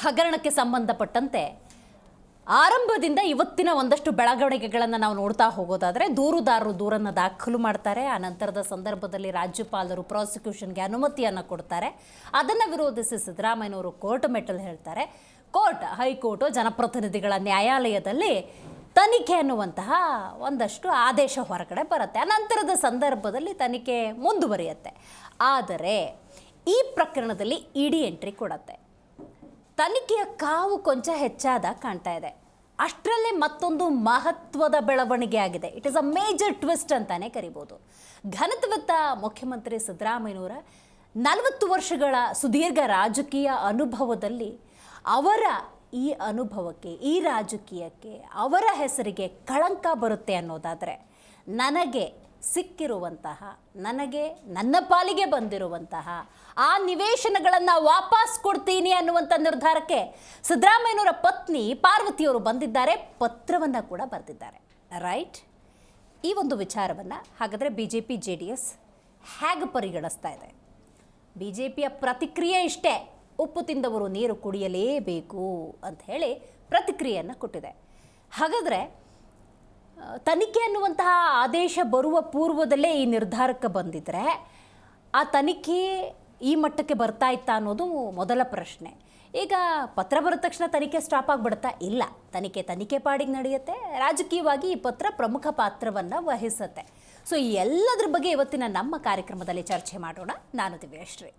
ಹಗರಣಕ್ಕೆ ಸಂಬಂಧಪಟ್ಟಂತೆ ಆರಂಭದಿಂದ ಇವತ್ತಿನ ಒಂದಷ್ಟು ಬೆಳವಣಿಗೆಗಳನ್ನು ನಾವು ನೋಡ್ತಾ ಹೋಗೋದಾದರೆ ದೂರುದಾರರು ದೂರನ್ನು ದಾಖಲು ಮಾಡ್ತಾರೆ. ಆ ನಂತರದ ಸಂದರ್ಭದಲ್ಲಿ ರಾಜ್ಯಪಾಲರು ಪ್ರಾಸಿಕ್ಯೂಷನ್ಗೆ ಅನುಮತಿಯನ್ನು ಕೊಡ್ತಾರೆ. ಅದನ್ನು ವಿರೋಧಿಸಿ ಸಿದ್ದರಾಮಯ್ಯನವರು ಕೋರ್ಟ್ ಮೆಟ್ಟಲು ಹೇಳ್ತಾರೆ. ಹೈಕೋರ್ಟ್ ಜನಪ್ರತಿನಿಧಿಗಳ ನ್ಯಾಯಾಲಯದಲ್ಲಿ ತನಿಖೆ ಅನ್ನುವಂತಹ ಒಂದಷ್ಟು ಆದೇಶ ಹೊರಗಡೆ ಬರುತ್ತೆ. ಆ ನಂತರದ ಸಂದರ್ಭದಲ್ಲಿ ತನಿಖೆ ಮುಂದುವರಿಯುತ್ತೆ. ಆದರೆ ಈ ಪ್ರಕರಣದಲ್ಲಿ ಇಡಿ ಎಂಟ್ರಿ ಕೊಡುತ್ತೆ. ತನಿಖೆಯ ಕಾವು ಕೊಂಚ ಹೆಚ್ಚಾದ ಕಾಣ್ತಾ ಇದೆ. ಅಷ್ಟರಲ್ಲೇ ಮತ್ತೊಂದು ಮಹತ್ವದ ಬೆಳವಣಿಗೆ ಆಗಿದೆ. It is a major twist ಅಂತಾನೆ ಕರಿಬೋದು. ಘನತೆವೆತ್ತ ಮುಖ್ಯಮಂತ್ರಿ ಸಿದ್ದರಾಮಯ್ಯನವರ 40 ವರ್ಷಗಳ ಸುದೀರ್ಘ ರಾಜಕೀಯ ಅನುಭವದಲ್ಲಿ ಅವರ ಈ ಅನುಭವಕ್ಕೆ, ಈ ರಾಜಕೀಯಕ್ಕೆ, ಅವರ ಹೆಸರಿಗೆ ಕಳಂಕ ಬರುತ್ತೆ ಅನ್ನೋದಾದರೆ ನನಗೆ ಸಿಕ್ಕಿರುವಂತಹ, ನನಗೆ ನನ್ನ ಪಾಲಿಗೆ ಬಂದಿರುವಂತಹ ಆ ನಿವೇಶನಗಳನ್ನು ವಾಪಸ್ ಕೊಡ್ತೀನಿ ಅನ್ನುವಂಥ ನಿರ್ಧಾರಕ್ಕೆ ಸಿದ್ದರಾಮಯ್ಯನವರ ಪತ್ನಿ ಪಾರ್ವತಿಯವರು ಬಂದಿದ್ದಾರೆ. ಪತ್ರವನ್ನು ಕೂಡ ಬರೆದಿದ್ದಾರೆ. ರೈಟ್? ಈ ಒಂದು ವಿಚಾರವನ್ನು ಹಾಗಾದರೆ BJP JDS ಹೇಗೆ ಪರಿಗಣಿಸ್ತಾ ಇದೆ? BJPಯ ಪ್ರತಿಕ್ರಿಯೆ ಇಷ್ಟೇ: ಉಪ್ಪು ತಿಂದವರು ನೀರು ಕುಡಿಯಲೇಬೇಕು ಅಂತ ಹೇಳಿ ಪ್ರತಿಕ್ರಿಯೆಯನ್ನು ಕೊಟ್ಟಿದೆ. ಹಾಗಾದರೆ ತನಿಖೆ ಅನ್ನುವಂತಹ ಆದೇಶ ಬರುವ ಪೂರ್ವದಲ್ಲೇ ಈ ನಿರ್ಧಾರಕ್ಕೆ ಬಂದಿದ್ದರೆ ಆ ತನಿಖೆ ಈ ಮಟ್ಟಕ್ಕೆ ಬರ್ತಾ ಇತ್ತಾ ಅನ್ನೋದು ಮೊದಲ ಪ್ರಶ್ನೆ. ಈಗ ಪತ್ರ ಬರೆದ ತಕ್ಷಣ ತನಿಖೆ ಸ್ಟಾಪ್ ಆಗಿಬಿಡುತ್ತಾ? ಇಲ್ಲ, ತನಿಖೆ ಪಾಡಿಗೆ ನಡೆಯುತ್ತೆ. ರಾಜಕೀಯವಾಗಿ ಈ ಪತ್ರ ಪ್ರಮುಖ ಪಾತ್ರವನ್ನು ವಹಿಸುತ್ತೆ. ಸೊ ಈ ಎಲ್ಲದರ ಬಗ್ಗೆ ಇವತ್ತಿನ ನಮ್ಮ ಕಾರ್ಯಕ್ರಮದಲ್ಲಿ ಚರ್ಚೆ ಮಾಡೋಣ. ನಾನು ದಿವ್ಯಶ್ರೀ.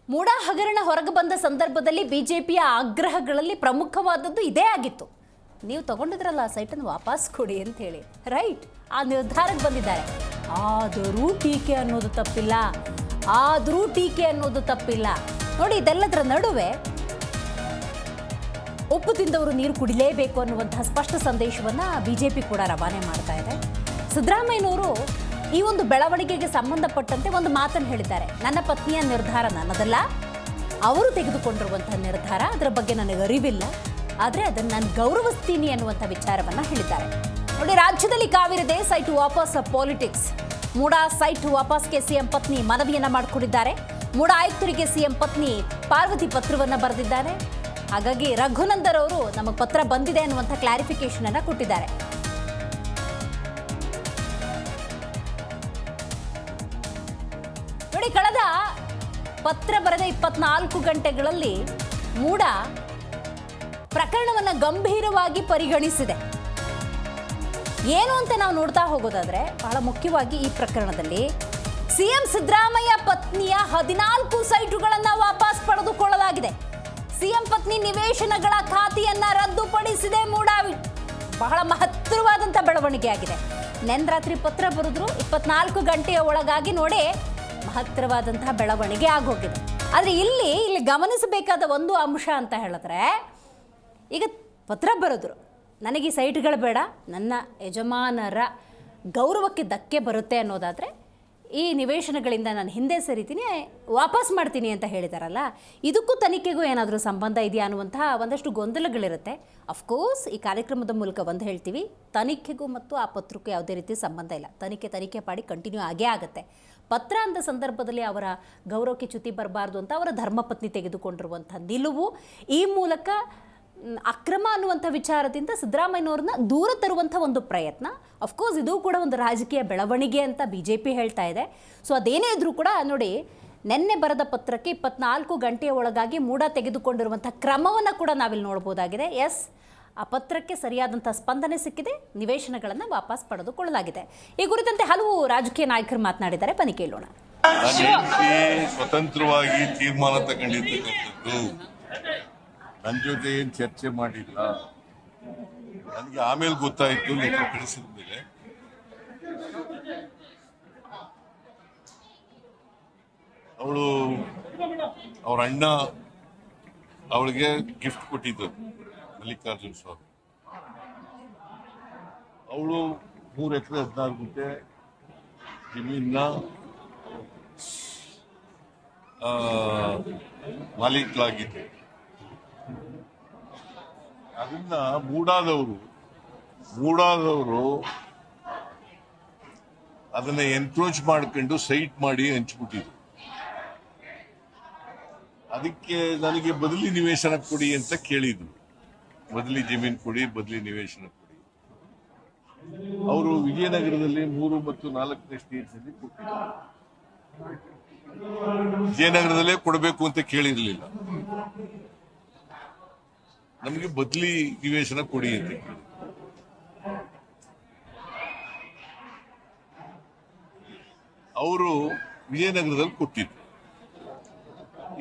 ಮೂಡಾ ಹಗರಣ ಹೊರಗೆ ಬಂದ ಸಂದರ್ಭದಲ್ಲಿ BJPಯ ಆಗ್ರಹಗಳಲ್ಲಿ ಪ್ರಮುಖವಾದದ್ದು ಇದೇ ಆಗಿತ್ತು. ನೀವು ತಗೊಂಡಿದ್ರಲ್ಲ ಆ ಸೈಟನ್ನು ವಾಪಸ್ ಕೊಡಿ ಅಂತ ಹೇಳಿ. ರೈಟ್? ಆ ನಿರ್ಧಾರಕ್ಕೆ ಬಂದಿದ್ದಾರೆ. ಆದರೂ ಟೀಕೆ ಅನ್ನೋದು ತಪ್ಪಿಲ್ಲ. ನೋಡಿ, ಇದೆಲ್ಲದರ ನಡುವೆ ಉಪ್ಪು ತಿಂದವರು ನೀರು ಕುಡಿಲೇಬೇಕು ಅನ್ನುವಂತಹ ಸ್ಪಷ್ಟ ಸಂದೇಶವನ್ನು BJP ಕೂಡ ರವಾನೆ ಮಾಡ್ತಾ ಇದೆ. ಸಿದ್ದರಾಮಯ್ಯನವರು ಈ ಒಂದು ಬೆಳವಣಿಗೆಗೆ ಸಂಬಂಧಪಟ್ಟಂತೆ ಒಂದು ಮಾತನ್ನು ಹೇಳಿದ್ದಾರೆ. ನನ್ನ ಪತ್ನಿಯ ನಿರ್ಧಾರ ನನ್ನದಲ್ಲ, ಅವರು ತೆಗೆದುಕೊಂಡಿರುವಂತಹ ನಿರ್ಧಾರ, ಅದರ ಬಗ್ಗೆ ನನಗೆ ಅರಿವಿಲ್ಲ, ಆದರೆ ಅದನ್ನು ನಾನು ಗೌರವಿಸ್ತೀನಿ ಅನ್ನುವಂಥ ವಿಚಾರವನ್ನು ಹೇಳಿದ್ದಾರೆ. ನೋಡಿ, ರಾಜ್ಯದಲ್ಲಿ ಕಾವಿರಿದೆ. ಸೈಟ್ ವಾಪಸ್ ಪಾಲಿಟಿಕ್ಸ್. ಮೂಡಾ ಸೈಟ್ ವಾಪಸ್ಗೆ CM ಪತ್ನಿ ಮನವಿಯನ್ನು ಮಾಡಿಕೊಂಡಿದ್ದಾರೆ. ಮೂಡಾ ಆಯುಕ್ತರಿಗೆ CM ಪತ್ನಿ ಪಾರ್ವತಿ ಪತ್ರವನ್ನು ಬರೆದಿದ್ದಾರೆ. ಹಾಗಾಗಿ ರಘುನಂದನ್ ಅವರು ನಮಗೆ ಪತ್ರ ಬಂದಿದೆ ಅನ್ನುವಂಥ ಕ್ಲಾರಿಫಿಕೇಶನ್ ಅನ್ನು ಕೊಟ್ಟಿದ್ದಾರೆ. ನೋಡಿ, ಕಳೆದ ಪತ್ರ ಬರೆದ 24 ಗಂಟೆಗಳಲ್ಲಿ ಮೂಡಾ ಪ್ರಕರಣವನ್ನು ಗಂಭೀರವಾಗಿ ಪರಿಗಣಿಸಿದೆ. ಏನು ಅಂತ ನಾವು ನೋಡ್ತಾ ಹೋಗೋದಾದ್ರೆ, ಬಹಳ ಮುಖ್ಯವಾಗಿ ಈ ಪ್ರಕರಣದಲ್ಲಿ CM ಸಿದ್ದರಾಮಯ್ಯ ಪತ್ನಿಯ 14 ಸೈಟುಗಳನ್ನು ವಾಪಸ್ ಪಡೆದುಕೊಳ್ಳಲಾಗಿದೆ. CM ಪತ್ನಿ ನಿವೇಶನಗಳ ಖಾತೆಯನ್ನ ರದ್ದುಪಡಿಸಿದೆ ಮೂಡಾ. ಬಹಳ ಮಹತ್ತರವಾದಂಥ ಬೆಳವಣಿಗೆ ಆಗಿದೆ. ನೆನ್ನೆ ರಾತ್ರಿ ಪತ್ರ ಬರೆದ್ರು, 24 ಗಂಟೆಯ ಒಳಗಾಗಿ ನೋಡಿ ಮಹತ್ತರವಾದಂತಹ ಬೆಳವಣಿಗೆ ಆಗೋಗಿದೆ. ಆದರೆ ಇಲ್ಲಿ ಗಮನಿಸಬೇಕಾದ ಒಂದು ಅಂಶ ಅಂತ ಹೇಳಿದ್ರೆ, ಈಗ ಪತ್ರ ಬರೆದ್ರು, ನನಗೆ ಈ ಸೈಟ್ಗಳು ಬೇಡ, ನನ್ನ ಯಜಮಾನರ ಗೌರವಕ್ಕೆ ಧಕ್ಕೆ ಬರುತ್ತೆ ಅನ್ನೋದಾದರೆ ಈ ನಿವೇಶನಗಳಿಂದ ನಾನು ಹಿಂದೆ ಸರಿತೀನಿ, ವಾಪಸ್ ಮಾಡ್ತೀನಿ ಅಂತ ಹೇಳಿದಾರಲ್ಲ, ಇದಕ್ಕೂ ತನಿಖೆಗೂ ಏನಾದರೂ ಸಂಬಂಧ ಇದೆಯಾ ಅನ್ನುವಂತಹ ಒಂದಷ್ಟು ಗೊಂದಲಗಳಿರುತ್ತೆ. ಅಫ್ಕೋರ್ಸ್ ಈ ಕಾರ್ಯಕ್ರಮದ ಮೂಲಕ ಒಂದು ಹೇಳ್ತೀವಿ, ತನಿಖೆಗೂ ಮತ್ತು ಆ ಪತ್ರಕ್ಕೂ ಯಾವುದೇ ರೀತಿ ಸಂಬಂಧ ಇಲ್ಲ. ತನಿಖೆ ಪಾಡಿ ಕಂಟಿನ್ಯೂ ಆಗೇ ಆಗುತ್ತೆ. ಪತ್ರ ಅಂದ ಸಂದರ್ಭದಲ್ಲಿ ಅವರ ಗೌರವಕ್ಕೆ ಚ್ಯುತಿ ಬರಬಾರ್ದು ಅಂತ ಅವರ ಧರ್ಮಪತ್ನಿ ತೆಗೆದುಕೊಂಡಿರುವಂಥ ನಿಲುವು, ಈ ಮೂಲಕ ಅಕ್ರಮ ಅನ್ನುವಂಥ ವಿಚಾರದಿಂದ ಸಿದ್ದರಾಮಯ್ಯನವ್ರನ್ನ ದೂರ ತರುವಂಥ ಒಂದು ಪ್ರಯತ್ನ. ಅಫ್ಕೋರ್ಸ್ ಇದು ಕೂಡ ಒಂದು ರಾಜಕೀಯ ಬೆಳವಣಿಗೆ ಅಂತ BJP ಹೇಳ್ತಾ ಇದೆ. ಸೊ ಅದೇನೇ ಇದ್ರೂ ಕೂಡ ನೋಡಿ, ನೆನ್ನೆ ಬರೆದ ಪತ್ರಕ್ಕೆ 24 ಗಂಟೆಯ ಒಳಗಾಗಿ ಮೂಡಾ ತೆಗೆದುಕೊಂಡಿರುವಂಥ ಕ್ರಮವನ್ನು ಕೂಡ ನಾವಿಲ್ಲಿ ನೋಡ್ಬೋದಾಗಿದೆ. ಎಸ್, ಆ ಪತ್ರಕ್ಕೆ ಸರಿಯಾದಂಥ ಸ್ಪಂದನೆ ಸಿಕ್ಕಿದೆ, ನಿವೇಶನಗಳನ್ನು ವಾಪಸ್ ಪಡೆದುಕೊಳ್ಳಲಾಗಿದೆ. ಈ ಕುರಿತಂತೆ ಹಲವು ರಾಜಕೀಯ ನಾಯಕರು ಮಾತನಾಡಿದ್ದಾರೆ, ಬನ್ನಿ ಕೇಳೋಣ. ಸ್ವತಂತ್ರವಾಗಿ ತೀರ್ಮಾನ ತಗೊಂಡಿರ್ತಕ್ಕಂಥದ್ದು, ನನ್ನ ಜೊತೆ ಏನು ಚರ್ಚೆ ಮಾಡಿಲ್ಲ. ನನಗೆ ಆಮೇಲೆ ಗೊತ್ತಾಯಿತು, ಲೆಕ್ಕ ಕಳಿಸಿದ ಮೇಲೆ. ಅವಳು ಅವ್ರ ಅಣ್ಣ ಅವಳಿಗೆ ಗಿಫ್ಟ್ ಕೊಟ್ಟಿದ್ದು ಮಲ್ಲಿಕಾರ್ಜುನ ಸ್ವಾಮಿ. ಅವಳು 3 ಎಕರೆ 16 ಗುಂಟೆ ಜಮೀನ ಮಾಲೀಕರಾಗಿದ್ದೆ. ಅದನ್ನ ಮೂಡಾದವರು ಮೂಡಾದವರು ಅದನ್ನ ಎನ್ಕ್ರೋಚ್ ಮಾಡ್ಕೊಂಡು ಸೈಟ್ ಮಾಡಿ ಹಂಚ್ಬಿಟ್ಟಿದ್ರು. ಅದಕ್ಕೆ ನನಗೆ ಬದಲಿ ನಿವೇಶನ ಕೊಡಿ ಅಂತ ಕೇಳಿದ್ರು. ಬದಲಿ ಜಮೀನು ಕೊಡಿ, ಬದಲಿ ನಿವೇಶನ ಕೊಡಿ. ಅವರು ವಿಜಯನಗರದಲ್ಲಿ 3 ಮತ್ತು 4ನೇ ಸ್ಟೇಜ್ನಲ್ಲಿ ಕೊಟ್ಟಿದ್ದಾರೆ. ವಿಜಯನಗರದಲ್ಲೇ ಕೊಡಬೇಕು ಅಂತ ಕೇಳಿರ್ಲಿಲ್ಲ. ನಮಗೆ ಬದಲಿ ನಿವೇಶನ ಕೊಡಿ ಅಂತ ಕೇಳಿ. ಅವರು ವಿಜಯನಗರದಲ್ಲಿ ಕೊಟ್ಟಿದ್ರು.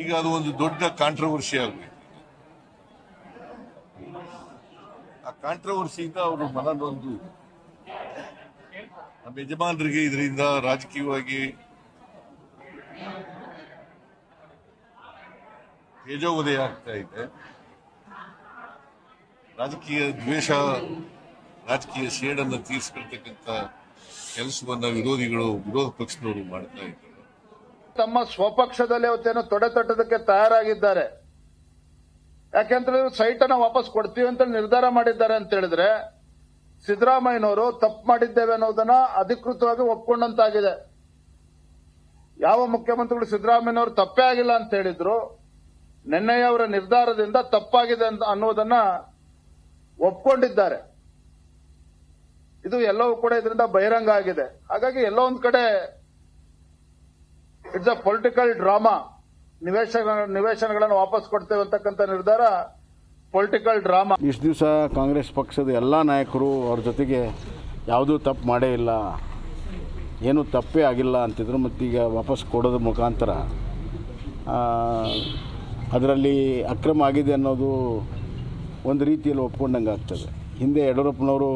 ಈಗ ಅದು ಒಂದು ದೊಡ್ಡ ಕಾಂಟ್ರವರ್ಸಿ ಆಗಬೇಕು. ಆ ಕಾಂಟ್ರವರ್ಸಿಯಿಂದ ಅವರು ಮನನೊಂದು ನಮ್ಮ ಯಜಮಾನರಿಗೆ ಇದರಿಂದ ರಾಜಕೀಯವಾಗಿ ತೇಜೋವಧೆ ಆಗ್ತಾ ಇದೆ. ರಾಜಕೀಯ ದ್ವೇಷ, ರಾಜಕೀಯ ಸೇಡನ್ನು ತೀರಿಸ್ಕೊಳ್ತಕ್ಕಂಥ ಕೆಲಸವನ್ನ ವಿರೋಧ ಪಕ್ಷದವರು ಮಾಡ್ತಾ ಇದ್ದಾರೆ. ತಮ್ಮ ಸ್ವಪಕ್ಷದಲ್ಲಿ ಅವತ್ತೇನೋ ತೊಡೆ ತಟ್ಟೋದಕ್ಕೆ ತಯಾರಾಗಿದ್ದಾರೆ. ಯಾಕೆಂದ್ರೆ ಸೈಟ್ ಅನ್ನ ವಾಪಸ್ ಕೊಡ್ತೀವಿ ಅಂತ ನಿರ್ಧಾರ ಮಾಡಿದ್ದಾರೆ ಅಂತ ಹೇಳಿದ್ರೆ ಸಿದ್ದರಾಮಯ್ಯನವರು ತಪ್ಪು ಮಾಡಿದ್ದೇವೆ ಅನ್ನೋದನ್ನ ಅಧಿಕೃತವಾಗಿ ಒಪ್ಕೊಂಡಂತಾಗಿದೆ. ಯಾವ ಮುಖ್ಯಮಂತ್ರಿಗಳು ಸಿದ್ದರಾಮಯ್ಯನವರು ತಪ್ಪೇ ಆಗಿಲ್ಲ ಅಂತ ಹೇಳಿದ್ರು, ನಿನ್ನೆಯ ಅವರ ನಿರ್ಧಾರದಿಂದ ತಪ್ಪಾಗಿದೆ ಅನ್ನೋದನ್ನ ಒಪ್ಕೊಂಡಿದ್ದಾರೆ. ಇದು ಎಲ್ಲವೂ ಕೂಡ ಇದರಿಂದ ಬಹಿರಂಗ ಆಗಿದೆ. ಹಾಗಾಗಿ ಎಲ್ಲೋ ಒಂದ್ ಕಡೆ ಇಟ್ಸ್ ಅ ಪೊಲಿಟಿಕಲ್ ಡ್ರಾಮಾ. ನಿವೇಶನಗಳನ್ನು ವಾಪಸ್ ಕೊಡ್ತೇವೆ ಅಂತಕ್ಕಂಥ ನಿರ್ಧಾರ ಪೊಲಿಟಿಕಲ್ ಡ್ರಾಮಾ. ಇಷ್ಟು ದಿವಸ ಕಾಂಗ್ರೆಸ್ ಪಕ್ಷದ ಎಲ್ಲ ನಾಯಕರು ಅವ್ರ ಜೊತೆಗೆ ಯಾವುದೂ ತಪ್ಪು ಮಾಡೇ ಇಲ್ಲ, ಏನೂ ತಪ್ಪೇ ಆಗಿಲ್ಲ ಅಂತಿದ್ರು. ಮತ್ತೀಗ ವಾಪಸ್ ಕೊಡೋದ್ರ ಮುಖಾಂತರ ಅದರಲ್ಲಿ ಅಕ್ರಮ ಆಗಿದೆ ಅನ್ನೋದು ಒಂದು ರೀತಿಯಲ್ಲಿ ಒಪ್ಕೊಂಡಂಗೆ ಆಗ್ತದೆ. ಹಿಂದೆ ಯಡಿಯೂರಪ್ಪನವರು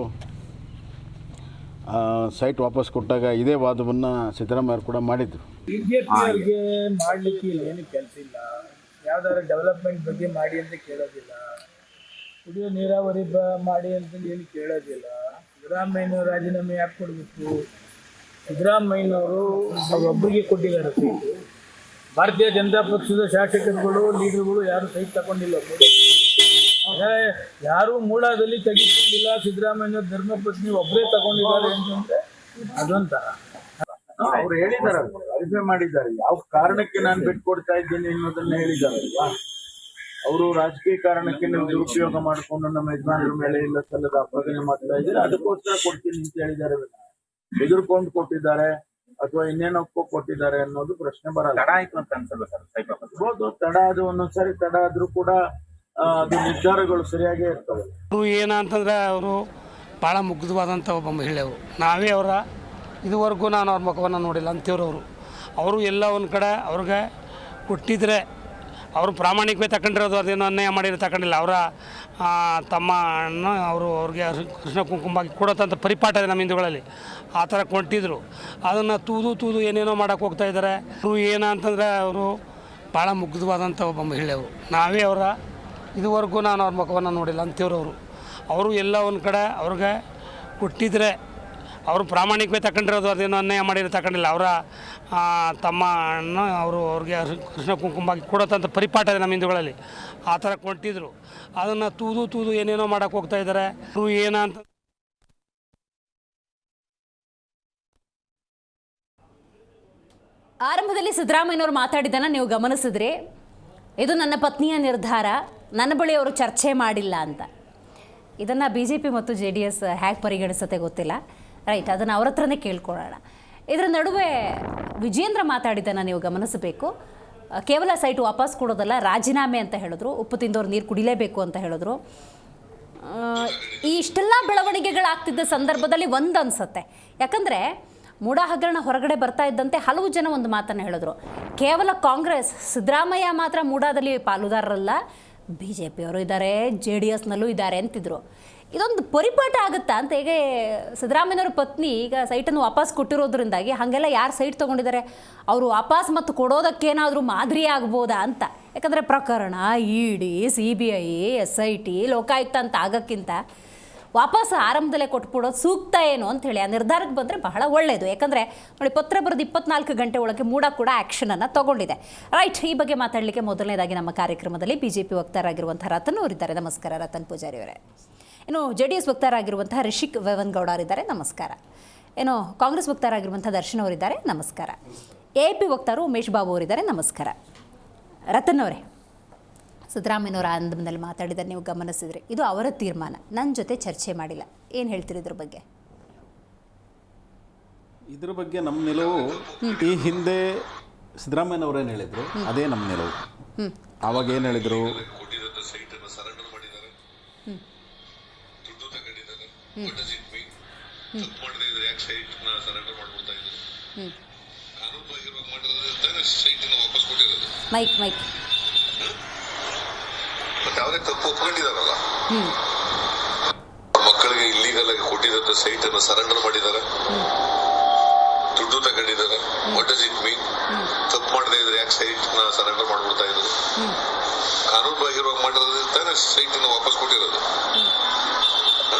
ಸೈಟ್ ವಾಪಸ್ ಕೊಟ್ಟಾಗ ಇದೇ ವಾದವನ್ನು ಸಿದ್ದರಾಮಯ್ಯ ಕೂಡ ಮಾಡಿದರು. ಬಿಜೆಪಿಯವರಿಗೆ ಮಾಡಲಿಕ್ಕೆ ಇಲ್ಲಿ ಏನು ಕೆಲಸ ಇಲ್ಲ. ಯಾವ್ದಾದ್ರು ಡೆವಲಪ್ಮೆಂಟ್ ಬಗ್ಗೆ ಮಾಡಿ ಅಂತ ಕೇಳೋದಿಲ್ಲ, ಕುಡಿಯೋ ನೀರಾವರಿ ಮಾಡಿ ಅಂತಂದು ಏನು ಕೇಳೋದಿಲ್ಲ. ಸಿದ್ದರಾಮಯ್ಯನವರು ರಾಜೀನಾಮೆ ಯಾಕೆ ಕೊಡಬೇಕು? ಸಿದ್ದರಾಮಯ್ಯನವರು ಅವರೊಬ್ಬರಿಗೆ ಕೊಟ್ಟಿದ್ದಾರೆ ಸೈಟು. ಭಾರತೀಯ ಜನತಾ ಪಕ್ಷದ ಶಾಸಕರುಗಳು, ಲೀಡರ್ಗಳು ಯಾರು ಸೈಟ್ ತಗೊಂಡಿಲ್ಲ. ಯಾರು ಮೂಡಾದಲ್ಲಿ ತೆಗೆದುಕೊಂಡಿಲ್ಲ. ಸಿದ್ದರಾಮಯ್ಯನವರು ಧರ್ಮಪತ್ನಿ ಒಬ್ಬರೇ ತಗೊಂಡಿದ್ದಾರೆ ಅಂತಂದ್ರೆ ಅದೊಂಥರ. ಅವ್ರು ಹೇಳಿದಾರೆ, ವೆರಿಫೈ ಮಾಡಿದ್ದಾರೆ, ಯಾವ ಕಾರಣಕ್ಕೆ ನಾನು ಬಿಟ್ಕೊಡ್ತಾ ಇದ್ದೀನಿ ಅನ್ನೋದನ್ನ ಹೇಳಿದಾರಲ್ವಾ. ಅವರು ರಾಜಕೀಯ ಕಾರಣಕ್ಕೆ ನೀವು ದುರುಪಯೋಗ ಮಾಡಿಕೊಂಡು ನಮ್ಮ ಯಜಮಾನರ ಮೇಲೆ ಇಲ್ಲ ಸಲ್ಲದ ಅಪರಾಧನೆ ಮಾಡ್ತಾ ಇದ್ದೀರಿ, ಅದಕ್ಕೋಸ್ಕರ ಕೊಡ್ತೀನಿ ಅಂತ ಹೇಳಿದ್ದಾರೆ. ಎದುರ್ಕೊಂಡು ಕೊಟ್ಟಿದ್ದಾರೆ ಅಥವಾ ಇನ್ನೇನೋ ಕೊಟ್ಟಿದ್ದಾರೆ ಅನ್ನೋದು ಪ್ರಶ್ನೆ ಬರಲ್ಲ. ತಡ ಆಯ್ತು ಅಂತ ಅನ್ಸಲ್ಲ ಸರ್? ಹೌದು, ತಡ ಅದು ಒಂದೊಂದ್ಸರಿ ತಡ ಆದ್ರೂ ಕೂಡ ಅದು ನಿರ್ಧಾರಗಳು ಸರಿಯಾಗೇ ಇರ್ತವೆ. ಅವರು ಏನಂತಂದ್ರೆ ಅವರು ಭಾಳ ಮುಗ್ಧವಾದಂಥ ಒಬ್ಬ ಮಹಿಳೆಯವರು. ನಾವೇ ಅವರ ಇದುವರೆಗೂ ನಾನು ಅವ್ರ ಮುಖವನ್ನು ನೋಡಿಲ್ಲ ಅಂತೀವ್ರವರು. ಅವರು ಎಲ್ಲ ಒಂದು ಕಡೆ ಅವ್ರಿಗೆ ಕೊಟ್ಟಿದ್ರೆ ಅವರು ಪ್ರಾಮಾಣಿಕವೇ ತಗೊಂಡಿರೋದು, ಅದೇನೋ ಅನ್ಯಾಯ ಮಾಡಿರೋ ತಗೊಂಡಿಲ್ಲ. ಅವರ ತಮ್ಮ ಅಣ್ಣ ಅವ್ರಿಗೆ ಕೃಷ್ಣ ಕುಂಕುಮ ಕೊಡೋಂಥ ಪರಿಪಾಠ ಇದೆ ನಮ್ಮ ಹಿಂದೂಗಳಲ್ಲಿ. ಆ ಥರ ಕೊಟ್ಟಿದ್ರು. ಅದನ್ನು ತೂದು ಏನೇನೋ ಮಾಡೋಕ್ಕೆ ಹೋಗ್ತಾ ಇದ್ದಾರೆ. ಅವರು ಏನಂತಂದರೆ ಅವರು ಭಾಳ ಮುಗ್ಧವಾದಂಥ ಒಬ್ಬ ಮಹಿಳೆಯವರು. ನಾವೇ ಅವರ ಇದುವರೆಗೂ ನಾನು ಅವ್ರ ಮುಖವನ್ನು ನೋಡಿಲ್ಲ ಅಂತೀವ್ರವರು. ಅವರು ಎಲ್ಲ ಒಂದು ಕಡೆ ಅವ್ರಿಗೆ ಕೊಟ್ಟಿದ್ರೆ ಅವರು ಪ್ರಾಮಾಣಿಕವೇ ತಗೊಂಡಿರೋದು, ಅದೇನೋ ಅನ್ಯಾಯ ಮಾಡಿರೋ ತಗೊಂಡಿಲ್ಲ. ಅವರ ತಮ್ಮ ಅಣ್ಣ ಅವ್ರಿಗೆ ಕೃಷ್ಣ ಕುಂಕುಮ ಕೊಡೋಂಥ ಪರಿಪಾಠ ಇದೆ ನಮ್ಮ ಹಿಂದೂಗಳಲ್ಲಿ. ಆ ಥರ ಕೊಟ್ಟಿದ್ರು. ಅದನ್ನು ತೂದು ಏನೇನೋ ಮಾಡೋಕ್ಕೆ ಹೋಗ್ತಾ ಇದ್ದಾರೆ. ಅವರು ಏನಂತ ಆರಂಭದಲ್ಲಿ ಸಿದ್ದರಾಮಯ್ಯನವರು ಮಾತಾಡಿದ್ದನ್ನು ನೀವು ಗಮನಿಸಿದ್ರಿ. ಇದು ನನ್ನ ಪತ್ನಿಯ ನಿರ್ಧಾರ, ನನ್ನ ಬಳಿ ಅವರು ಚರ್ಚೆ ಮಾಡಿಲ್ಲ ಅಂತ. ಇದನ್ನು BJP ಮತ್ತು JDS ಹೇಗೆ ಪರಿಗಣಿಸುತ್ತೆ ಗೊತ್ತಿಲ್ಲ. ರೈಟ್, ಅದನ್ನು ಅವ್ರ ಹತ್ರನೇ ಕೇಳ್ಕೊಳ್ಳೋಣ. ಇದರ ನಡುವೆ ವಿಜೇಂದ್ರ ಮಾತಾಡಿದ್ದನ್ನು ನೀವು ಗಮನಿಸಬೇಕು. ಕೇವಲ ಸೈಟ್ ವಾಪಸ್ ಕೊಡೋದಲ್ಲ, ರಾಜೀನಾಮೆ ಅಂತ ಹೇಳಿದ್ರು. ಉಪ್ಪು ತಿಂದವ್ರು ನೀರು ಕುಡಿಲೇಬೇಕು ಅಂತ ಹೇಳಿದ್ರು. ಈ ಇಷ್ಟೆಲ್ಲ ಬೆಳವಣಿಗೆಗಳಾಗ್ತಿದ್ದ ಸಂದರ್ಭದಲ್ಲಿ ಒಂದು ಅನಿಸುತ್ತೆ. ಯಾಕಂದರೆ ಮೂಡಾ ಹಗರಣ ಹೊರಗಡೆ ಬರ್ತಾ ಇದ್ದಂತೆ ಹಲವು ಜನ ಒಂದು ಮಾತನ್ನು ಹೇಳಿದ್ರು. ಕೇವಲ ಕಾಂಗ್ರೆಸ್, ಸಿದ್ದರಾಮಯ್ಯ ಮಾತ್ರ ಮೂಡಾದಲ್ಲಿ ಪಾಲುದಾರರಲ್ಲ, BJPಯವರು ಇದ್ದಾರೆ, JDSನಲ್ಲೂ ಇದ್ದಾರೆ ಅಂತಿದ್ರು. ಇದೊಂದು ಪರಿಪಾಠ ಆಗುತ್ತಾ ಅಂತ. ಈಗ ಸಿದ್ದರಾಮಯ್ಯನವ್ರ ಪತ್ನಿ ಈಗ ಸೈಟನ್ನು ವಾಪಸ್ ಕೊಟ್ಟಿರೋದ್ರಿಂದಾಗಿ ಹಾಗೆಲ್ಲ ಯಾರು ಸೈಟ್ ತೊಗೊಂಡಿದ್ದಾರೆ ಅವರು ವಾಪಸ್ ಮತ್ತು ಕೊಡೋದಕ್ಕೇನಾದರೂ ಮಾದರಿ ಆಗ್ಬೋದಾ ಅಂತ. ಯಾಕಂದರೆ ಪ್ರಕರಣ ED, CBI, SIT, ಲೋಕಾಯುಕ್ತ ಅಂತ ಆಗೋಕ್ಕಿಂತ ವಾಪಸ್ ಆರಂಭದಲ್ಲೇ ಕೊಟ್ಬಿಡೋದು ಸೂಕ್ತ ಏನು ಅಂಥೇಳಿ ಆ ನಿರ್ಧಾರಕ್ಕೆ ಬಂದರೆ ಬಹಳ ಒಳ್ಳೆಯದು. ಯಾಕಂದರೆ ನೋಡಿ, ಪತ್ರ ಬರೆದು 24 ಗಂಟೆ ಒಳಗೆ ಮೂಡಾ ಕೂಡ ಆ್ಯಕ್ಷನನ್ನು ತಗೊಂಡಿದೆ. ರೈಟ್, ಈ ಬಗ್ಗೆ ಮಾತಾಡಲಿಕ್ಕೆ ಮೊದಲನೇದಾಗಿ ನಮ್ಮ ಕಾರ್ಯಕ್ರಮದಲ್ಲಿ BJP ವಕ್ತಾರರಾಗಿರುವಂಥ ರತನ್ ಅವರಿದ್ದಾರೆ. ನಮಸ್ಕಾರ ರತನ್ ಪೂಜಾರಿ ಅವರೇ. ಇನ್ನು JDS ವಕ್ತಾರರಾಗಿರುವಂತಹ ರಿಷಿಕ್ ವೇವನ್ಗೌಡ ಅವರಿದ್ದಾರೆ, ನಮಸ್ಕಾರ. ಏನು ಕಾಂಗ್ರೆಸ್ ವಕ್ತಾರರಾಗಿರುವಂಥ ದರ್ಶನ್ ಅವರಿದ್ದಾರೆ, ನಮಸ್ಕಾರ. AP ವಕ್ತಾರರು ಉಮೇಶ್ ಬಾಬು ಅವರಿದ್ದಾರೆ, ನಮಸ್ಕಾರ. ರತನ್ ಅವರೇ, ಸಿದ್ದರಾಮಯ್ಯನವರ ಆಂದೋಲನದಲ್ಲಿ ಮಾತಾಡಿದರೆ ನೀವು ಗಮನಿಸಿದ್ರಿ, ಇದು ಅವರ ತೀರ್ಮಾನ, ನನ್ನ ಜೊತೆ ಚರ್ಚೆ ಮಾಡಿಲ್ಲ, ಏನು ಹೇಳ್ತೀರಿ ಇದ್ರ ಬಗ್ಗೆ? ಇದ್ರ ಬಗ್ಗೆ ನಮ್ಮ ನಿಲುವು ಈ ಹಿಂದೆ ಸಿದ್ದರಾಮಯ್ಯನವರೇನು ಹೇಳಿದ್ರು ಅದೇ ನಮ್ಮ ನಿಲುವು. ಆವಾಗ ಏನು ಹೇಳಿದ್ರು, ಮೈಕ್ ತಪ್ಪು ಒಪ್ಕೊಂಡಿದಾರಲ್ಲ, ಮಕ್ಕಳಿಗೆ ಇಲ್ಲಿಗಲ್ ಆಗಿ ಕೊಟ್ಟಿದ್ದ ಸೈಟ್ ಅನ್ನು ಸರೆಂಡರ್ ಮಾಡಿದ್ದಾರೆ, ದುಡ್ಡು ತಗೊಂಡಿದ್ದಾರೆ. What does it mean? ತಪ್ಪು ಮಾಡದೇ ಇದ್ರೆ ಯಾಕೆ ಸೈಟ್ ನ ಸರೆಂಡರ್ ಮಾಡ್ಬಿಡ್ತಾ ಇದ್ರು? ಕಾನೂನು ಬಾಹಿರವಾಗಿ ಮಾಡಿರೋದ್ರಿಂದ ಸೈಟ್ ಅನ್ನು ವಾಪಸ್ ಕೊಟ್ಟಿರೋದು.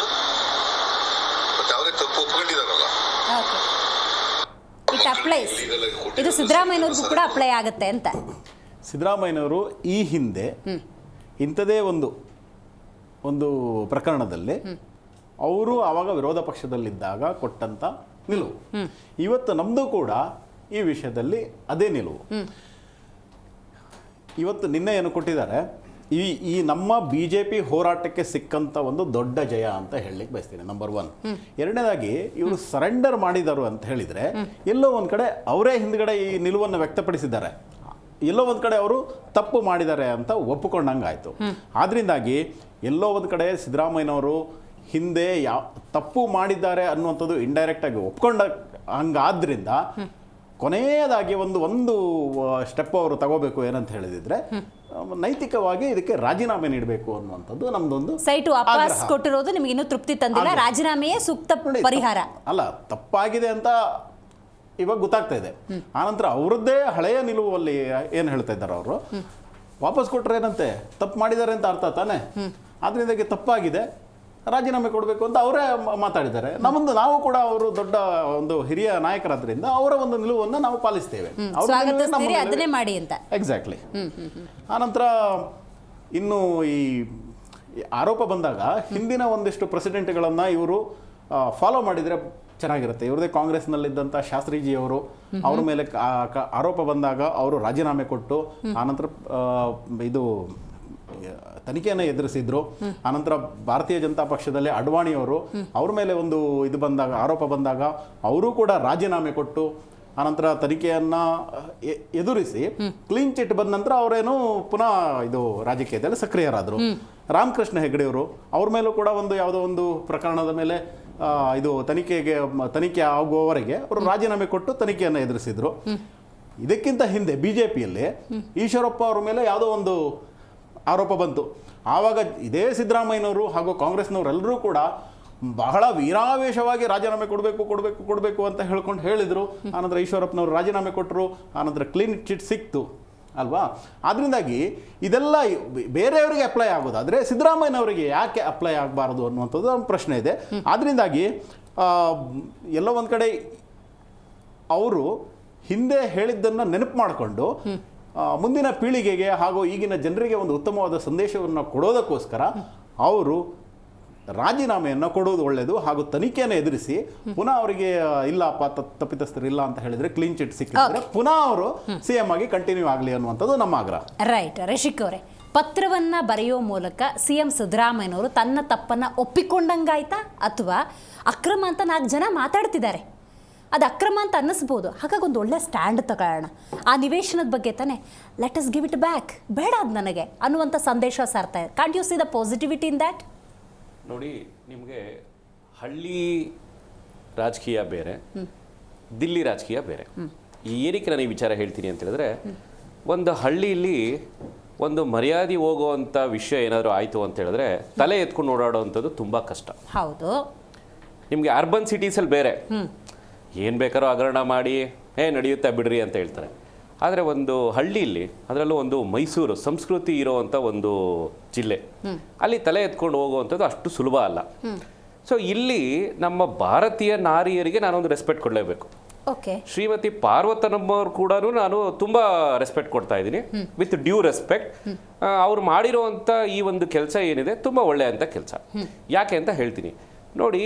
ಮತ್ತೆ ಅವರೇ ತಪ್ಪು ಒಪ್ಕೊಂಡಿದಾರಲ್ಲ. ಇಟ್ ಅಪ್ಲೈಸ್, ಇದು ಸಿದ್ದರಾಮಯ್ಯನವ್ರಿಗೂ ಕೂಡ ಅಪ್ಲೈ ಆಗುತ್ತೆ ಅಂತ. ಸಿದ್ದರಾಮಯ್ಯನವರು ಈ ಹಿಂದೆ ಇಂಥದೇ ಒಂದು ಪ್ರಕರಣದಲ್ಲಿ ಅವರು ಆವಾಗ ವಿರೋಧ ಪಕ್ಷದಲ್ಲಿದ್ದಾಗ ಕೊಟ್ಟಂತ ನಿಲುವು, ಇವತ್ತು ನಮ್ಮದು ಕೂಡ ಈ ವಿಷಯದಲ್ಲಿ ಅದೇ ನಿಲುವು. ಇವತ್ತು ನಿನ್ನೆ ಏನು ಕೊಟ್ಟಿದ್ದಾರೆ, ಈ ನಮ್ಮ BJP ಹೋರಾಟಕ್ಕೆ ಸಿಕ್ಕಂತ ಒಂದು ದೊಡ್ಡ ಜಯ ಅಂತ ಹೇಳಲಿಕ್ಕೆ ಬಯಸ್ತೀನಿ, ನಂಬರ್ 1. ಎರಡನೇದಾಗಿ ಇವರು ಸರೆಂಡರ್ ಮಾಡಿದರು ಅಂತ ಹೇಳಿದರೆ ಎಲ್ಲೋ ಒಂದು ಕಡೆ ಅವರೇ ಹಿಂದ್ಗಡೆ ಈ ನಿಲುವನ್ನು ವ್ಯಕ್ತಪಡಿಸಿದ್ದಾರೆ, ಎಲ್ಲೋ ಒಂದು ಕಡೆ ಅವರು ತಪ್ಪು ಮಾಡಿದ್ದಾರೆ ಅಂತ ಒಪ್ಪಿಕೊಂಡಂಗೆ ಆಯಿತು. ಆದ್ರಿಂದಾಗಿ ಎಲ್ಲೋ ಒಂದು ಕಡೆ ಸಿದ್ದರಾಮಯ್ಯನವರು ಹಿಂದೆ ತಪ್ಪು ಮಾಡಿದ್ದಾರೆ ಅನ್ನುವಂಥದ್ದು ಇಂಡೈರೆಕ್ಟಾಗಿ ಒಪ್ಕೊಂಡ ಹಂಗಾದ್ರಿಂದ ಕೊನೆಯದಾಗಿ ಒಂದು ಸ್ಟೆಪ್ ಅವರು ತಗೋಬೇಕು ಏನಂತ ಹೇಳಿದ್ರೆ, ನೈತಿಕವಾಗಿ ಇದಕ್ಕೆ ರಾಜೀನಾಮೆ ನೀಡಬೇಕು ಅನ್ನುವಂಥದ್ದು ನಮ್ದೊಂದು. ಸೈಟು ವಾಪಸ್ ಕೊಟ್ಟಿರೋದು ನಿಮಗೆ ಇನ್ನೂ ತೃಪ್ತಿ ತಂದಿಲ್ಲ, ರಾಜೀನಾಮೆಯೇ ಸೂಕ್ತ ಪರಿಹಾರ ಅಲ್ಲ, ತಪ್ಪಾಗಿದೆ ಅಂತ ಇವಾಗ ಗೊತ್ತಾಗ್ತಾ ಇದೆ. ಆನಂತರ ಅವರದ್ದೇ ಹಳೆಯ ನಿಲುವಲ್ಲಿ ಏನು ಹೇಳ್ತಾ ಇದ್ದಾರೆ, ಅವರು ವಾಪಸ್ ಕೊಟ್ರೆ ಏನಂತೆ, ತಪ್ಪು ಮಾಡಿದ್ದಾರೆ ಅಂತ ಅರ್ಥ ತಾನೆ. ಆದ್ರಿಂದಾಗಿ ತಪ್ಪಾಗಿದೆ, ರಾಜೀನಾಮೆ ಕೊಡಬೇಕು ಅಂತ ಅವರೇ ಮಾತಾಡಿದ್ದಾರೆ. ನಾವು ಕೂಡ ಅವರು ದೊಡ್ಡ ಒಂದು ಹಿರಿಯ ನಾಯಕರಾದ್ರಿಂದ ಅವರ ಒಂದು ನಿಲುವನ್ನು ನಾವು ಪಾಲಿಸ್ತೇವೆ, ಅದನ್ನೇ ಮಾಡಿ ಅಂತ. ಎಕ್ಸಾಕ್ಟ್ಲಿ. ಆನಂತರ ಇನ್ನು ಈ ಆರೋಪ ಬಂದಾಗ ಹಿಂದಿನ ಒಂದಿಷ್ಟು ಪ್ರೆಸಿಡೆಂಟ್ಗಳನ್ನು ಇವರು ಫಾಲೋ ಮಾಡಿದರೆ ಚೆನ್ನಾಗಿರುತ್ತೆ. ಇವ್ರದೇ ಕಾಂಗ್ರೆಸ್ನಲ್ಲಿದ್ದಂಥ ಶಾಸ್ತ್ರೀಜಿಯವರು ಅವ್ರ ಮೇಲೆ ಆರೋಪ ಬಂದಾಗ ಅವರು ರಾಜೀನಾಮೆ ಕೊಟ್ಟು ಆನಂತರ ಇದು ತನಿಖೆಯನ್ನು ಎದುರಿಸಿದ್ರು. ಆನಂತರ ಭಾರತೀಯ ಜನತಾ ಪಕ್ಷದಲ್ಲಿ ಅಡ್ವಾಣಿಯವರು ಅವ್ರ ಮೇಲೆ ಒಂದು ಆರೋಪ ಬಂದಾಗ ಅವರು ಕೂಡ ರಾಜೀನಾಮೆ ಕೊಟ್ಟು ಆನಂತರ ತನಿಖೆಯನ್ನು ಎದುರಿಸಿ ಕ್ಲೀನ್ ಚಿಟ್ ಬಂದ ನಂತರ ಅವರೇನು ಪುನಃ ರಾಜಕೀಯದಲ್ಲಿ ಸಕ್ರಿಯರಾದರು. ರಾಮಕೃಷ್ಣ ಹೆಗಡೆಯವರು ಅವ್ರ ಮೇಲೂ ಕೂಡ ಯಾವುದೋ ಒಂದು ಪ್ರಕರಣದ ಮೇಲೆ ತನಿಖೆ ಆಗುವವರೆಗೆ ಅವರು ರಾಜೀನಾಮೆ ಕೊಟ್ಟು ತನಿಖೆಯನ್ನು ಎದುರಿಸಿದ್ರು. ಇದಕ್ಕಿಂತ ಹಿಂದೆ BJPಯಲ್ಲಿ ಈಶ್ವರಪ್ಪ ಅವ್ರ ಮೇಲೆ ಯಾವುದೋ ಒಂದು ಆರೋಪ ಬಂತು. ಆವಾಗ ಇದೇ ಸಿದ್ದರಾಮಯ್ಯನವರು ಹಾಗೂ ಕಾಂಗ್ರೆಸ್ನವರೆಲ್ಲರೂ ಕೂಡ ಬಹಳ ವೀರಾವೇಶವಾಗಿ ರಾಜೀನಾಮೆ ಕೊಡಬೇಕು ಅಂತ ಹೇಳಿದ್ರು. ಆನಂತರ ಈಶ್ವರಪ್ಪನವರು ರಾಜೀನಾಮೆ ಕೊಟ್ಟರು, ಆನಂತರ ಕ್ಲೀನ್ ಚಿಟ್ ಸಿಕ್ತು ಅಲ್ವಾ. ಆದ್ರಿಂದಾಗಿ ಇದೆಲ್ಲ ಬೇರೆಯವರಿಗೆ ಅಪ್ಲೈ ಆಗೋದಾದ್ರೆ ಸಿದ್ದರಾಮಯ್ಯನವರಿಗೆ ಯಾಕೆ ಅಪ್ಲೈ ಆಗಬಾರದು ಅನ್ನುವಂಥದ್ದು ಒಂದು ಪ್ರಶ್ನೆ ಇದೆ. ಆದ್ರಿಂದಾಗಿ ಎಲ್ಲೋ ಒಂದು ಕಡೆ ಅವರು ಹಿಂದೆ ಹೇಳಿದ್ದನ್ನು ನೆನಪು ಮಾಡಿಕೊಂಡು ಮುಂದಿನ ಪೀಳಿಗೆಗೆ ಹಾಗೂ ಈಗಿನ ಜನರಿಗೆ ಒಂದು ಉತ್ತಮವಾದ ಸಂದೇಶವನ್ನು ಕೊಡೋದಕ್ಕೋಸ್ಕರ ಅವರು ರಾಜೀನಾಮೆಯನ್ನು ಕೊಡೋದು ಒಳ್ಳೆಯದು, ಹಾಗೂ ತನಿಖೆಯನ್ನು ಎದುರಿಸಿ ಪುನಃ ಅವರಿಗೆ ಇಲ್ಲಪ್ಪ ತಪ್ಪಿತಸ್ಥರು ಇಲ್ಲ ಅಂತ ಹೇಳಿದ್ರೆ ಕ್ಲೀನ್ ಚಿಟ್ ಸಿಕ್ಕಿದ್ರೆ ಪುನಃ ಅವರು CM ಆಗಿ ಕಂಟಿನ್ಯೂ ಆಗಲಿ ಅನ್ನುವಂಥದ್ದು ನಮ್ಮ ಆಗ್ರಹ. ರೈಟ್. ರಿಷಿಕ್ ಅವರೇ, ಪತ್ರವನ್ನ ಬರೆಯೋ ಮೂಲಕ CM ಸಿದ್ದರಾಮಯ್ಯನವರು ತನ್ನ ತಪ್ಪನ್ನ ಒಪ್ಪಿಕೊಂಡಂಗಾಯ್ತಾ, ಅಥವಾ ಅಕ್ರಮ ಅಂತ 4 ಜನ ಮಾತಾಡ್ತಿದ್ದಾರೆ, ಅದು ಅಕ್ರಮ ಅಂತ ಅನ್ನಿಸ್ಬೋದು, ಹಾಗಾಗಿ ಒಂದು ಒಳ್ಳೆ ಸ್ಟ್ಯಾಂಡ್ ತಗೊಳ್ಳೋಣ, ಆ ನಿವೇಶನದ ಬಗ್ಗೆ ತಾನೆ, let us give it back, ಬೇಡ ಅದು ನನಗೆ ಅನ್ನುವಂಥ ಸಂದೇಶ ಸಾರ್ತಾ ಇದೆ. Can't U C the positivity in that? ನೋಡಿ, ನಿಮಗೆ ಹಳ್ಳಿ ರಾಜಕೀಯ ಬೇರೆ, ದಿಲ್ಲಿ ರಾಜಕೀಯ ಬೇರೆ. ಏನಕ್ಕೆ ನಾನು ಈ ವಿಚಾರ ಹೇಳ್ತೀನಿ ಅಂತ ಹೇಳಿದ್ರೆ, ಒಂದು ಹಳ್ಳಿಯಲ್ಲಿ ಒಂದು ಮರ್ಯಾದೆ ಹೋಗುವಂಥ ವಿಷಯ ಏನಾದರೂ ಆಯಿತು ಅಂತ ಹೇಳಿದ್ರೆ ತಲೆ ಎತ್ಕೊಂಡು ಓಡಾಡೋವಂಥದ್ದು ತುಂಬ ಕಷ್ಟ. ಹೌದು. ನಿಮಗೆ ಅರ್ಬನ್ ಸಿಟೀಸಲ್ಲಿ ಬೇರೆ, ಏನು ಬೇಕಾದ್ರೂ ಹಗರಣ ಮಾಡಿ ನಡೆಯುತ್ತಾ ಬಿಡ್ರಿ ಅಂತ ಹೇಳ್ತಾರೆ. ಆದರೆ ಒಂದು ಹಳ್ಳಿಯಲ್ಲಿ, ಅದರಲ್ಲೂ ಒಂದು ಮೈಸೂರು ಸಂಸ್ಕೃತಿ ಇರೋವಂಥ ಒಂದು ಜಿಲ್ಲೆ, ಅಲ್ಲಿ ತಲೆ ಎತ್ಕೊಂಡು ಹೋಗುವಂಥದ್ದು ಅಷ್ಟು ಸುಲಭ ಅಲ್ಲ. ಸೊ ಇಲ್ಲಿ ನಮ್ಮ ಭಾರತೀಯ ನಾರಿಯರಿಗೆ ನಾನೊಂದು ರೆಸ್ಪೆಕ್ಟ್ ಕೊಡಲೇಬೇಕು. ಓಕೆ. ಶ್ರೀಮತಿ ಪಾರ್ವತನಮ್ಮವ್ರು ಕೂಡ ನಾನು ತುಂಬ ರೆಸ್ಪೆಕ್ಟ್ ಕೊಡ್ತಾ ಇದ್ದೀನಿ, ವಿತ್ ಡ್ಯೂ ರೆಸ್ಪೆಕ್ಟ್. ಅವ್ರು ಮಾಡಿರೋವಂಥ ಈ ಒಂದು ಕೆಲಸ ಏನಿದೆ ತುಂಬ ಒಳ್ಳೆಯಂಥ ಕೆಲಸ. ಯಾಕೆ ಅಂತ ಹೇಳ್ತೀನಿ ನೋಡಿ.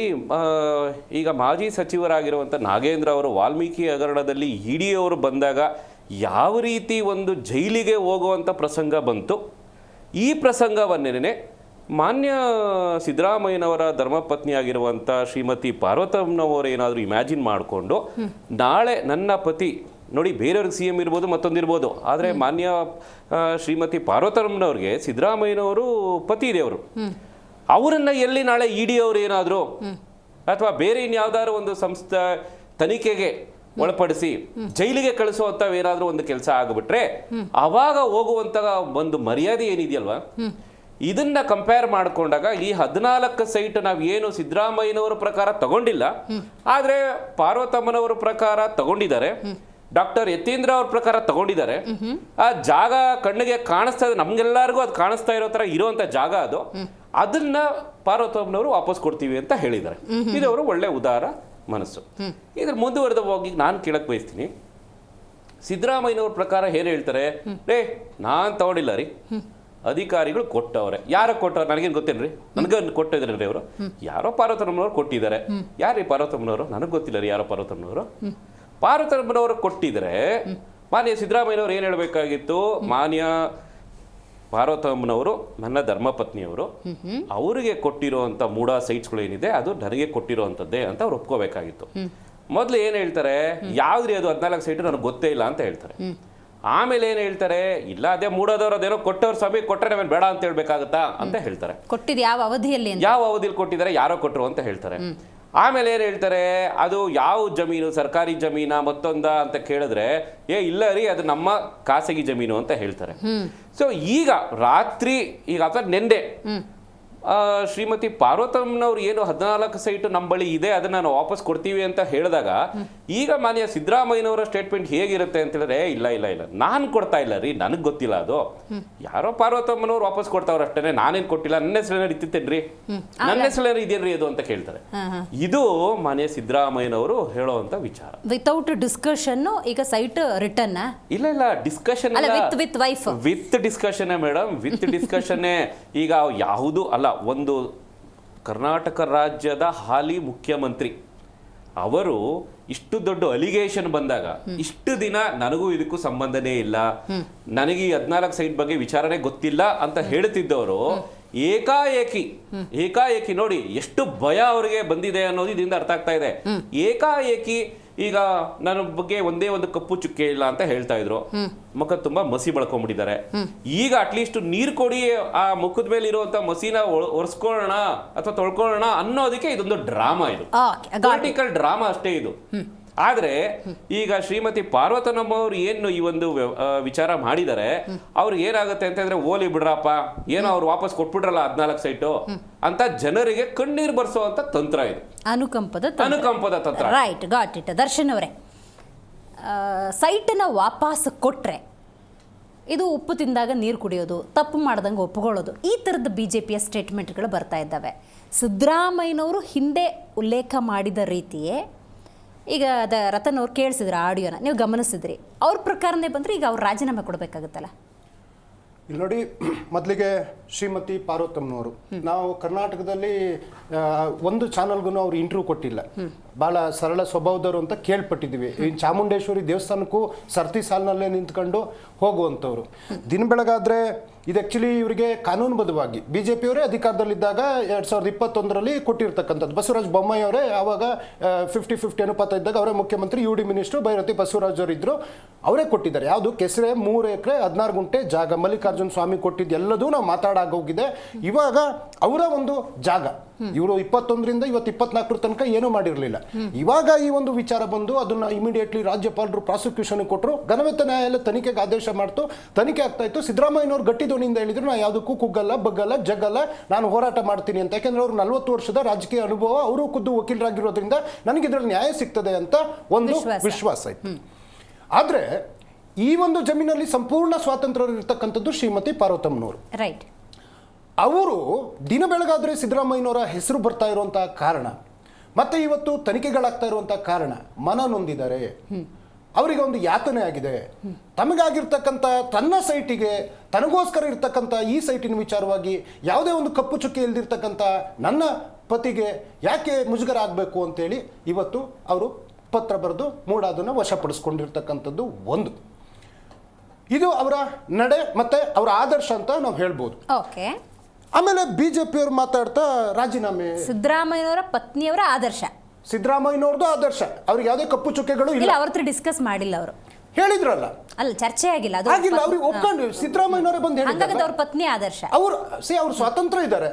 ಈಗ ಮಾಜಿ ಸಚಿವರಾಗಿರುವಂಥ ನಾಗೇಂದ್ರ ಅವರು ವಾಲ್ಮೀಕಿ ಹಗರಣದಲ್ಲಿ ಇಡಿ ಅವರು ಬಂದಾಗ ಯಾವ ರೀತಿ ಒಂದು ಜೈಲಿಗೆ ಹೋಗುವಂಥ ಪ್ರಸಂಗ ಬಂತು, ಈ ಪ್ರಸಂಗವನ್ನೇನೆ ಮಾನ್ಯ ಸಿದ್ದರಾಮಯ್ಯನವರ ಧರ್ಮಪತ್ನಿಯಾಗಿರುವಂಥ ಶ್ರೀಮತಿ ಪಾರ್ವತಮ್ಮನವರು ಏನಾದರೂ ಇಮ್ಯಾಜಿನ್ ಮಾಡಿಕೊಂಡು ನಾಳೆ ನನ್ನ ಪತಿ ನೋಡಿ, ಬೇರೆಯವ್ರಿಗೆ ಸಿ ಎಂ ಇರ್ಬೋದು, ಮತ್ತೊಂದಿರ್ಬೋದು, ಆದರೆ ಮಾನ್ಯ ಶ್ರೀಮತಿ ಪಾರ್ವತಮ್ಮನವ್ರಿಗೆ ಸಿದ್ದರಾಮಯ್ಯನವರು ಪತಿ ದೇವರು, ಅವರನ್ನು ಎಲ್ಲಿ ನಾಳೆ ಇಡಿ ಅವರು ಏನಾದರೂ ಅಥವಾ ಬೇರೆ ಇನ್ಯಾವುದಾದ್ರು ಒಂದು ಸಂಸ್ಥೆ ತನಿಖೆಗೆ ಒಳಪಡಿಸಿ ಜೈಲಿಗೆ ಕಳಿಸುವಂತ ಏನಾದರೂ ಒಂದು ಕೆಲಸ ಆಗಿಬಿಟ್ರೆ ಅವಾಗ ಹೋಗುವಂತ ಒಂದು ಮರ್ಯಾದೆ ಏನಿದೆಯಲ್ವಾ, ಇದನ್ನ ಕಂಪೇರ್ ಮಾಡಿಕೊಂಡಾಗ ಈ 14 ಸೈಟ್ ನಾವು ಏನು ಸಿದ್ದರಾಮಯ್ಯನವರ ಪ್ರಕಾರ ತಗೊಂಡಿಲ್ಲ, ಆದ್ರೆ ಪಾರ್ವತಮ್ಮನವರ ಪ್ರಕಾರ ತಗೊಂಡಿದ್ದಾರೆ, ಡಾಕ್ಟರ್ ಯತೀಂದ್ರ ಅವ್ರ ಪ್ರಕಾರ ತಗೊಂಡಿದ್ದಾರೆ. ಆ ಜಾಗ ಕಣ್ಣಿಗೆ ಕಾಣಿಸ್ತಾ ಇದೆ, ನಮ್ಗೆಲ್ಲರಿಗೂ ಅದು ಕಾಣಿಸ್ತಾ ಇರೋ ತರ ಇರುವಂತ ಜಾಗ ಅದು, ಅದನ್ನ ಪಾರ್ವತಮ್ಮನವರು ವಾಪಸ್ ಕೊಡ್ತೀವಿ ಅಂತ ಹೇಳಿದ್ದಾರೆ. ಇದವರು ಒಳ್ಳೆ ಉದಾರ ಮನಸ್ಸು. ಇದ್ರ ಮುಂದುವರೆದ ಹೋಗಿ ನಾನು ಕೇಳಕ್ ಬಯಸ್ತೀನಿ, ಸಿದ್ದರಾಮಯ್ಯನವ್ರ ಪ್ರಕಾರ ಏನ್ ಹೇಳ್ತಾರೆ, ರೇ ನಾನ್ ತಗೊಂಡಿಲ್ಲ ರೀ, ಅಧಿಕಾರಿಗಳು ಕೊಟ್ಟವ್ರೆ. ಯಾರೋ ಕೊಟ್ಟವ್ರು ನನಗೇನು ಗೊತ್ತೇನ್ರಿ, ನನಗೆ ಕೊಟ್ಟಿದ್ರೇನ್ರಿ ಅವರು, ಯಾರೋ ಪಾರ್ವತಮ್ಮನವರು ಕೊಟ್ಟಿದ್ದಾರೆ. ಯಾರೀ ಪಾರ್ವತಮ್ಮನವರು, ನನಗೆ ಗೊತ್ತಿಲ್ಲ ರೀ ಯಾರೋ ಪಾರ್ವತಮ್ಮನವರು. ಪಾರ್ವತಮ್ಮನವರು ಕೊಟ್ಟಿದ್ರೆ ಮಾನ್ಯ ಸಿದ್ದರಾಮಯ್ಯನವರು ಏನು ಹೇಳಬೇಕಾಗಿತ್ತು, ಮಾನ್ಯ ಪಾರ್ವತಮ್ಮನವರು ನನ್ನ ಧರ್ಮಪತ್ನಿಯವರು, ಅವರಿಗೆ ಕೊಟ್ಟಿರುವಂಥ ಮೂಡ ಸೈಟ್ಸ್ಗಳು ಏನಿದೆ ಅದು ನನಗೆ ಕೊಟ್ಟಿರುವಂಥದ್ದೇ ಅಂತ ಅವ್ರು ಒಪ್ಕೋಬೇಕಾಗಿತ್ತು. ಮೊದಲು ಏನು ಹೇಳ್ತಾರೆ, ಯಾವ್ದ್ರಿ ಅದು 14 ಸೈಟು ನನಗೆ ಗೊತ್ತೇ ಇಲ್ಲ ಅಂತ ಹೇಳ್ತಾರೆ. ಆಮೇಲೆ ಏನು ಹೇಳ್ತಾರೆ, ಇಲ್ಲ ಅದೇ ಮೂಡೋದವ್ರು ಅದೇನೋ ಕೊಟ್ಟವ್ರ ಸಭೆ ಕೊಟ್ಟರೆ ನಾವೇನು ಬೇಡ ಅಂತ ಹೇಳ್ಬೇಕಾಗತ್ತಾ ಅಂತ ಹೇಳ್ತಾರೆ. ಕೊಟ್ಟಿದ್ದು ಯಾವ ಅವಧಿಯಲ್ಲಿ, ಯಾವ ಅವಧಿಯಲ್ಲಿ ಕೊಟ್ಟಿದ್ದಾರೆ, ಯಾರೋ ಕೊಟ್ಟರು ಅಂತ ಹೇಳ್ತಾರೆ. ಆಮೇಲೆ ಏನು ಹೇಳ್ತಾರೆ, ಅದು ಯಾವ ಜಮೀನು, ಸರ್ಕಾರಿ ಜಮೀನ ಮತ್ತೊಂದ ಅಂತ ಕೇಳಿದ್ರೆ ಇಲ್ಲ ರೀ ಅದು ನಮ್ಮ ಖಾಸಗಿ ಜಮೀನು ಅಂತ ಹೇಳ್ತಾರೆ. ಸೊ ಈಗ ರಾತ್ರಿ ಈಗ ಅಥವಾ ನೆನ್ನೆ ಶ್ರೀಮತಿ ಪಾರ್ವತಮ್ಮನವ್ರು ಏನು 14 ಸೈಟು ನಮ್ಮ ಬಳಿ ಇದೆ ಅದನ್ನ ನಾವು ವಾಪಸ್ ಕೊಡ್ತೀವಿ ಅಂತ ಹೇಳಿದಾಗ ಈಗ ಮಾನ್ಯ ಸಿದ್ದರಾಮಯ್ಯನವರ ಸ್ಟೇಟ್ಮೆಂಟ್ ಹೇಗಿರುತ್ತೆ ಅಂತ ಹೇಳಿದ್ರೆ, ಇಲ್ಲ ಇಲ್ಲ ಇಲ್ಲ ನಾನು ಕೊಡ್ತಾ ಇಲ್ಲ ರೀ, ನನಗೆ ಗೊತ್ತಿಲ್ಲ, ಅದು ಯಾರೋ ಪಾರ್ವತಮ್ಮನವ್ರು ವಾಪಸ್ ಕೊಡ್ತಾವ್ರ ಅಷ್ಟೇ, ನಾನೇನು ಕೊಟ್ಟಿಲ್ಲ, ನನ್ನ ಹೆಸರೇನಾರು ಇತ್ತಿತ್ತೇನ್ರಿ, ನನ್ನ ಹೆಸರೇನಾರು ಇದೆಯೇನ್ರಿ ಅದು ಅಂತ ಕೇಳ್ತಾರೆ. ಇದು ಮಾನ್ಯ ಸಿದ್ದರಾಮಯ್ಯನವರು ಹೇಳೋವಂಥ ವಿಚಾರ. ವಿತೌಟ್ ಡಿಸ್ಕಷನ್ ಈಗ ಸೈಟ್ ರಿಟರ್ನ್ ಇಲ್ಲ ಇಲ್ಲ discussion with wife with discussion madam, with discussion. ಈಗ ಯಾವುದು ಅಲ್ಲ, ಒಂದು ಕರ್ನಾಟಕ ರಾಜ್ಯದ ಹಾಲಿ ಮುಖ್ಯಮಂತ್ರಿ ಅವರು ಇಷ್ಟು ದೊಡ್ಡ ಅಲಿಗೇಷನ್ ಬಂದಾಗ ಇಷ್ಟು ದಿನ ನನಗೂ ಇದಕ್ಕೂ ಸಂಬಂಧನೇ ಇಲ್ಲ, ನನಗೆ ಈ 14 ಸೈಟ್ ಬಗ್ಗೆ ವಿಚಾರಣೆ ಗೊತ್ತಿಲ್ಲ ಅಂತ ಹೇಳ್ತಿದ್ದವರು ಏಕಾಏಕಿ ನೋಡಿ ಎಷ್ಟು ಭಯ ಅವರಿಗೆ ಬಂದಿದೆ ಅನ್ನೋದು ಇದರಿಂದ ಅರ್ಥ ಆಗ್ತಾ ಇದೆ. ಏಕಾಏಕಿ ಈಗ ನನ್ನ ಬಗ್ಗೆ ಒಂದೇ ಒಂದು ಕಪ್ಪು ಚುಕ್ಕೆ ಇಲ್ಲ ಅಂತ ಹೇಳ್ತಾ ಇದ್ರು, ಮುಖ ತುಂಬಾ ಮಸಿ ಬಳಕೊಂಡ್ಬಿಟ್ಟಿದ್ದಾರೆ. ಈಗ ಅಟ್ಲೀಸ್ಟ್ ನೀರು ಕೊಡಿ, ಆ ಮುಖದ ಮೇಲೆ ಇರುವಂತ ಮಸಿನ ಒರೆಸ್ಕೊಳ್ಳೋಣ ಅಥವಾ ತೊಳ್ಕೊಳ್ಳೋಣ ಅನ್ನೋದಕ್ಕೆ ಇದೊಂದು ಡ್ರಾಮಾ, ಇದು ಪೊಲಿಟಿಕಲ್ ಡ್ರಾಮಾ ಅಷ್ಟೇ ಇದು. ಆದ್ರೆ ಈಗ ಶ್ರೀಮತಿ ಪಾರ್ವತಮ್ಮನವರು ಏನು ಈ ಒಂದು ವಿಚಾರ ಮಾಡಿದ್ದಾರೆ, ಅವ್ರಿಗೆ ಏನಾಗುತ್ತೆ ಅಂತಂದ್ರೆ, ಓಲಿ ಬಿಡ್ರಪ್ಪ ಏನೋ ಅವ್ರು ವಾಪಸ್ ಕೊಟ್ಬಿಡ್ರಲ್ಲ 14 ಸೈಟು ಅಂತ ಜನರಿಗೆ ಕಣ್ಣೀರು ಬರ್ಸೋವಂತ ತಂತ್ರ ಇದು, ಅನುಕಂಪದ ತಂತ್ರ. Right, got it. ದರ್ಶನ್ ಅವರೇ, ಸೈಟನ್ನ ವಾಪಸ್ ಕೊಟ್ರೆ ಇದು ಉಪ್ಪು ತಿಂದಾಗ ನೀರು ಕುಡಿಯೋದು, ತಪ್ಪು ಮಾಡ್ದಂಗೆ ಒಪ್ಪಿಕೊಳ್ಳೋದು, ಈ ಥರದ BJPಯ ಸ್ಟೇಟ್ಮೆಂಟ್ಗಳು ಬರ್ತಾ ಇದ್ದಾವೆ. ಸಿದ್ದರಾಮಯ್ಯನವರು ಹಿಂದೆ ಉಲ್ಲೇಖ ಮಾಡಿದ ರೀತಿಯೇ ಈಗ ರತನ್ ಅವ್ರು ಕೇಳಿಸಿದ್ರು ಆಡಿಯೋನ, ನೀವು ಗಮನಿಸಿದ್ರಿ, ಅವ್ರ ಪ್ರಕಾರನೇ ಬಂದರೆ ಈಗ ಅವ್ರು ರಾಜೀನಾಮೆ ಕೊಡಬೇಕಾಗುತ್ತಲ್ಲ. ಇಲ್ಲಿ ನೋಡಿ, ಮೊದಲಿಗೆ ಶ್ರೀಮತಿ ಪಾರ್ವತಮ್ಮನವರು, ನಾವು ಕರ್ನಾಟಕದಲ್ಲಿ ಒಂದು ಚಾನಲ್ಗೂ ಅವ್ರು ಇಂಟರ್ವ್ಯೂ ಕೊಟ್ಟಿಲ್ಲ, ಭಾಳ ಸರಳ ಸ್ವಭಾವದವರು ಅಂತ ಕೇಳ್ಪಟ್ಟಿದ್ದೀವಿ. ಈ ಚಾಮುಂಡೇಶ್ವರಿ ದೇವಸ್ಥಾನಕ್ಕೂ ಸರ್ತಿ ಸಾಲಿನಲ್ಲೇ ನಿಂತ್ಕೊಂಡು ಹೋಗುವಂಥವ್ರು. ದಿನ ಬೆಳಗಾದರೆ ಇದು ಆ್ಯಕ್ಚುಲಿ ಇವರಿಗೆ ಕಾನೂನುಬದ್ಧವಾಗಿ BJPಯವರೇ ಅಧಿಕಾರದಲ್ಲಿದ್ದಾಗ 2021ರಲ್ಲಿ ಕೊಟ್ಟಿರ್ತಕ್ಕಂಥದ್ದು. ಬಸವರಾಜ ಬೊಮ್ಮಾಯಿ ಅವರೇ ಆವಾಗ 50-50 ಅನುಪಾತ ಇದ್ದಾಗ ಅವರೇ ಮುಖ್ಯಮಂತ್ರಿ, UD ಮಿನಿಸ್ಟ್ರು ಭೈರತಿ ಬಸವರಾಜ್ ಅವರು ಇದ್ದರು, ಅವರೇ ಕೊಟ್ಟಿದ್ದಾರೆ. ಯಾವುದು ಕೆಸರೆ 3 ಎಕರೆ 16 ಗುಂಟೆ ಜಾಗ ಮಲ್ಲಿಕಾರ್ಜುನ ಸ್ವಾಮಿ ಕೊಟ್ಟಿದ್ದು ಎಲ್ಲದೂ ನಾವು ಮಾತಾಡಾಗೋಗಿದೆ. ಇವಾಗ ಅವರ ಒಂದು ಜಾಗ ಇವರು 21ರಿಂದ ಇವತ್ತು 24 ತನಕ ಏನೂ ಮಾಡಿರಲಿಲ್ಲ. ಇವಾಗ ಈ ಒಂದು ವಿಚಾರ ಬಂದು ಅದನ್ನ ಇಮಿಡಿಯೇಟ್ಲಿ ರಾಜ್ಯಪಾಲರು ಪ್ರಾಸಿಕ್ಯೂಷನ್ ಕೊಟ್ಟರು, ಘನವೆತ್ತ ನ್ಯಾಯಾಲಯ ತನಿಖೆಗೆ ಆದೇಶ ಮಾಡ್ತು, ತನಿಖೆ ಆಗ್ತಾ ಇತ್ತು. ಸಿದ್ದರಾಮಯ್ಯನವರು ಗಟ್ಟಿ ಧ್ವನಿಯಿಂದ ಹೇಳಿದ್ರು, ನಾ ಯಾವುದಕ್ಕೂ ಕುಗ್ಗಲ್ಲ, ಬಗ್ಗಲ್ಲ, ಜಗ್ಗಲ್ಲ, ನಾನು ಹೋರಾಟ ಮಾಡ್ತೀನಿ ಅಂತ. ಯಾಕೆಂದ್ರೆ ಅವರು 40 ವರ್ಷದ ರಾಜಕೀಯ ಅನುಭವ, ಅವರು ಖುದ್ದು ವಕೀಲರಾಗಿರೋದ್ರಿಂದ ನನಗೆ ಇದರಲ್ಲಿ ನ್ಯಾಯ ಸಿಗ್ತದೆ ಅಂತ ಒಂದು ವಿಶ್ವಾಸ ಇತ್ತು. ಆದ್ರೆ ಈ ಒಂದು ಜಮೀನಲ್ಲಿ ಸಂಪೂರ್ಣ ಸ್ವಾತಂತ್ರ್ಯ ಇರತಕ್ಕಂಥದ್ದು ಶ್ರೀಮತಿ ಪಾರ್ವತಮ್ಮನವರು. ರೈಟ್. ಅವರು ದಿನ ಬೆಳಗಾದ್ರೆ ಸಿದ್ದರಾಮಯ್ಯನವರ ಹೆಸರು ಬರ್ತಾ ಇರುವಂತಹ ಕಾರಣ ಮತ್ತೆ ಇವತ್ತು ತನಿಖೆಗಳಾಗ್ತಾ ಇರುವಂಥ ಕಾರಣ ಮನ ನೊಂದಿದ್ದಾರೆ, ಅವರಿಗೆ ಒಂದು ಯಾತನೆ ಆಗಿದೆ. ತಮಗಾಗಿರ್ತಕ್ಕಂಥ ತನ್ನ ಸೈಟಿಗೆ ತನಗೋಸ್ಕರ ಇರ್ತಕ್ಕಂಥ ಈ ಸೈಟಿನ ವಿಚಾರವಾಗಿ ಯಾವುದೇ ಒಂದು ಕಪ್ಪು ಚುಕ್ಕೆ ಇಲ್ದಿರ್ತಕ್ಕಂಥ ನನ್ನ ಪತಿಗೆ ಯಾಕೆ ಮುಜುಗರ ಆಗಬೇಕು ಅಂತೇಳಿ ಇವತ್ತು ಅವರು ಪತ್ರ ಬರೆದು ಮೂಡಾದನ್ನು ವಶಪಡಿಸ್ಕೊಂಡಿರ್ತಕ್ಕಂಥದ್ದು ಒಂದು. ಇದು ಅವರ ನಡೆ ಮತ್ತೆ ಅವರ ಆದರ್ಶ ಅಂತ ನಾವು ಹೇಳ್ಬೋದು. ಓಕೆ. ಆಮೇಲೆ ಬಿಜೆಪಿಯವರು ಮಾತಾಡ್ತಾ ರಾಜೀನಾಮೆ, ಸಿದ್ದರಾಮಯ್ಯನವರ ಪತ್ನಿಯವರ ಆದರ್ಶ, ಸಿದ್ದರಾಮಯ್ಯನವ್ರದ್ದು ಆದರ್ಶ, ಅವ್ರಿಗೆ ಯಾವುದೇ ಕಪ್ಪು ಚುಕ್ಕೆಗಳು ಇಲ್ಲ. ಇಲ್ಲ. ಅವ್ರ ಹತ್ರ ಡಿಸ್ಕಸ್ ಮಾಡಿಲ್ಲ ಅವರು, ಹೇಳಿದ್ರಲ್ಲ, ಅಲ್ಲ ಚರ್ಚೆ ಆಗಿಲ್ಲ, ಅದು ಆಗಿಲ್ಲ. ಅವ್ರಿಗೆ ಒಪ್ಕೊಂಡು ಸಿದ್ದರಾಮಯ್ಯನವರೇ ಬಂದು ಹಂಗಾಗಿ ಹೇಳಿದ್ರು ಅವ್ರ ಪತ್ನಿ ಆದರ್ಶ. ಅವ್ರು ಸ್ವಾತಂತ್ರ್ಯ ಇದ್ದಾರೆ,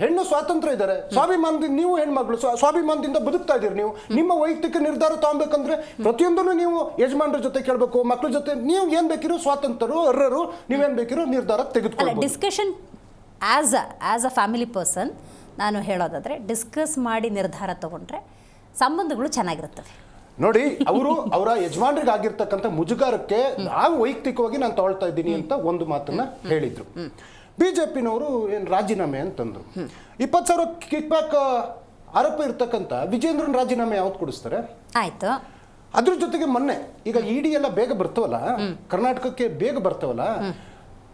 ಹೆಣ್ಣು ಸ್ವಾತಂತ್ರ್ಯ ಇದ್ದಾರೆ, ಸ್ವಾಭಿಮಾನದಿಂದ ನೀವು ಹೆಣ್ಮಕ್ಳು ಸ್ವಾಭಿಮಾನದಿಂದ ಬದುಕ್ತಾ ಇದ್ದೀರಿ. ನೀವು ನಿಮ್ಮ ವೈಯಕ್ತಿಕ ನಿರ್ಧಾರ ತಗೊಬೇಕಂದ್ರೆ ಪ್ರತಿಯೊಂದನ್ನು ನೀವು ಯಜಮಾನರ ಜೊತೆ ಕೇಳಬೇಕು, ಮಕ್ಕಳ ಜೊತೆ ನೀವು ಏನ್ ಬೇಕಿರೋ ಸ್ವಾತಂತ್ರ್ಯರು ಅರ್ಹರು, ನೀವೇನ್ ಬೇಕಿರೋ ನಿರ್ಧಾರ ಅಲ್ಲ, ತೆಗೆದುಕೊಳ್ಳಬಹುದು. Discussion as a family person ನಾನು ಹೇಳೋದಾದ್ರೆ ಡಿಸ್ಕಸ್ ಮಾಡಿ ನಿರ್ಧಾರ ತಗೊಂಡ್ರೆ ಸಂಬಂಧಗಳು ಚೆನ್ನಾಗಿರ್ತವೆ. ನೋಡಿ, ಅವರು ಅವರ ಯಜಮಾನರಿಗೆ ಆಗಿರ್ತಕ್ಕಂಥ ಮುಜುಗಾರಕ್ಕೆ ನಾವು ವೈಯಕ್ತಿಕವಾಗಿ ನಾನು ತಗೊಳ್ತಾ ಇದ್ದೀನಿ ಅಂತ ಒಂದು ಮಾತನ್ನ ಹೇಳಿದ್ರು. ಬಿಜೆಪಿನವರು ಏನು ರಾಜೀನಾಮೆ ಅಂತಂದ್ರು. 20,000 ಕಿಕ್ ಬ್ಯಾಕ್ ಆರೋಪ ಇರ್ತಕ್ಕಂಥ ವಿಜೇಂದ್ರನ್ ರಾಜೀನಾಮೆ ಯಾವತ್ತು ಕೊಡಿಸ್ತಾರೆ? ಆಯ್ತು. ಅದ್ರ ಜೊತೆಗೆ ಮೊನ್ನೆ ಈಗ ಇಡಿ ಎಲ್ಲ ಬೇಗ ಬರ್ತವಲ್ಲ, ಕರ್ನಾಟಕಕ್ಕೆ ಬೇಗ ಬರ್ತವಲ್ಲ,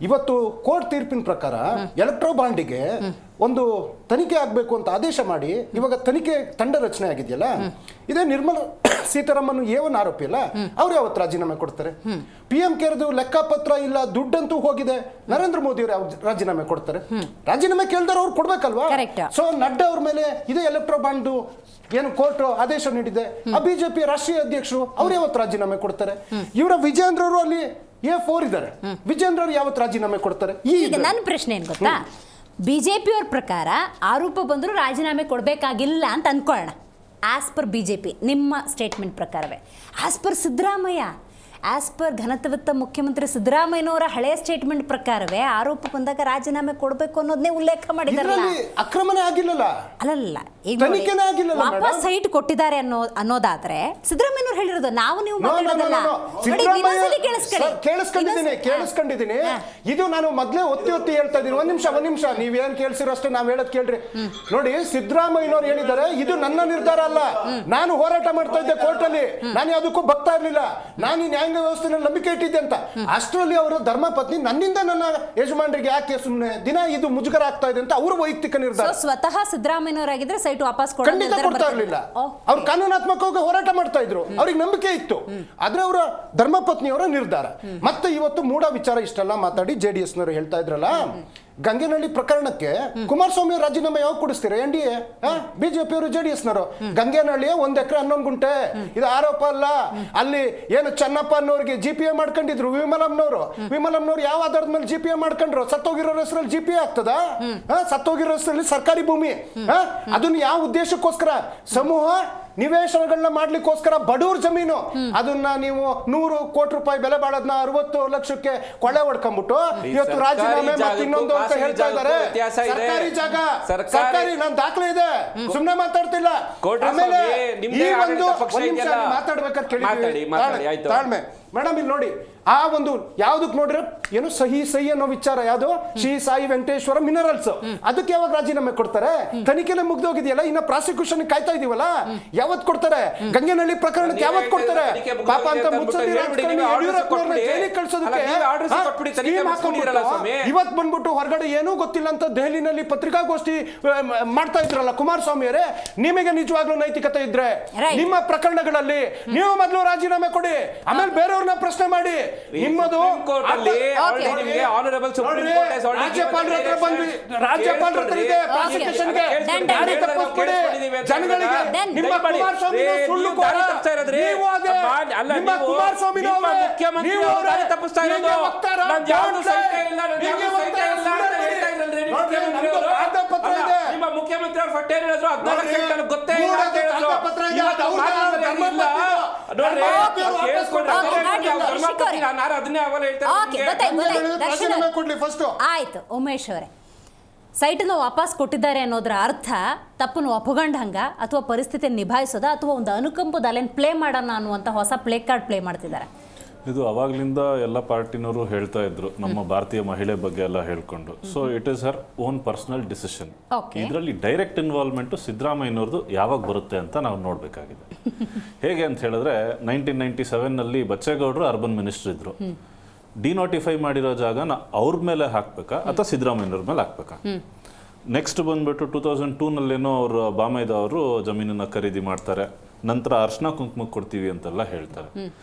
ಇವತ್ತು ಕೋರ್ಟ್ ತೀರ್ಪಿನ ಪ್ರಕಾರ ಎಲೆಕ್ಟ್ರೋ ಬಾಂಡಿಗೆ ಒಂದು ತನಿಖೆ ಆಗಬೇಕು ಅಂತ ಆದೇಶ ಮಾಡಿ ಇವಾಗ ತನಿಖೆ ತಂಡ ರಚನೆ ಆಗಿದೆಯಲ್ಲ, ಇದೇ ನಿರ್ಮಲಾ ಸೀತಾರಾಮನ್ ಏವನ್ ಆರೋಪಿ ಅಲ್ಲ, ಅವ್ರು ಯಾವತ್ತು ರಾಜೀನಾಮೆ ಕೊಡ್ತಾರೆ? PM ಕೇರ್ದು ಲೆಕ್ಕಪತ್ರ ಇಲ್ಲ, ದುಡ್ಡಂತೂ ಹೋಗಿದೆ, ನರೇಂದ್ರ ಮೋದಿ ಅವರು ಯಾವ ರಾಜೀನಾಮೆ ಕೊಡ್ತಾರೆ? ರಾಜೀನಾಮೆ ಕೇಳಿದವ್ರು ಅವ್ರು ಕೊಡ್ಬೇಕಲ್ವಾ? ಸೊ ನಡ್ಡಾ ಅವ್ರ ಮೇಲೆ ಇದೇ ಎಲೆಕ್ಟ್ರೋ ಬಾಂಡ್ ಏನು ಕೋರ್ಟ್ ಆದೇಶ ನೀಡಿದೆ, ಆ ಬಿಜೆಪಿ ರಾಷ್ಟ್ರೀಯ ಅಧ್ಯಕ್ಷರು ಅವ್ರು ಯಾವತ್ತು ರಾಜೀನಾಮೆ ಕೊಡ್ತಾರೆ? ಇವರ ವಿಜೇಂದ್ರರು ಅಲ್ಲಿ A4 ಇದ್ದಾರೆ, ವಿಜೇಂದ್ರ ಯಾವತ್ತು ರಾಜೀನಾಮೆ ಕೊಡ್ತಾರೆ? ಈಗ ನನ್ನ ಪ್ರಶ್ನೆ ಏನ್ ಗೊತ್ತಾ, ಬಿಜೆಪಿಯವ್ರ ಪ್ರಕಾರ ಆರೋಪ ಬಂದರೂ ರಾಜೀನಾಮೆ ಕೊಡಬೇಕಾಗಿಲ್ಲ ಅಂತ ಅನ್ಕೊಳ್ಳೋಣ. ಆಸ್ ಪರ್ ಬಿಜೆಪಿ ನಿಮ್ಮ ಸ್ಟೇಟ್ಮೆಂಟ್ ಪ್ರಕಾರವೇ, as per Siddaramaiah, as per ಘನತವಿತ್ತ ಮುಖ್ಯಮಂತ್ರಿ ಸಿದ್ದರಾಮಯ್ಯನವರ ಹಳೆಯ ಸ್ಟೇಟ್ಮೆಂಟ್ ಪ್ರಕಾರವೇ ಆರೋಪ ಬಂದಾಗ ರಾಜೀನಾಮೆ ಕೊಡಬೇಕು ಅನ್ನೋದನ್ನೇ ಉಲ್ಲೇಖ ಮಾಡಿದಾರಲ್ಲ. ಅಕ್ರಮನೇ ಆಗಿಲ್ಲಲ್ಲ, ಅಲ್ಲಲ್ಲ, ಈಗ ತನಿಖೆನೇ ಆಗಿಲ್ಲ, ವಾಪಸ್ ಸೈಟ್ ಕೊಟ್ಟಿದ್ದಾರೆ ಅನ್ನೋದಾದ್ರೆ ಸಿದ್ದರಾಮಯ್ಯನವ್ರು ಹೇಳಿರೋದು, ನಾವು ನೀವು ಮಾತಾಡೋದಲ್ಲ. ಕೇಳಿಸ್ಕೊಂಡಿದ್ದೀನಿ. ಇದು ನಾನು ಮೊದಲೇ ಒತ್ತಿ ಹೇಳ್ತಾ ಇದ್ದೀನಿ. ಒಂದ್ ನಿಮಿಷ ನೀವೇನ್ ಕೇಳಿಸಿರೋ ಅಷ್ಟೇ ನಾವ್ ಹೇಳೋದ್ ಕೇಳ್ರಿ. ನೋಡಿ, ಸಿದ್ದರಾಮಯ್ಯನವ್ರು ಹೇಳಿದ್ದಾರೆ ಇದು ನನ್ನ ನಿರ್ಧಾರ ಅಲ್ಲ, ನಾನು ಹೋರಾಟ ಮಾಡ್ತಾ ಇದ್ದೆ ಕೋರ್ಟ್ ಅಲ್ಲಿ, ನಾನು ಯಾವುದಕ್ಕೂ ಬಗ್ತಾ ಇರ್ಲಿಲ್ಲ, ನಾನು ನ್ಯಾಯಾಂಗ ವ್ಯವಸ್ಥೆನಲ್ಲಿ ನಂಬಿಕೆ ಇಟ್ಟಿದ್ದೆ ಅಂತ. ಅಷ್ಟರಲ್ಲಿ ಅವರ ಧರ್ಮಪತ್ನಿ ನನ್ನಿಂದ ನನ್ನ ಯಜಮಾನರಿಗೆ ಯಾಕೆ ಸುಮ್ಮನೆ ದಿನ ಇದು ಮುಜುಗರ ಆಗ್ತಾ ಇದೆ ಅಂತ ಅವರು ವೈಯಕ್ತಿಕ ನಿರ್ಧಾರ. ಸ್ವತಃ ಸಿದ್ದರಾಮಯ್ಯನವರಾಗಿದ್ರೆ ಸೈಟ್ ವಾಪಸ್ ಖಂಡಿತ ಕೊಡ್ತಾ ಇರಲಿಲ್ಲ. ಅವ್ರು ಕಾನೂನಾತ್ಮಕವಾಗಿ ಹೋರಾಟ ಮಾಡ್ತಾ ಇದ್ರು, ಅವ್ರಿಗೆ ನಂಬಿಕೆ ಇತ್ತು. ಆದ್ರೆ ಅವರ ಧರ್ಮಪತ್ನಿಯವರ ನಿರ್ಧಾರ. ಮತ್ತೆ ಇವತ್ತು ಮೂಡ ವಿಚಾರ ಇಷ್ಟೆಲ್ಲ ಮಾತಾಡಿ JDS ನವರು ಹೇಳ್ತಾ ಇದ್ರಲ್ಲ, ಗಂಗೇನಹಳ್ಳಿ ಪ್ರಕರಣಕ್ಕೆ ಕುಮಾರಸ್ವಾಮಿ ರಾಜೀನಾಮೆ ಯಾವಾಗ ಕೊಡಿಸ್ತೀರಾ? NDA ಬಿಜೆಪಿ ಅವರು JDS ನವರು. ಗಂಗೇನಹಳ್ಳಿಯ 1 ಎಕರೆ 11 ಗುಂಟೆ ಇದು ಆರೋಪ ಅಲ್ಲ. ಅಲ್ಲಿ ಏನು ಚೆನ್ನಪ್ಪ ಅನ್ನೋರಿಗೆ GPA ಮಾಡ್ಕೊಂಡಿದ್ರು ವಿಮಲಂನವರು ಯಾವ ಆಧಾರದ ಮೇಲೆ GPA ಮಾಡ್ಕೊಂಡ್ರು? ಸತ್ತೋಗಿರೋ ಹೆಸರಲ್ಲಿ GPA ಆಗ್ತದ? ಸತ್ತೋಗಿರೋ ಹೆಸರಲ್ಲಿ ಸರ್ಕಾರಿ ಭೂಮಿ, ಅದನ್ನ ಯಾವ ಉದ್ದೇಶಕ್ಕೋಸ್ಕರ? ಸಮೂಹ ನಿವೇಶನಗಳನ್ನ ಮಾಡ್ಲಿಕ್ಕೋಸ್ಕರ ಬಡವ್ರ ಜಮೀನು, ಅದನ್ನ ನೀವು 100 ಕೋಟಿ ರೂಪಾಯಿ ಬೆಲೆ ಬಾಳೋದನ್ನ 60 ಲಕ್ಷಕ್ಕೆ ಕೊಳ್ಳೆ ಹೊಡ್ಕೊಂಡ್ಬಿಟ್ಟು ಇವತ್ತು ರಾಜೀನಾಮೆ ಮತ್ತೆ ಇನ್ನೊಂದು ಅಂತ ಹೇಳ್ತಾ ಇದ್ದಾರೆ. ಸರ್ಕಾರಿ ಜಾಗ, ಸರ್ಕಾರಿ ನನ್ನ ದಾಖಲೆ ಇದೆ, ಸುಮ್ಮನೆ ಮಾತಾಡ್ತಿಲ್ಲ. ಆಮೇಲೆ ಈ ಒಂದು ಮಾತಾಡ್ಬೇಕಾದ್ರೆ ಕೇಳಿ ತಾಳ್ಮೆ ಮೇಡಮ್, ಇಲ್ಲಿ ನೋಡಿ, ಆ ಒಂದು ಯಾವ್ದಕ್ ನೋಡ್ರೆ ಏನು ಸಹಿ ಅನ್ನೋ ವಿಚಾರ ಯಾವ್ದು ಶ್ರೀ ಸಾಯಿ ವೆಂಕಟೇಶ್ವರ ಮಿನರಲ್ಸ್, ಅದಕ್ಕೆ ಯಾವಾಗ ರಾಜೀನಾಮೆ ಕೊಡ್ತಾರೆ? ತನಿಖೆಲೆ ಮುಗ್ದೋಗಿದೆಯಲ್ಲ, ಇನ್ನ ಪ್ರಾಸಿಕ್ಯೂಷನ್ ಕಾಯ್ತಾ ಇದೀವಲ್ಲ, ಯಾವತ್ ಕೊಡ್ತಾರೆ? ಗಂಗೇನಹಳ್ಳಿ ಪ್ರಕರಣಕ್ಕೆ ಯಾವತ್ ಕೊಡ್ತಾರೆ? ಪಾಪ ಅಂತ ಮುತ್ಸದ್ದಿ ರಾಜಕಾರಣಿ ಯಡಿಯೂರಪ್ಪನವ್ರನ್ನ ಜೈಲಿಗೆ ಕಳ್ಸೋದಕ್ಕೆ ಇವತ್ ಬಂದ್ಬಿಟ್ಟು ಹೊರಗಡೆ ಏನೂ ಗೊತ್ತಿಲ್ಲ ಅಂತ ದೆಹಲಿನಲ್ಲಿ ಪತ್ರಿಕಾಗೋಷ್ಠಿ ಮಾಡ್ತಾ ಇದ್ರಲ್ಲ ಕುಮಾರಸ್ವಾಮಿ ಅವರೇ. ನಿಮಗೆ ನಿಜವಾಗ್ಲೂ ನೈತಿಕತೆ ಇದ್ರೆ ನಿಮ್ಮ ಪ್ರಕರಣಗಳಲ್ಲಿ ನೀವು ಮೊದಲು ರಾಜೀನಾಮೆ ಕೊಡಿ, ಆಮೇಲೆ ಬೇರೆಯವ್ರನ್ನ ಪ್ರಶ್ನೆ ಮಾಡಿ. ನಿಮ್ಮದು ರಾಜ್ಯಪಾಲರ ಹತ್ರ ಬಂದ್ವಿ, ರಾಜ್ಯಪಾಲರ ಹತ್ರ ಇದೆ ಪ್ರಾಸಿಕ್ಯೂಷನ್ಗೆ ದಾರಿ ತಪ್ಪಿಸ್ಬಿಡಿ ಜನಗಳಿಗೆ. ನಿಮ್ಮ ಕುಮಾರಸ್ವಾಮಿ ಸುಳ್ಳು ಕೋರ, ನೀವು ಅದೇ ನಿಮ್ಮ ಕುಮಾರಸ್ವಾಮಿ ನೀವು ದಾರಿ ತಪ್ಪಿಸ್ತಾ ಇರೋದು. ನಿಮ್ಮ ಮುಖ್ಯಮಂತ್ರಿ ಅವ್ರ ಪಟ್ಟೆ ಹೇಳಿದ್ರು 14 ಸೆಟ್ ನನಗೆ ಗೊತ್ತೇ ಇಲ್ಲ ಅಂತ ಹೇಳಿದ್ರು. ಆಯ್ತು ಉಮೇಶ್ ಅವರೇ, ಸೈಟನ್ನು ವಾಪಸ್ ಕೊಟ್ಟಿದ್ದಾರೆ ಅನ್ನೋದ್ರ ಅರ್ಥ ತಪ್ಪನ್ನು ಒಪ್ಪಗೊಂಡಂಗ ಅಥವಾ ಪರಿಸ್ಥಿತಿಯನ್ನು ನಿಭಾಯಿಸೋದ ಅಥವಾ ಒಂದು ಅನುಕಂಪದ ಅಲೆನ್ ಪ್ಲೇ ಮಾಡೋಣ ಅನ್ನುವಂಥ ಹೊಸ ಪ್ಲೇ ಕಾರ್ಡ್ ಪ್ಲೇ ಮಾಡ್ತಿದ್ದಾರೆ? ಇದು ಅವಾಗ್ಲಿಂದ ಎಲ್ಲ ಪಾರ್ಟಿನವರು ಹೇಳ್ತಾ ಇದ್ರು, ನಮ್ಮ ಭಾರತೀಯ ಮಹಿಳೆ ಬಗ್ಗೆ ಎಲ್ಲ ಹೇಳ್ಕೊಂಡು. So it is her own personal decision. ಇದರಲ್ಲಿ ಡೈರೆಕ್ಟ್ ಇನ್ವಾಲ್ವ್ಮೆಂಟ್ ಸಿದ್ದರಾಮಯ್ಯನವ್ರದ್ದು ಯಾವಾಗ ಬರುತ್ತೆ ಅಂತ ನಾವು ನೋಡ್ಬೇಕಾಗಿದೆ. ಹೇಗೆ ಅಂತ ಹೇಳಿದ್ರೆ 1997ನಲ್ಲಿ ಬಚ್ಚೇಗೌಡರು ಅರ್ಬನ್ ಮಿನಿಸ್ಟರ್ ಇದ್ರು. ಡಿನೋಟಿಫೈ ಮಾಡಿರೋ ಜಾಗನ ಅವ್ರ ಮೇಲೆ ಹಾಕ್ಬೇಕಾ ಅಥವಾ ಸಿದ್ದರಾಮಯ್ಯನವ್ರ ಮೇಲೆ ಹಾಕ್ಬೇಕಾ? ನೆಕ್ಸ್ಟ್ ಬಂದ್ಬಿಟ್ಟು 2002ನಲ್ಲೇನೋ ಅವರು ಬಾಮೈದ ಅವರು ಜಮೀನನ್ನ ಖರೀದಿ ಮಾಡ್ತಾರೆ, ನಂತರ ಅರ್ಶನ ಕುಂಕುಮ ಕೊಡ್ತೀವಿ ಅಂತೆಲ್ಲ ಹೇಳ್ತಾರೆ.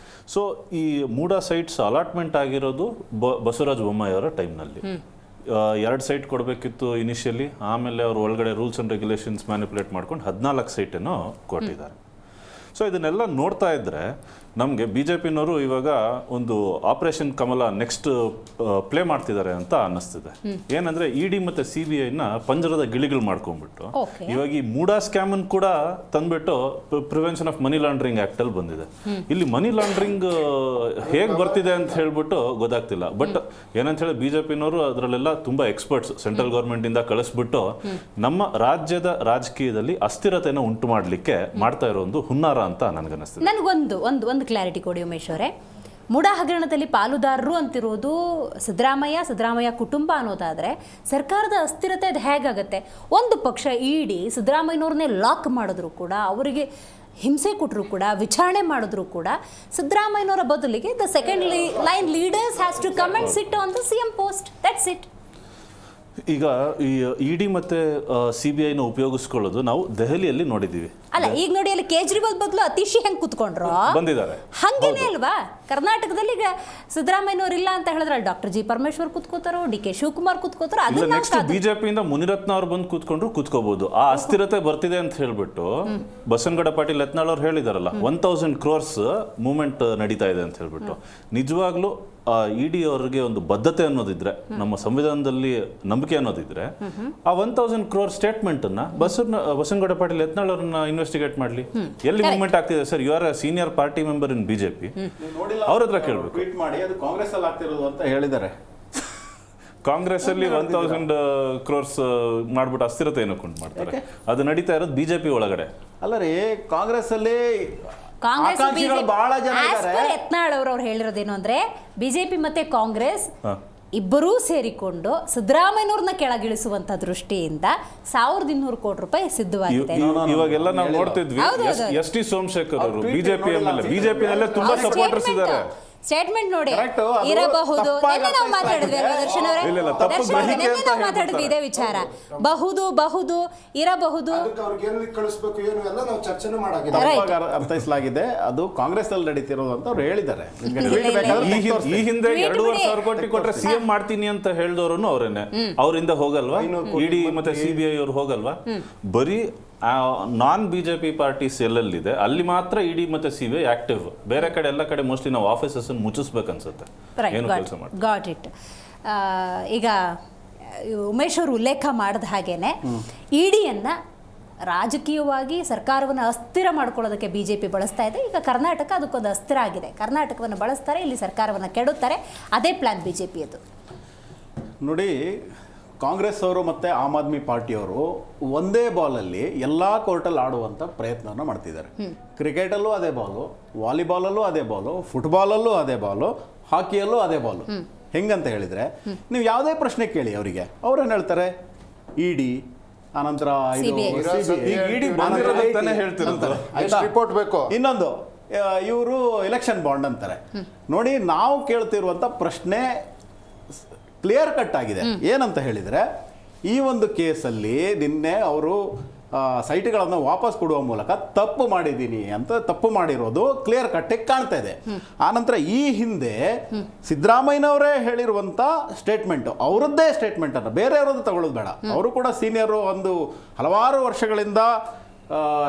ಸೊ ಈ ಮೂಡ ಸೈಟ್ಸ್ ಅಲಾಟ್ಮೆಂಟ್ ಆಗಿರೋದು ಬಸವರಾಜ ಬೊಮ್ಮಾಯಿ ಅವರ ಟೈಮ್ನಲ್ಲಿ. 2 ಸೈಟ್ ಕೊಡಬೇಕಿತ್ತು ಇನಿಷಿಯಲಿ, ಆಮೇಲೆ ಅವರು ಒಳಗಡೆ ರೂಲ್ಸ್ ಆ್ಯಂಡ್ ರೆಗ್ಯುಲೇಷನ್ಸ್ ಮ್ಯಾನಿಪುಲೇಟ್ ಮಾಡ್ಕೊಂಡು 14 ಸೈಟೇನೋ ಕೊಟ್ಟಿದ್ದಾರೆ. ಸೊ ಇದನ್ನೆಲ್ಲ ನೋಡ್ತಾ ಇದ್ರೆ ನಮಗೆ ಬಿ ಜೆ ಪಿನವರು ಇವಾಗ ಒಂದು ಆಪರೇಷನ್ ಕಮಲ ನೆಕ್ಸ್ಟ್ ಪ್ಲೇ ಮಾಡ್ತಿದ್ದಾರೆ ಅಂತ ಅನ್ನಿಸ್ತಿದೆ. ಏನಂದ್ರೆ ಇಡಿ ಮತ್ತೆ CBIನ ಪಂಜರದ ಗಿಳಿಗಳು ಮಾಡ್ಕೊಂಡ್ಬಿಟ್ಟು ಇವಾಗ ಈ ಮೂಡಾ ಸ್ಕ್ಯಾಮನ್ ಕೂಡ ತಂದ್ಬಿಟ್ಟು prevention of money laundering act ಅಲ್ಲಿ ಬಂದಿದೆ. ಇಲ್ಲಿ ಮನಿ ಲಾಂಡ್ರಿಂಗ್ ಹೇಗೆ ಬರ್ತಿದೆ ಅಂತ ಹೇಳ್ಬಿಟ್ಟು ಗೊತ್ತಾಗ್ತಿಲ್ಲ. ಬಟ್ ಏನಂತ ಹೇಳಿ ಬಿಜೆಪಿನವರು ಅದರಲ್ಲೆಲ್ಲ ತುಂಬಾ ಎಕ್ಸ್ಪರ್ಟ್ಸ್, ಸೆಂಟ್ರಲ್ ಗೌರ್ಮೆಂಟ್ ಇಂದ ಕಳಿಸ್ಬಿಟ್ಟು ನಮ್ಮ ರಾಜ್ಯದ ರಾಜಕೀಯದಲ್ಲಿ ಅಸ್ಥಿರತೆಯನ್ನು ಉಂಟು ಮಾಡಲಿಕ್ಕೆ ಮಾಡ್ತಾ ಇರೋ ಒಂದು ಹುನ್ನಾರ ಅಂತ ನನಗನ್ನಿಸ್ತದೆ. ನನಗೊಂದು ಕ್ಲಾರಿಟಿ ಕೊಡಿ ಉಮೇಶ್ ಅವರೇ. ಮೂಡಾ ಹಗರಣದಲ್ಲಿ ಪಾಲುದಾರರು ಅಂತಿರೋದು ಸಿದ್ದರಾಮಯ್ಯ ಕುಟುಂಬ ಅನ್ನೋದಾದರೆ ಸರ್ಕಾರದ ಅಸ್ಥಿರತೆ ಅದು ಹೇಗಾಗತ್ತೆ? ಒಂದು ಪಕ್ಷ ಇಡಿ ಸಿದ್ದರಾಮಯ್ಯನವ್ರನ್ನೇ ಲಾಕ್ ಮಾಡಿದ್ರು ಕೂಡ, ಅವರಿಗೆ ಹಿಂಸೆ ಕೊಟ್ಟರು ಕೂಡ, ವಿಚಾರಣೆ ಮಾಡಿದ್ರು ಕೂಡ, ಸಿದ್ದರಾಮಯ್ಯನವರ ಬದಲಿಗೆ the second line leaders has to come and sit on the CM post. That's it. ಈಗ ಈ ಇಡಿ ಮತ್ತೆ CBIನ ಉಪಯೋಗಿಸ್ಕೊಳ್ಳೋದು ನಾವು ದೆಹಲಿಯಲ್ಲಿ ನೋಡಿದ್ದೀವಿ. ಅಲ್ಲ, ಈಗ ನೋಡಿ ಅಲ್ಲಿ ಕೇಜ್ರಿವಾಲ್ ಬದಲು ಅತಿಶಿ ಹೆಂಗ್ ಕುತ್ಕೊಂಡ್ರು ಬಂದಿದ್ದಾರೆ. ಹಂಗೇನೆ ಅಲ್ವಾ? ಕರ್ನಾಟಕದಲ್ಲಿ ಈಗ ಸಿದ್ದರಾಮಯ್ಯನವ್ರು ಇಲ್ಲ ಅಂತ ಹೇಳಿದ್ರೆ ಡಾಕ್ಟರ್ ಜಿ ಪರಮೇಶ್ವರ್ ಕುತ್ಕೋತಾರೋ, DK ಶಿವಕುಮಾರ್ ಕುತ್ಕೋತಾರೋ, ಅದನ್ನ ನೆಕ್ಸ್ಟ್ ಬಿಜೆಪಿಯಿಂದ ಮುನಿರತ್ನ ಅವ್ರು ಬಂದು ಕೂತ್ಕೊಂಡ್ರು ಕೂತ್ಕೋಬಹುದು. ಆ ಅಸ್ಥಿರತೆ ಬರ್ತಿದೆ ಅಂತ ಹೇಳ್ಬಿಟ್ಟು ಬಸವನಗೌಡ ಪಾಟೀಲ್ ಯತ್ನಾಳ್ ಅವ್ರು ಹೇಳಿದಾರಲ್ಲ, 1000 crores ಮೂವ್ಮೆಂಟ್ ನಡೀತಾ ಇದೆ ಅಂತ ಹೇಳ್ಬಿಟ್ಟು. ನಿಜವಾಗ್ಲೂ ಇಡಿ ಅವ್ರಿಗೆ ಒಂದು ಬದ್ಧತೆ ಅನ್ನೋದಿದ್ರೆ, ನಮ್ಮ ಸಂವಿಧಾನದಲ್ಲಿ ನಂಬಿಕೆ ಅನ್ನೋದಿದ್ರೆ, ಆ 1000 crore ಸ್ಟೇಟ್ಮೆಂಟ್ ಅನ್ನ ಬಸವನಗೌಡ ಪಾಟೀಲ್ ಯತ್ನಾಳ್ ಅವ್ರನ್ನ ಇನ್ವೆಸ್ಟಿಗೇಟ್ ಮಾಡ್ಲಿ. ಎಲ್ಲಿ ಮೂವ್ಮೆಂಟ್ ಆಗ್ತಿದೆ sir? You are a senior party member in BJP, ಅವ್ರ ಹತ್ರ ಕೇಳಬೇಕು. ಟ್ವೀಟ್ ಮಾಡಿ ಅದು ಕಾಂಗ್ರೆಸ್ ಅಲ್ಲಿ ಆಗ್ತಿರೋದು ಅಂತ ಹೇಳಿದ್ದಾರೆ. ಕಾಂಗ್ರೆಸ್ ಅಲ್ಲಿ 1000 crores ಮಾಡ್ಬಿಟ್ಟು ಅಸ್ಥಿರತೆ ಏನಕ್ಕೆ ಉಂಟು ಮಾಡ್ತಾರೆ? ಅದು ನಡೀತಾ ಇರೋದು ಬಿಜೆಪಿ ಒಳಗಡೆ. ಅಲ್ಲ ರೀ, ಕಾಂಗ್ರೆಸ್ ಅಲ್ಲಿ ಬಹಳ ಜನ ಯತ್ನಾಳ್ ಅವ್ರು ಹೇಳಿರೋದೇನು ಅಂದ್ರೆ, ಬಿಜೆಪಿ ಮತ್ತೆ ಕಾಂಗ್ರೆಸ್ ಇಬ್ಬರೂ ಸೇರಿಕೊಂಡು ಸಿದ್ದರಾಮಯ್ಯನವ್ರನ್ನ ಕೆಳಗಿಳಿಸುವಂತ ದೃಷ್ಟಿಯಿಂದ 1200 ಕೋಟಿ ರೂಪಾಯಿ ಸಿದ್ಧವಾಗಿದೆ. ಇವಾಗೆಲ್ಲ ನಾವು ನೋಡ್ತಿದ್ವಿ, ಎಸ್.ಟಿ. ಸೋಮಶೇಖರ್ ಅವರು ಬಿಜೆಪಿನಲ್ಲೇ ತುಂಬಾ ಸಪೋರ್ಟರ್ಸ್ ಇದ್ದಾರೆ. ಸ್ಟೇಟ್ಮೆಂಟ್ ನೋಡಿ, ಇರಬಹುದು. ನಾವು ಮಾತಾಡಿದ್ವಿ ಅಲ್ವಾ ದರ್ಶನ್ ಅವರೇ? ನಾವು ಮಾತಾಡಿದ್ವಿ ಇದೇ ವಿಚಾರ. ಬಹುದು ಇರಬಹುದು ಅರ್ಥೈಸಲಾಗಿದೆ. ಅದು ಕಾಂಗ್ರೆಸ್ ಅಲ್ಲಿ ನಡೀತಿರೋದು ಅಂತ ಅವ್ರು ಹೇಳಿದ್ದಾರೆ. ಈ ಹಿಂದೆ 2,500 ಕೋಟಿ ಕೊಟ್ರೆ CM ಮಾಡ್ತೀನಿ ಅಂತ ಹೇಳಿದವರು ಅವರೇನೆ. ಅವರಿಂದ ಹೋಗಲ್ವಾ? ಇಡಿ ಮತ್ತೆ CBI ಅವ್ರು ಹೋಗಲ್ವಾ? ಬರೀ ನಾನ್ ಬಿಜೆಪಿ ಪಾರ್ಟೀಸ್ ಎಲ್ಲೆಲ್ಲಿದೆ ಅಲ್ಲಿ ಮಾತ್ರ ಇಡಿ ಮತ್ತೆ CBI ಆಕ್ಟಿವ್. ಬೇರೆ ಕಡೆ ಎಲ್ಲ ಕಡೆ ಮೋಸ್ಟ್ಲಿ ನಾವು ಆಫೀಸಸ್ ಮುಚ್ಚಿಸ್ಬೇಕನ್ಸುತ್ತೆ. ಏನು ಕೆಲಸ ಮಾಡಿ ಗಾಟ್ ಇಟ್. ಈಗ ಉಮೇಶ್ ಅವರು ಉಲ್ಲೇಖ ಮಾಡಿದ ಹಾಗೇನೆ ಇಡಿಯನ್ನ ರಾಜಕೀಯವಾಗಿ ಸರ್ಕಾರವನ್ನು ಅಸ್ಥಿರ ಮಾಡ್ಕೊಳ್ಳೋದಕ್ಕೆ ಬಿಜೆಪಿ ಬಳಸ್ತಾ ಇದೆ. ಈಗ ಕರ್ನಾಟಕ ಅದಕ್ಕೊಂದು ಅಸ್ಥಿರ ಆಗಿದೆ. ಕರ್ನಾಟಕವನ್ನು ಬಳಸ್ತಾರೆ, ಇಲ್ಲಿ ಸರ್ಕಾರವನ್ನು ಕೆಡುತ್ತಾರೆ. ಅದೇ ಪ್ಲಾನ್ ಬಿಜೆಪಿಯದು. ನೋಡಿ, ಕಾಂಗ್ರೆಸ್ ಅವರು ಮತ್ತು ಆಮ್ ಆದ್ಮಿ ಪಾರ್ಟಿಯವರು ಒಂದೇ ಬಾಲಲ್ಲಿ ಎಲ್ಲ ಕೋರ್ಟಲ್ಲಿ ಆಡುವಂಥ ಪ್ರಯತ್ನವನ್ನು ಮಾಡ್ತಿದ್ದಾರೆ. ಕ್ರಿಕೆಟಲ್ಲೂ ಅದೇ ಬಾಲು, ವಾಲಿಬಾಲಲ್ಲೂ ಅದೇ ಬಾಲು, ಫುಟ್ಬಾಲಲ್ಲೂ ಅದೇ ಬಾಲು, ಹಾಕಿಯಲ್ಲೂ ಅದೇ ಬಾಲು. ಹೆಂಗಂತ ಹೇಳಿದರೆ, ನೀವು ಯಾವುದೇ ಪ್ರಶ್ನೆ ಕೇಳಿ ಅವರಿಗೆ, ಅವ್ರೇನು ಹೇಳ್ತಾರೆ? ಇಡಿ ಆನಂತರ ರಿಪೋರ್ಟ್ ಬೇಕು, ಇನ್ನೊಂದು ಇವರು ಎಲೆಕ್ಷನ್ ಬಾಂಡ್ ಅಂತಾರೆ. ನೋಡಿ, ನಾವು ಕೇಳ್ತಿರುವಂಥ ಪ್ರಶ್ನೆ ಕ್ಲಿಯರ್ ಕಟ್ ಆಗಿದೆ. ಏನಂತ ಹೇಳಿದರೆ, ಈ ಒಂದು ಕೇಸಲ್ಲಿ ನಿನ್ನೆ ಅವರು ಸೈಟ್ಗಳನ್ನು ವಾಪಸ್ ಕೊಡುವ ಮೂಲಕ ತಪ್ಪು ಮಾಡಿದ್ದೀನಿ ಅಂತ ತಪ್ಪು ಮಾಡಿರೋದು ಕ್ಲಿಯರ್ ಕಟ್ಟಾಗಿ ಕಾಣ್ತಾ ಇದೆ. ಆನಂತರ ಈ ಹಿಂದೆ ಸಿದ್ದರಾಮಯ್ಯನವರೇ ಹೇಳಿರುವಂಥ ಸ್ಟೇಟ್ಮೆಂಟು, ಅವರದ್ದೇ ಸ್ಟೇಟ್ಮೆಂಟನ್ನು ಬೇರೆಯವರದ್ದು ತಗೊಳ್ಳೋದು ಬೇಡ. ಅವರು ಕೂಡ ಸೀನಿಯರು, ಒಂದು ಹಲವಾರು ವರ್ಷಗಳಿಂದ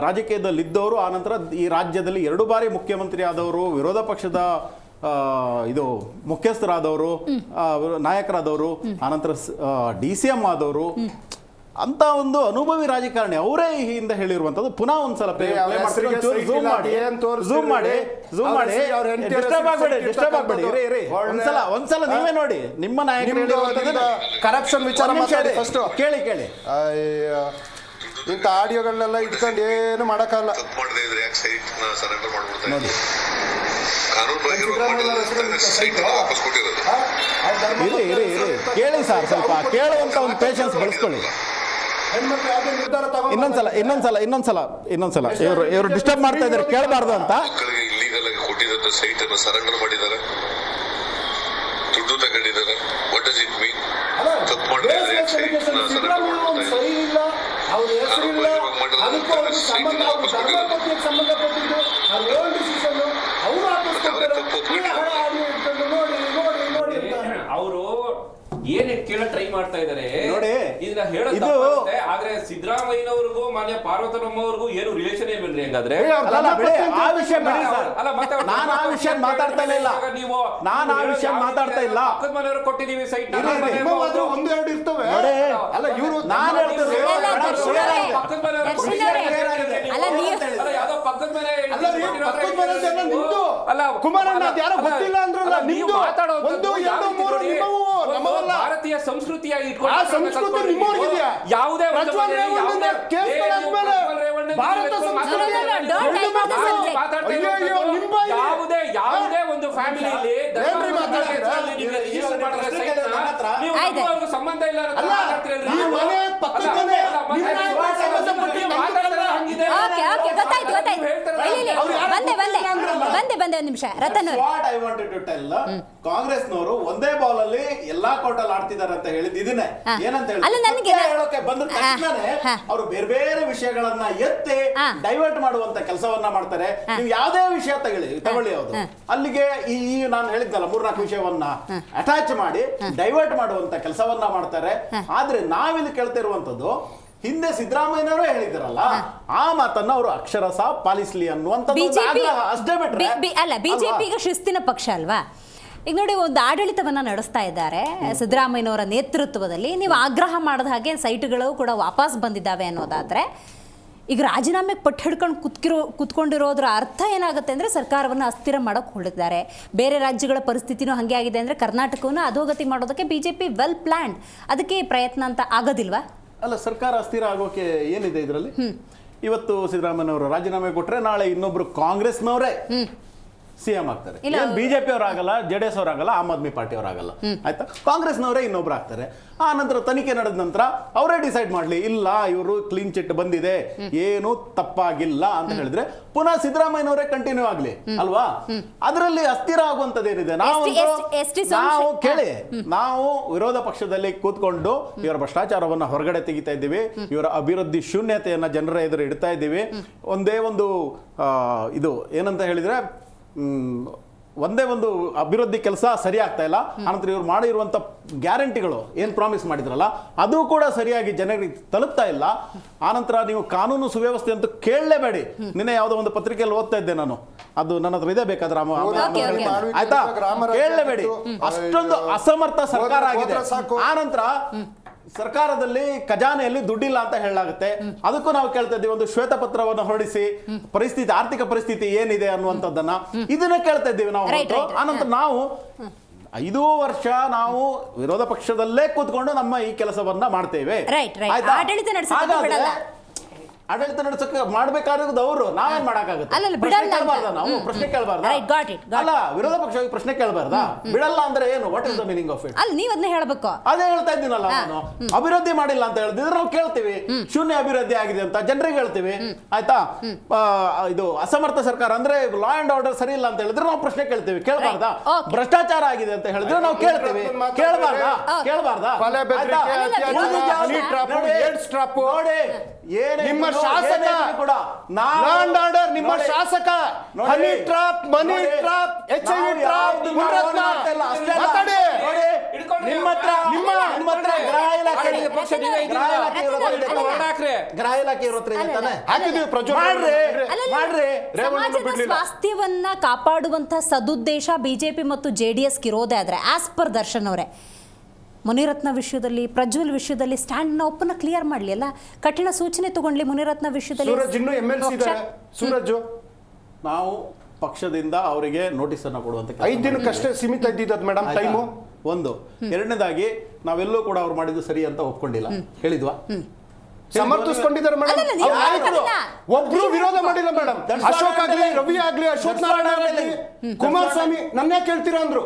ರಾಜಕೀಯದಲ್ಲಿದ್ದವರು, ಆನಂತರ ಈ ರಾಜ್ಯದಲ್ಲಿ 2 ಬಾರಿ ಮುಖ್ಯಮಂತ್ರಿ ಆದವರು, ವಿರೋಧ ಪಕ್ಷದ ಮುಖ್ಯಸ್ಥರಾದವರು, ನಾಯಕರಾದವರು, ಆನಂತರ DCM ಆದವರು, ಅಂತ ಒಂದು ಅನುಭವಿ ರಾಜಕಾರಣಿ ಅವರೇ ಈ ಹಿಂದೆ ಹೇಳಿರುವಂತದ್ದು. ಪುನಃ ಒಂದ್ಸಲ ಒಂದ್ಸಲ ನೀವೇ ನೋಡಿ, ನಿಮ್ಮ ನಾಯಕರು ಕರಪ್ಷನ್ ವಿಚಾರ ಕೇಳಿ. ಇಂಥ ಆಡಿಯೋಗಳನ್ನೆಲ್ಲ ಇಟ್ಕೊಂಡು ಏನು ಮಾಡಕ್ಕಾಗಲ್ಲ. ತಪ್ಪು ಮಾಡದೇ ಇದ್ರೆ ಯಾಕೆ ಸೈಟ್ ನ ಸರೆಂಡರ್ ಮಾಡ್ಬಿಡ್ತಾರೆ? ಕಾನೂನು ಸೈಟ್ ವಾಪಸ್ ಕೊಟ್ಟಿರೋದು. ಇರಿ ಇರಿ ಇರಿ ಕೇಳಿ ಸರ್, ಸ್ವಲ್ಪ ಕೇಳುವಂತ ಒಂದು ಪೇಷನ್ಸ್ ಬೆಳೆಸ್ಕೊಳ್ಳಿ. ಇನ್ನೊಂದ್ಸಲ ಇವರು ಡಿಸ್ಟರ್ಬ್ ಮಾಡ್ತಾ ಇದ್ದಾರೆ, ಕೇಳಬಾರ್ದು ಅಂತ. ಮಕ್ಕಳಿಗೆ ಇಲ್ಲಿಗಲ್ ಆಗಿ ಕೊಟ್ಟಿದ್ದ ಸೈಟ್ ಅನ್ನು ಸರೆಂಡರ್ ಮಾಡಿದ್ದಾರೆ, ದುಡ್ಡು ತಗೊಂಡಿದ್ದಾರೆ. What does it mean? ತಪ್ಪು ಮಾಡಿದ್ರೆ ಸೈಟ್ ಅನ್ನು ಸರೆಂಡರ್ ಮಾಡ್ತಾ ಇದ್ದಾರೆ. ಅವರು ಏನ್ ಕೇಳ ಟ್ರೈ ಮಾಡ್ತಾ ಇದಾರೆ ನೋಡಿ, ಇದನ್ನ ಹೇಳೋದು ಆದ್ರೆ ಸಿದ್ದರಾಮಯ್ಯನವ್ರಿಗೂ ಮಾನ್ಯ ಪಾರ್ವತಮ್ಮವ್ರಿಗೂ ಏನು ರಿಲೇಷನ್ ಇಲ್ವೇನ್ರಿ? ಹಂಗಾದ್ರೆ ಆ ವಿಷಯ ಬಿಡಿ ಸರ್, ನಾನು ಆ ವಿಷಯ ಮಾತಾಡ್ತಾ ಇಲ್ಲ. ನೀವು ನಾನು ಆ ವಿಷಯ ಮಾತಾಡ್ತಾ ಇಲ್ಲ. ಪಕ್ಕದ ಮನೆಯವರು ಕೊಟ್ಟಿದೀವಿ ಸೈಟ್, ಒಂದೆರಡು ಇರ್ತವೆ. ಅಲ್ಲ ಇವರು ನಾನು ಹೇಳ್ತೀನಿ, ಪಕ್ಕದ ಮನೆಯವರು ಯಾವ್ದೋ ಪಕ್ಕದ ಮನೆ ಅಲ್ಲ ಕುಮಾರಣ್ಣ ಯಾರೋ ಗೊತ್ತಿಲ್ಲ ಅಂದ್ರಲ್ಲ, ನೀವು ಮಾತಾಡೋದು ಭಾರತೀಯ ಸಂಸ್ಕೃತಿಯಾಗಿ ಇಟ್ಕೊಂಡು ಆ ಸಂಸ್ಕೃತಿ ನಿಮ್ಮವ್ರಿಗಿದೆಯಾ? ಯಾವುದೇ ಯಾವುದೇ ಒಂದು ಫ್ಯಾಮಿಲಿಯಲ್ಲಿ ಸಂಬಂಧ ಇಲ್ಲ ಬಂದೆ ಒಂದು ನಿಮಿಷ. ರತನ್ ಕಾಂಗ್ರೆಸ್ನವರು ಒಂದೇ ಬಾಲ್ ಅಲ್ಲಿ ಎಲ್ಲಾ ಕೋರ್ಟ್ ಅಲ್ಲಿ ಆಡ್ತಿದ್ದಾರೆ ಅಂತ ಹೇಳಿದ್ ಇದನ್ನೇ. ಏನಂತ ಹೇಳೋಕೆ ಬಂದ ತಕ್ಷಣನೇ ಅವರು ಬೇರೆ ಬೇರೆ ವಿಷಯಗಳನ್ನ ಎತ್ತಿ ಡೈವರ್ಟ್ ಮಾಡುವಂತ ಕೆಲಸವನ್ನ ಮಾಡ್ತಾರೆ. ನೀವು ಯಾವ್ದೇ ವಿಷಯ ತಗೊಳ್ಳಿ ಅವ್ರು ಅಲ್ಲಿಗೆ ಈ ನಾನು ಹೇಳಿದ್ನಲ್ಲ 3-4 ವಿಷಯವನ್ನ ಅಟ್ಯಾಚ್ ಮಾಡಿ ಡೈವರ್ಟ್ ಮಾಡುವಂತ ಕೆಲಸವನ್ನ ಮಾಡ್ತಾರೆ. ಆದ್ರೆ ನಾವಿಲ್ಲಿ ಕೇಳ್ತಿರುವಂತದ್ದು, ಹಿಂದೆ ಸಿದ್ದರಾಮಯ್ಯನವರೇ ಹೇಳಿದ್ರಲ್ಲ, ಆ ಮಾತನ್ನ ಅವರು ಅಕ್ಷರಶಃ ಪಾಲಿಸ್ಲಿ ಅನ್ನುವಂಥದ್ದು ಅಷ್ಟೇ ಬಿಟ್ರೆ ಅಲ್ಲ. ಬಿಜೆಪಿ ಈಗ ಶಿಸ್ತಿನ ಪಕ್ಷ ಅಲ್ವಾ? ಈಗ ನೋಡಿ, ಒಂದು ಆಡಳಿತವನ್ನ ನಡೆಸ್ತಾ ಇದ್ದಾರೆ ಸಿದ್ದರಾಮಯ್ಯನವರ ನೇತೃತ್ವದಲ್ಲಿ. ನೀವು ಆಗ್ರಹ ಮಾಡಿದ ಹಾಗೆ ಸೈಟ್ಗಳು ಕೂಡ ವಾಪಸ್ ಬಂದಿದ್ದಾವೆ ಅನ್ನೋದಾದ್ರೆ, ಈಗ ರಾಜೀನಾಮೆಗೆ ಪಟ್ಟು ಹಿಡ್ಕೊಂಡು ಕುತ್ಕೊಂಡಿರೋದ್ರ ಅರ್ಥ ಏನಾಗುತ್ತೆ ಅಂದರೆ ಸರ್ಕಾರವನ್ನು ಅಸ್ಥಿರ ಮಾಡೋಕೆ ಹೊರಟಿದ್ದಾರೆ. ಬೇರೆ ರಾಜ್ಯಗಳ ಪರಿಸ್ಥಿತಿನೂ ಹಾಗೆ ಆಗಿದೆ ಅಂದರೆ ಕರ್ನಾಟಕವನ್ನು ಅಧೋಗತಿ ಮಾಡೋದಕ್ಕೆ ಬಿಜೆಪಿ ವೆಲ್ ಪ್ಲ್ಯಾನ್ಡ್. ಅದಕ್ಕೆ ಪ್ರಯತ್ನ ಅಂತ ಆಗೋದಿಲ್ವಾ? ಅಲ್ಲ, ಸರ್ಕಾರ ಅಸ್ಥಿರ ಆಗೋಕೆ ಏನಿದೆ ಇದರಲ್ಲಿ? ಇವತ್ತು ಸಿದ್ದರಾಮಯ್ಯನವರು ರಾಜೀನಾಮೆ ಕೊಟ್ರೆ ನಾಳೆ ಇನ್ನೊಬ್ರು ಕಾಂಗ್ರೆಸ್ನವರೇ ಸಿಎಂ ಆಗ್ತಾರೆ. ಬಿಜೆಪಿ ಅವರಾಗಲ್ಲ, JDS ಅವರಾಗಲ್ಲ, ಆಮ್ ಆದ್ಮಿ ಪಾರ್ಟಿ ಅವರಾಗಲ್ಲ, ಆಯ್ತಾ? ಕಾಂಗ್ರೆಸ್ನವರೇ ಇನ್ನೊಬ್ರು ಆಗ್ತಾರೆ. ಆ ನಂತರ ತನಿಖೆ ನಡೆದ ನಂತರ ಅವರೇ ಡಿಸೈಡ್ ಮಾಡ್ಲಿ, ಇಲ್ಲ ಇವರು ಕ್ಲೀನ್ ಚಿಟ್ ಬಂದಿದೆ, ಏನು ತಪ್ಪಾಗಿಲ್ಲ ಅಂತ ಹೇಳಿದ್ರೆ ಪುನಃ ಸಿದ್ದರಾಮಯ್ಯನವರೇ ಕಂಟಿನ್ಯೂ ಆಗ್ಲಿ ಅಲ್ವಾ? ಅದರಲ್ಲಿ ಅಸ್ಥಿರ ಆಗುವಂತದ್ದೇನಿದೆ? ನಾವು ಕೇಳಿ, ನಾವು ವಿರೋಧ ಪಕ್ಷದಲ್ಲಿ ಕೂತ್ಕೊಂಡು ಇವರ ಭ್ರಷ್ಟಾಚಾರವನ್ನ ಹೊರಗಡೆ ತೆಗಿತಾ ಇದ್ದೀವಿ, ಇವರ ಅಭಿವೃದ್ಧಿ ಶೂನ್ಯತೆಯನ್ನ ಜನರ ಎದುರು ಇಡ್ತಾ ಇದ್ದೀವಿ. ಒಂದೇ ಒಂದು ಇದು ಏನಂತ ಹೇಳಿದ್ರೆ, ಒಂದೇ ಒಂದು ಅಭಿವೃದ್ಧಿ ಕೆಲಸ ಸರಿ ಆಗ್ತಾ ಇಲ್ಲ. ಆನಂತರ ಇವ್ರು ಮಾಡಿರುವಂತ ಗ್ಯಾರಂಟಿಗಳು ಏನ್ ಪ್ರಾಮಿಸ್ ಮಾಡಿದ್ರಲ್ಲ, ಅದು ಕೂಡ ಸರಿಯಾಗಿ ಜನರಿಗೆ ತಲುಪ್ತಾ ಇಲ್ಲ. ಆನಂತರ ನೀವು ಕಾನೂನು ಸುವ್ಯವಸ್ಥೆ ಅಂತ ಕೇಳಲೇಬೇಡಿ. ನಿನ್ನೆ ಯಾವುದೋ ಒಂದು ಪತ್ರಿಕೆಯಲ್ಲಿ ಓದ್ತಾ ಇದ್ದೆ ನಾನು, ಅದು ನನ್ನ ಹತ್ರ ಇದೆ, ಬೇಕಾದ್ರೆ ಆಯ್ತಾ, ಕೇಳಲೇಬೇಡಿ. ಅಷ್ಟೊಂದು ಅಸಮರ್ಥ ಸರ್ಕಾರ ಆಗಿದೆ. ಆನಂತರ ಸರ್ಕಾರದಲ್ಲಿ ಖಜಾನೆಯಲ್ಲಿ ದುಡ್ಡಿಲ್ಲ ಅಂತ ಹೇಳಲಾಗುತ್ತೆ. ಅದಕ್ಕೂ ನಾವು ಕೇಳ್ತಾ ಇದ್ದೀವಿ, ಒಂದು ಶ್ವೇತಪತ್ರವನ್ನು ಹೊರಡಿಸಿ ಪರಿಸ್ಥಿತಿ, ಆರ್ಥಿಕ ಪರಿಸ್ಥಿತಿ ಏನಿದೆ ಅನ್ನುವಂಥದ್ದನ್ನ ಇದನ್ನ ಕೇಳ್ತಾ ಇದ್ದೀವಿ ನಾವು. ಆನಂತರ ನಾವು 5 ವರ್ಷ ನಾವು ವಿರೋಧ ಪಕ್ಷದಲ್ಲೇ ಕೂತ್ಕೊಂಡು ನಮ್ಮ ಈ ಕೆಲಸವನ್ನ ಮಾಡ್ತೇವೆ. ಆಡಳಿತ ನಡೆಸಕ್ಕೆ ಮಾಡ್ಬೇಕಾಗಿರೋದು ಅವರು, ನಾವೇನ್ ಮಾಡಕ್ಕಾಗುತ್ತೆ? ನಾವು ಪ್ರಶ್ನೆ ಕೇಳಬಾರ್ದ? ಅಲ್ಲ, ವಿರೋಧ ಪಕ್ಷ ಪ್ರಶ್ನೆ ಕೇಳಬಾರ್ದಾ? ಬಿಡಲ್ಲ ಅಂದ್ರೆ ಏನು? What is the meaning of it? ಅಲ್ಲ, ನೀವು ಅದನ್ನ ಹೇಳಬೇಕು. ಅದೇ ಹೇಳ್ತಾ ಇದ್ದೀನಲ್ಲ ನಾನು. ಅಭಿವೃದ್ಧಿ ಮಾಡಿಲ್ಲ ಅಂತ ಹೇಳಿದ್ರೆ ನಾವು ಕೇಳ್ತೀವಿ, ಶೂನ್ಯ ಅಭಿವೃದ್ಧಿ ಆಗಿದೆ ಅಂತ ಜನರಿಗೆ ಹೇಳ್ತೀವಿ, ಆಯ್ತಾ? ಇದು ಅಸಮರ್ಥ ಸರ್ಕಾರ ಅಂದ್ರೆ ಲಾ ಅಂಡ್ ಆರ್ಡರ್ ಸರಿ ಇಲ್ಲ ಅಂತ ಹೇಳಿದ್ರೆ ನಾವು ಪ್ರಶ್ನೆ ಕೇಳ್ತೀವಿ, ಕೇಳಬಾರ್ದಾ? ಭ್ರಷ್ಟಾಚಾರ ಆಗಿದೆ ಅಂತ ಹೇಳಿದ್ರೆ ನಾವು ಕೇಳ್ತೀವಿ, ಕೇಳಬಾರ್ದಾ? ನೋಡಿ, ನಿಮ್ಮ ಶಾಸಕ ಕೂಡ ನಿಮ್ಮ ಶಾಸಕ ಹನಿ ಟ್ರಾಪ್, ಮನಿ ಟ್ರಾಪ್, HIV ಟ್ರಾಪ್, ಸ್ವಾಸ್ಥ್ಯವನ್ನ ಕಾಪಾಡುವಂತಹ ಸದುದ್ದೇಶ ಬಿಜೆಪಿ ಮತ್ತು JDS ಇರೋದೇ ಆದ್ರೆ, ಆಸ್ ಪರ್ ದರ್ಶನ್ ಅವರೇ, ಮುನಿರತ್ನ ವಿಷಯದಲ್ಲಿ, ಪ್ರಜ್ವಲ್ ವಿಷಯದಲ್ಲಿ ಸ್ಟ್ಯಾಂಡ್ ಓಪನ್ ಕ್ಲಿಯರ್ ಮಾಡಲಿ, ಅಲ್ಲ ಕಠಿಣ ಸೂಚನೆ ತಗೊಂಡ್ಲಿ. ಮುನಿರತ್ನ ವಿಷಯದಲ್ಲಿ ಸೂರಜ್, ನಾವು ಪಕ್ಷದಿಂದ ಅವರಿಗೆ ನೋಟಿಸ್ ಅನ್ನು ಕೊಡುವಂತ 5 ದಿನಕ್ಕಷ್ಟೇ ಸೀಮಿತ ಇದ್ದಿದ್ದು ಮೇಡಮ್ ಟೈಮು. ಒಂದು. ಎರಡನೇದಾಗಿ ನಾವೆಲ್ಲೂ ಕೂಡ ಅವ್ರು ಮಾಡಿದ್ದು ಸರಿ ಅಂತ ಒಪ್ಕೊಂಡಿಲ್ಲ, ಹೇಳಿದ್ವಾ? ಸಮರ್ಥಿಸ್ಕೊಂಡಿದ್ದಾರೆ ಮೇಡಮ್. ಅಲ್ಲಲ್ಲ, ನೀವು ಮಾತಾಡಲ್ಲ. ಒಬ್ರು ವಿರೋಧ ಮಾಡಿಲ್ಲ ಮೇಡಮ್. ಅಶೋಕ್ ಆಗ್ಲಿ, ರವಿ ಆಗ್ಲಿ, ಅಶೋಕ್ ನಾರಾಯಣ ಆಗ್ಲಿ, ಕುಮಾರಸ್ವಾಮಿ ನನ್ನ ಕೇಳ್ತೀರಾ ಅಂದ್ರು.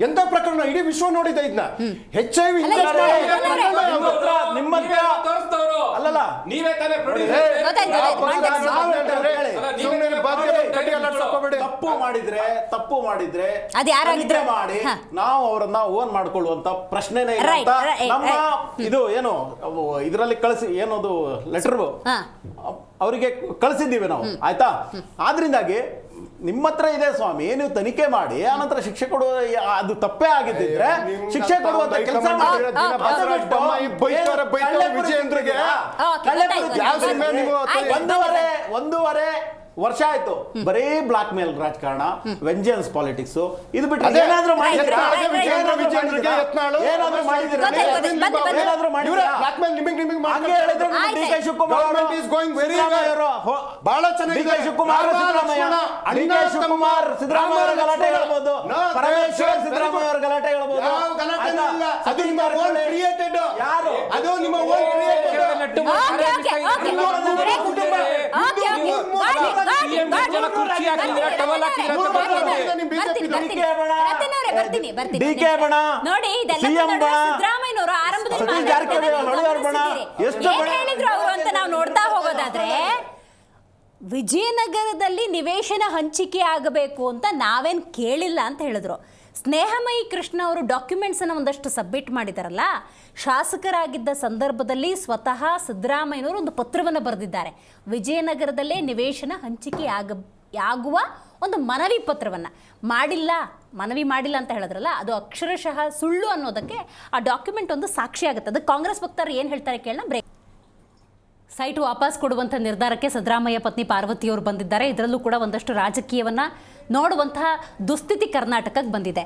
ಎಂತ ಪ್ರಕರಣ ಇಡೀ ವಿಶ್ವ ನೋಡಿದೆ ಇದನ್ನ. HIV ಅಲ್ಲಲ್ಲ ನೀವೇ ತಾನೇ ತಪ್ಪು ಮಾಡಿದ್ರೆ ಅದು ಯಾರಾಗಿದ್ರೆ ಮಾಡಿ ನಾವು ಅವರನ್ನ ಓನ್ ಮಾಡ್ಕೊಳ್ಳುವಂತ ಪ್ರಶ್ನೆನೇ ಇಲ್ಲ ಅಂತ ನಮ್ಮ ಇದು ಏನು ಇದರಲ್ಲಿ ಕಳಿಸಿ ಏನದು ಲೆಟರ್ ಅವರಿಗೆ ಕಳಿಸಿದ್ದೀವಿ ನಾವು, ಆಯ್ತಾ? ಆದ್ರಿಂದಾಗಿ ನಿಮ್ಮ ಹತ್ರ ಇದೆ ಸ್ವಾಮಿ, ನೀವು ತನಿಖೆ ಮಾಡಿ ಆನಂತರ ಶಿಕ್ಷೆ ಕೊಡುವ, ಅದು ತಪ್ಪೇ ಆಗಿದ್ದಿದ್ರೆ ಶಿಕ್ಷೆ ಕೊಡುವಂತ ಕೆಲಸ ವಿಜಯೇಂದ್ರಗೆ ಒಂದೂವರೆ ವರ್ಷ ಆಯ್ತು ಬರೀ ಬ್ಲಾಕ್ ಮೇಲ್ ರಾಜಕಾರಣ, ವೆಂಜನ್ಸ್ ಪಾಲಿಟಿಕ್ಸ್. ಇದು ಬಿಟ್ಟು ಏನಾದ್ರೂ ಮಾಡಿದ್ದೀರಾ? ಬಹಳ ಚೆನ್ನಾಗಿದೆ. ಶಿವಕುಮಾರ್ ಸಿದ್ದರಾಮಯ್ಯ ಅವರ ಗಲಾಟೆ ಹೇಳ್ಬೋದು, ಪರಮೇಶ್ವರ್ ಸಿದ್ದರಾಮಯ್ಯ ಅವರ ಗಲಾಟೆ ಹೇಳ್ಬೋದು. ಅದು ನಿಮ್ಮ ಓನ್ ಕ್ರಿಯೇಟೆಡ್. ಯಾರು ಅದು ನಿಮ್ಮ ಓನ್ ಕ್ರಿಯೇಟೆಡ್. ನೋಡಿ, ಸಿದ್ದರಾಮಯ್ಯನವರು ಆರಂಭದಲ್ಲಿ ಏನ್ ಹೇಳಿದ್ರು ಅವರು ಅಂತ ನಾವು ನೋಡ್ತಾ ಹೋಗೋದಾದ್ರೆ, ವಿಜಯನಗರದಲ್ಲಿ ನಿವೇಶನ ಹಂಚಿಕೆ ಆಗಬೇಕು ಅಂತ ನಾವೇನು ಕೇಳಿಲ್ಲ ಅಂತ ಹೇಳಿದ್ರು. ಸ್ನೇಹಮಯಿ ಕೃಷ್ಣ ಅವರು ಡಾಕ್ಯುಮೆಂಟ್ಸನ್ನು ಒಂದಷ್ಟು ಸಬ್ಮಿಟ್ ಮಾಡಿದಾರಲ್ಲ, ಶಾಸಕರಾಗಿದ್ದ ಸಂದರ್ಭದಲ್ಲಿ ಸ್ವತಃ ಸಿದ್ದರಾಮಯ್ಯನವರು ಒಂದು ಪತ್ರವನ್ನು ಬರೆದಿದ್ದಾರೆ. ವಿಜಯನಗರದಲ್ಲೇ ನಿವೇಶನ ಹಂಚಿಕೆ ಆಗುವ ಒಂದು ಮನವಿ ಪತ್ರವನ್ನು ಮನವಿ ಮಾಡಿಲ್ಲ ಅಂತ ಹೇಳಿದ್ರಲ್ಲ, ಅದು ಅಕ್ಷರಶಃ ಸುಳ್ಳು ಅನ್ನೋದಕ್ಕೆ ಆ ಡಾಕ್ಯುಮೆಂಟ್ ಒಂದು ಸಾಕ್ಷಿ ಆಗುತ್ತೆ. ಅದಕ್ಕೆ ಕಾಂಗ್ರೆಸ್ ವಕ್ತಾರರು ಏನು ಹೇಳ್ತಾರೆ ಕೇಳೋಣ. ಬ್ರೇಕ್. ಸೈಟ್ ವಾಪಸ್ ಕೊಡುವಂಥ ನಿರ್ಧಾರಕ್ಕೆ ಸಿದ್ದರಾಮಯ್ಯ ಪತ್ನಿ ಪಾರ್ವತಿಯವರು ಬಂದಿದ್ದಾರೆ. ಇದರಲ್ಲೂ ಕೂಡ ಒಂದಷ್ಟು ರಾಜಕೀಯವನ್ನು ನೋಡುವಂತಹ ದುಸ್ಥಿತಿ ಕರ್ನಾಟಕಕ್ಕೆ ಬಂದಿದೆ.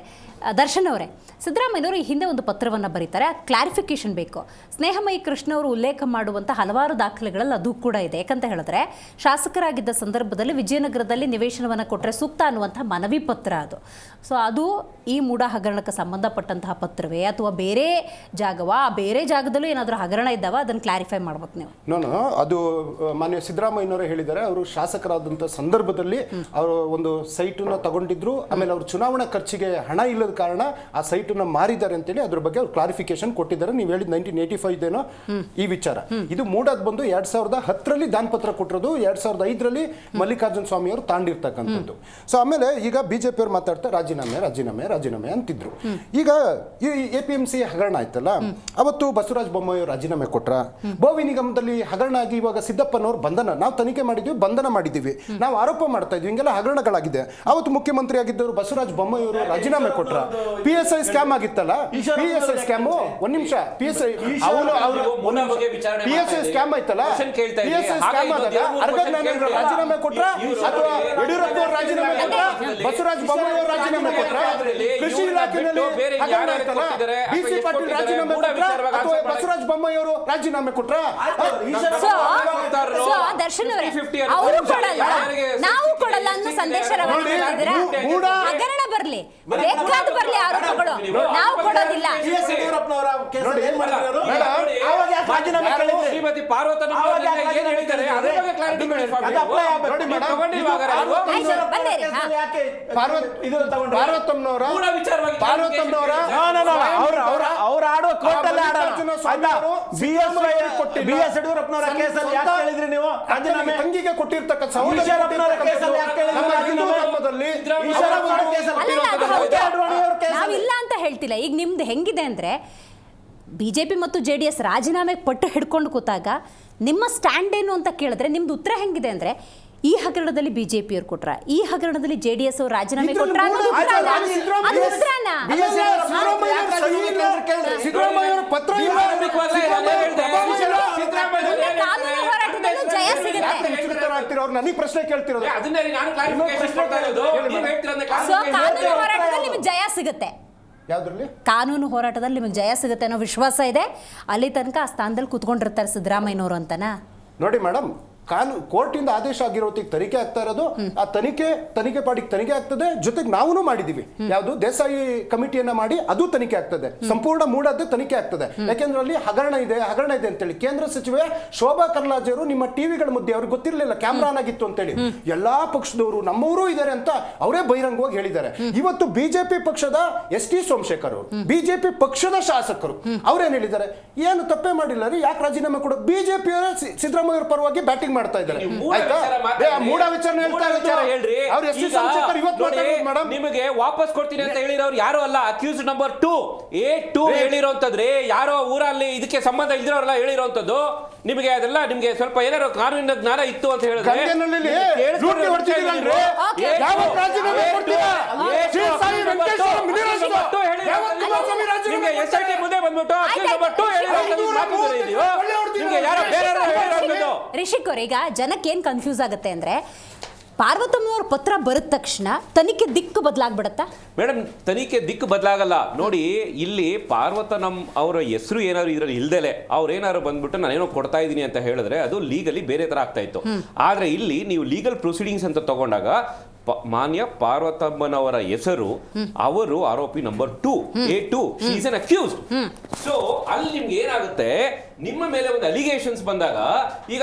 ದರ್ಶನ್ ಅವರೇ, ಸಿದ್ದರಾಮಯ್ಯನವರು ಈ ಹಿಂದೆ ಒಂದು ಪತ್ರವನ್ನು ಬರೀತಾರೆ, ಕ್ಲಾರಿಫಿಕೇಶನ್ ಬೇಕು. ಸ್ನೇಹಮಯಿ ಕೃಷ್ಣ ಅವರು ಉಲ್ಲೇಖ ಮಾಡುವಂಥ ಹಲವಾರು ದಾಖಲೆಗಳಲ್ಲಿ ಅದು ಕೂಡ ಇದೆ. ಯಾಕಂತ ಹೇಳಿದ್ರೆ, ಶಾಸಕರಾಗಿದ್ದ ಸಂದರ್ಭದಲ್ಲಿ ವಿಜಯನಗರದಲ್ಲಿ ನಿವೇಶನವನ್ನು ಕೊಟ್ಟರೆ ಸೂಕ್ತ ಅನ್ನುವಂಥ ಮನವಿ ಪತ್ರ ಅದು. ಸೊ ಅದು ಈ ಮೂಢ ಹಗರಣಕ್ಕೆ ಸಂಬಂಧಪಟ್ಟಂತಹ ಪತ್ರವೇ ಅಥವಾ ಬೇರೆ ಜಾಗವಾ? ಆ ಬೇರೆ ಜಾಗದಲ್ಲೂ ಏನಾದರೂ ಹಗರಣ ಇದ್ದಾವ? ಅದನ್ನು ಕ್ಲಾರಿಫೈ ಮಾಡ್ಬೇಕು ನೀವು. ನಾನು ಅದು ಮಾನ್ಯ ಸಿದ್ದರಾಮಯ್ಯನವರೇ ಹೇಳಿದ್ದಾರೆ. ಅವರು ಶಾಸಕರಾದಂಥ ಸಂದರ್ಭದಲ್ಲಿ ಅವರು ಒಂದು ಸೈಟನ್ನು ತಗೊಂಡಿದ್ರು. ಆಮೇಲೆ ಅವರು ಚುನಾವಣಾ ಖರ್ಚಿಗೆ ಹಣ ಇಲ್ಲದ ಕಾರಣ ಆ ಸೈಟನ್ನು ಮಾರಿದ್ದಾರೆ ಅಂತೇಳಿ ಅದ್ರ ಬಗ್ಗೆ ಅವ್ರು ಕ್ಲಾರಿಫಿಕೇಶನ್ ಕೊಟ್ಟಿದ್ದಾರೆ. ನೀವು ಹೇಳಿದ 1985 ಈ ವಿಚಾರ. ಇದು ಮೂಡದ್ ಬಂದು 2010ರಲ್ಲಿ ದಾನಪತ್ರ ಕೊಟ್ಟಿರೋದು, 2005ರಲ್ಲಿ ಮಲ್ಲಿಕಾರ್ಜುನ ಸ್ವಾಮಿ ಅವರು ತಾಂಡಿರ್ತಕ್ಕಂಥದ್ದು. ಸೊ ಆಮೇಲೆ ಈಗ ಬಿಜೆಪಿ ಅವ್ರು ಮಾತಾಡ್ತಾ ರಾಜೀನಾಮೆ ಅಂತಿದ್ರು. ಈಗ ಈ APMC ಹಗರಣ ಆಯ್ತಲ್ಲ, ಅವತ್ತು ಬಸವರಾಜ ಬೊಮ್ಮಾಯಿ ಅವರು ರಾಜೀನಾಮೆ ಕೊಟ್ರ. ಬೋವಿ ನಿಗಮದಲ್ಲಿ ಹಗರಣ ಆಗಿ ಇವಾಗ ಸಿದ್ದಪ್ಪನವ್ರು ಬಂಧನ, ನಾವು ತನಿಖೆ ಮಾಡಿದ್ವಿ, ಬಂಧನ ಮಾಡಿದ್ದೀವಿ, ನಾವು ಆರೋಪ ಮಾಡ್ತಾ ಇದ್ವಿ, ಹಿಂಗೆಲ್ಲ ಹಗರಣಗಳಾಗಿದೆ. ಅವತ್ತು ಮುಖ್ಯಮಂತ್ರಿ ಆಗಿದ್ದವರು ಬಸವರಾಜ ಬೊಮ್ಮಾಯಿ ಅವರು ರಾಜೀನಾಮೆ ಕೊಟ್ರ. PSI ಸ್ಕ್ಯಾಮ್ ಆಗಿತ್ತಲ್ಲ, PSI ಸ್ಕ್ಯಾಮ್ ಒಂದ್ ನಿಮಿಷ, PSI ಸ್ಕ್ಯಾಮ್ ಆಯ್ತಲ್ಲ, PSI ಸ್ಕ್ಯಾಮ್ ಆದಾಗ ಅರ್ಗಜ್ಞಾನೇಂದ್ರ ರಾಜೀನಾಮೆ ಕೊಟ್ರ ಅಥವಾ ಯಡಿಯೂರಪ್ಪ ಅವರು ರಾಜೀನಾಮೆ ಕೊಟ್ರ, ಬಸವರಾಜ ಬೊಮ್ಮಾಯಿ ಅವರು ರಾಜೀನಾಮೆ ಕೊಟ್ರ, ಕೃಷಿ ಇಲಾಖೆಯಲ್ಲಿ ಹಗರಣ ಆಯ್ತಲ್ಲ, BC ಪಾಟೀಲ್ ರಾಜೀನಾಮೆ ಕೊಟ್ರ ಅಥವಾ ಬಸವರಾಜ ಬೊಮ್ಮಾಯಿ ಅವರು ರಾಜೀನಾಮೆ ಕೊಟ್ರ? ದರ್ಶನ್ ಅವರೇ, ಅವರು ಕೊಡಲ್ಲ, ನಾವು ಕೊಡಲ್ಲ ಅನ್ನೋ ಸಂದೇಶ ಹಗರಣ ಬರ್ಲಿ, ಬೇಕಾದ ಬರ್ಲಿ ಆರೋಪಗಳು, ನಾವು ಕೊಡೋದಿಲ್ಲ. ಶ್ರೀಮತಿ ಅವ್ರು ಆಡುವ ಕೋರ್ಟಲ್ಲಿ ಯಡಿಯೂರಪ್ಪನವರ ಕೇಸಲ್ಲಿ ಯಾಕೆ ಹೇಳಿದ್ರಿ ನೀವು? ತಂಗಿಗೆ ಕೊಟ್ಟಿರ್ತಕ್ಕಂಥ ನಾವಿಲ್ಲ ಅಂತ ಹೇಳ್ತಿಲ್ಲ. ಈಗ ನಿಮ್ದು ಹೆಂಗಿದೆ ಅಂದ್ರೆ, BJP ಮತ್ತು JDS ರಾಜೀನಾಮೆ ಪಟ್ಟು ಹಿಡ್ಕೊಂಡು ಕೂತಾಗ ನಿಮ್ಮ ಸ್ಟ್ಯಾಂಡ್ ಏನು ಅಂತ ಕೇಳಿದ್ರೆ ನಿಮ್ದು ಉತ್ತರ ಹೆಂಗಿದೆ ಅಂದ್ರೆ, ಈ ಹಗರಣದಲ್ಲಿ BJP ಅವ್ರು ಕೊಟ್ರ, ಈ ಹಗರಣದಲ್ಲಿ JDS ಅವರು ರಾಜೀನಾಮೆ ಕೊಟ್ರ ಅನ್ನೋದು ಕಾನೂನು ಹೋರಾಟದಲ್ಲೂ ಜಯ ಸಿಗುತ್ತೆ. ನನಗೆ ಪ್ರಶ್ನೆ ಕೇಳ್ತಿರೋದು, ಕಾನೂನು ಹೋರಾಟದಲ್ಲಿ ನಿಮ್ಗೆ ಜಯ ಸಿಗುತ್ತೆ. ಯಾವ್ದ್ರಲ್ಲಿ? ಕಾನೂನು ಹೋರಾಟದಲ್ಲಿ ನಿಮಗೆ ಜಯ ಸಿಗುತ್ತೆ ಅನ್ನೋ ವಿಶ್ವಾಸ ಇದೆ. ಅಲ್ಲಿ ತನಕ ಆ ಸ್ಥಾನದಲ್ಲಿ ಕೂತ್ಕೊಂಡಿರ್ತಾರೆ ಸಿದ್ದರಾಮಯ್ಯನವರು ಅಂತನಾ? ನೋಡಿ ಮೇಡಮ್, ಕೋರ್ಟಿಂದ ಆದೇಶ ಆಗಿರೋದಕ್ಕೆ ತನಿಖೆ ಆಗ್ತಾ ಇರೋದು. ಆ ತನಿಖೆ ಪಾಡಿಗೆ ತನಿಖೆ ಆಗ್ತದೆ. ಜೊತೆಗೆ ನಾವು ಮಾಡಿದೀವಿ, ಯಾವುದು ದೇಸಾಯಿ ಕಮಿಟಿಯನ್ನ ಮಾಡಿ ಅದು ತನಿಖೆ ಆಗ್ತದೆ. ಸಂಪೂರ್ಣ ಮೂಡದ್ದೇ ತನಿಖೆ ಆಗ್ತದೆ. ಯಾಕೆಂದ್ರೆ ಅಲ್ಲಿ ಹಗರಣ ಇದೆ ಅಂತೇಳಿ ಕೇಂದ್ರ ಸಚಿವೆ ಶೋಭಾ ಕರ್ಲಾಜೆ ಅವರು ನಿಮ್ಮ ಟಿವಿಗಳ ಮಧ್ಯೆ ಅವ್ರಿಗೆ ಗೊತ್ತಿರಲಿಲ್ಲ ಕ್ಯಾಮ್ರಾ ಆನ್ ಆಗಿತ್ತು ಅಂತೇಳಿ. ಎಲ್ಲಾ ಪಕ್ಷದವರು ನಮ್ಮವರು ಇದ್ದಾರೆ ಅಂತ ಅವರೇ ಬಹಿರಂಗವಾಗಿ ಹೇಳಿದ್ದಾರೆ. ಇವತ್ತು ಬಿಜೆಪಿ ಪಕ್ಷದ ಎಸ್ ಟಿ ಸೋಮಶೇಖರ್ ಅವರು, ಬಿಜೆಪಿ ಪಕ್ಷದ ಶಾಸಕರು ಅವ್ರೇನ್ ಹೇಳಿದ್ದಾರೆ, ಏನು ತಪ್ಪೇ ಮಾಡಿಲ್ಲ ರೀ, ಯಾಕೆ ರಾಜೀನಾಮೆ ಕೊಡೋ, ಬಿಜೆಪಿ ಸಿದ್ದರಾಮಯ್ಯ ಅವರ ಪರವಾಗಿ ಬ್ಯಾಟಿಂಗ್ ಮಾಡ್ತಾ ಇದ್ದಾರೆ. ಮೂಡ ವಿಚಾರ ನಿಮಗೆ ವಾಪಸ್ ಕೊಡ್ತೀನಿ ಅಂತ ಹೇಳಿರೋರು ಯಾರು ಅಲ್ಲ, ಅಕ್ಯೂಸ್ ನಂಬರ್ 2 ಹೇಳಿರೋಂತದ್ರಿ. ಯಾರೋ ಊರಲ್ಲಿ ಇದಕ್ಕೆ ಸಂಬಂಧ ಇಲ್ದಿರೋರೆಲ್ಲ ಹೇಳಿರೋಂಥದ್ದು. ನಿಮಗೆ ಅದೆಲ್ಲ ನಿಮ್ಗೆ ಸ್ವಲ್ಪ ಏನಾದ್ರು ಕಾನೂನಿನ ಜ್ಞಾನ ಇತ್ತು ಅಂತ ಹೇಳಿದ್ರೆ ಮುಂದೆ ಬಂದ್ಬಿಟ್ಟು ರಿಷಿಕ್ ಅವ್ರ, ಈಗ ಜನಕ್ಕೆ ಏನ್ ಕನ್ಫ್ಯೂಸ್ ಆಗುತ್ತೆ ಅಂದ್ರೆ ಪಾರ್ವತಮ್ಮನವ್ರ ಪತ್ರ ಬರದ ತಕ್ಷಣ ತನಿಖೆ ದಿಕ್ಕು ಬದಲಾಗ್ಬಿಡತ್ತಾ? ಮೇಡಮ್, ತನಿಖೆ ದಿಕ್ಕು ಬದಲಾಗಲ್ಲ. ನೋಡಿ, ಇಲ್ಲಿ ಪಾರ್ವತನಂ ಅವರ ಹೆಸರು ಏನಾದ್ರು ಇದ್ರಲ್ಲಿ ಇಲ್ದಲೆ ಅವ್ರೇನಾದ್ರು ಬಂದ್ಬಿಟ್ಟು ನಾನೇನೋ ಕೊಡ್ತಾ ಇದ್ದೀನಿ ಅಂತ ಹೇಳಿದ್ರೆ ಅದು ಲೀಗಲಿ ಬೇರೆ ತರ ಆಗ್ತಾ ಇತ್ತು. ಆದ್ರೆ ಇಲ್ಲಿ ನೀವು ಲೀಗಲ್ ಪ್ರೊಸೀಡಿಂಗ್ಸ್ ಅಂತ ತಗೊಂಡಾಗ ಮಾನ್ಯ ಪಾರ್ವತಮ್ಮನವರ ಹೆಸರು, ಅವರು ಆರೋಪಿ number 2 A2, she is an accused. So ಅಲ್ಲಿ ನಿಮ್ಗೆ ಏನಾಗುತ್ತೆ, ನಿಮ್ಮ ಮೇಲೆ ಒಂದು ಅಲಿಗೇಷನ್ಸ್ ಬಂದಾಗ, ಈಗ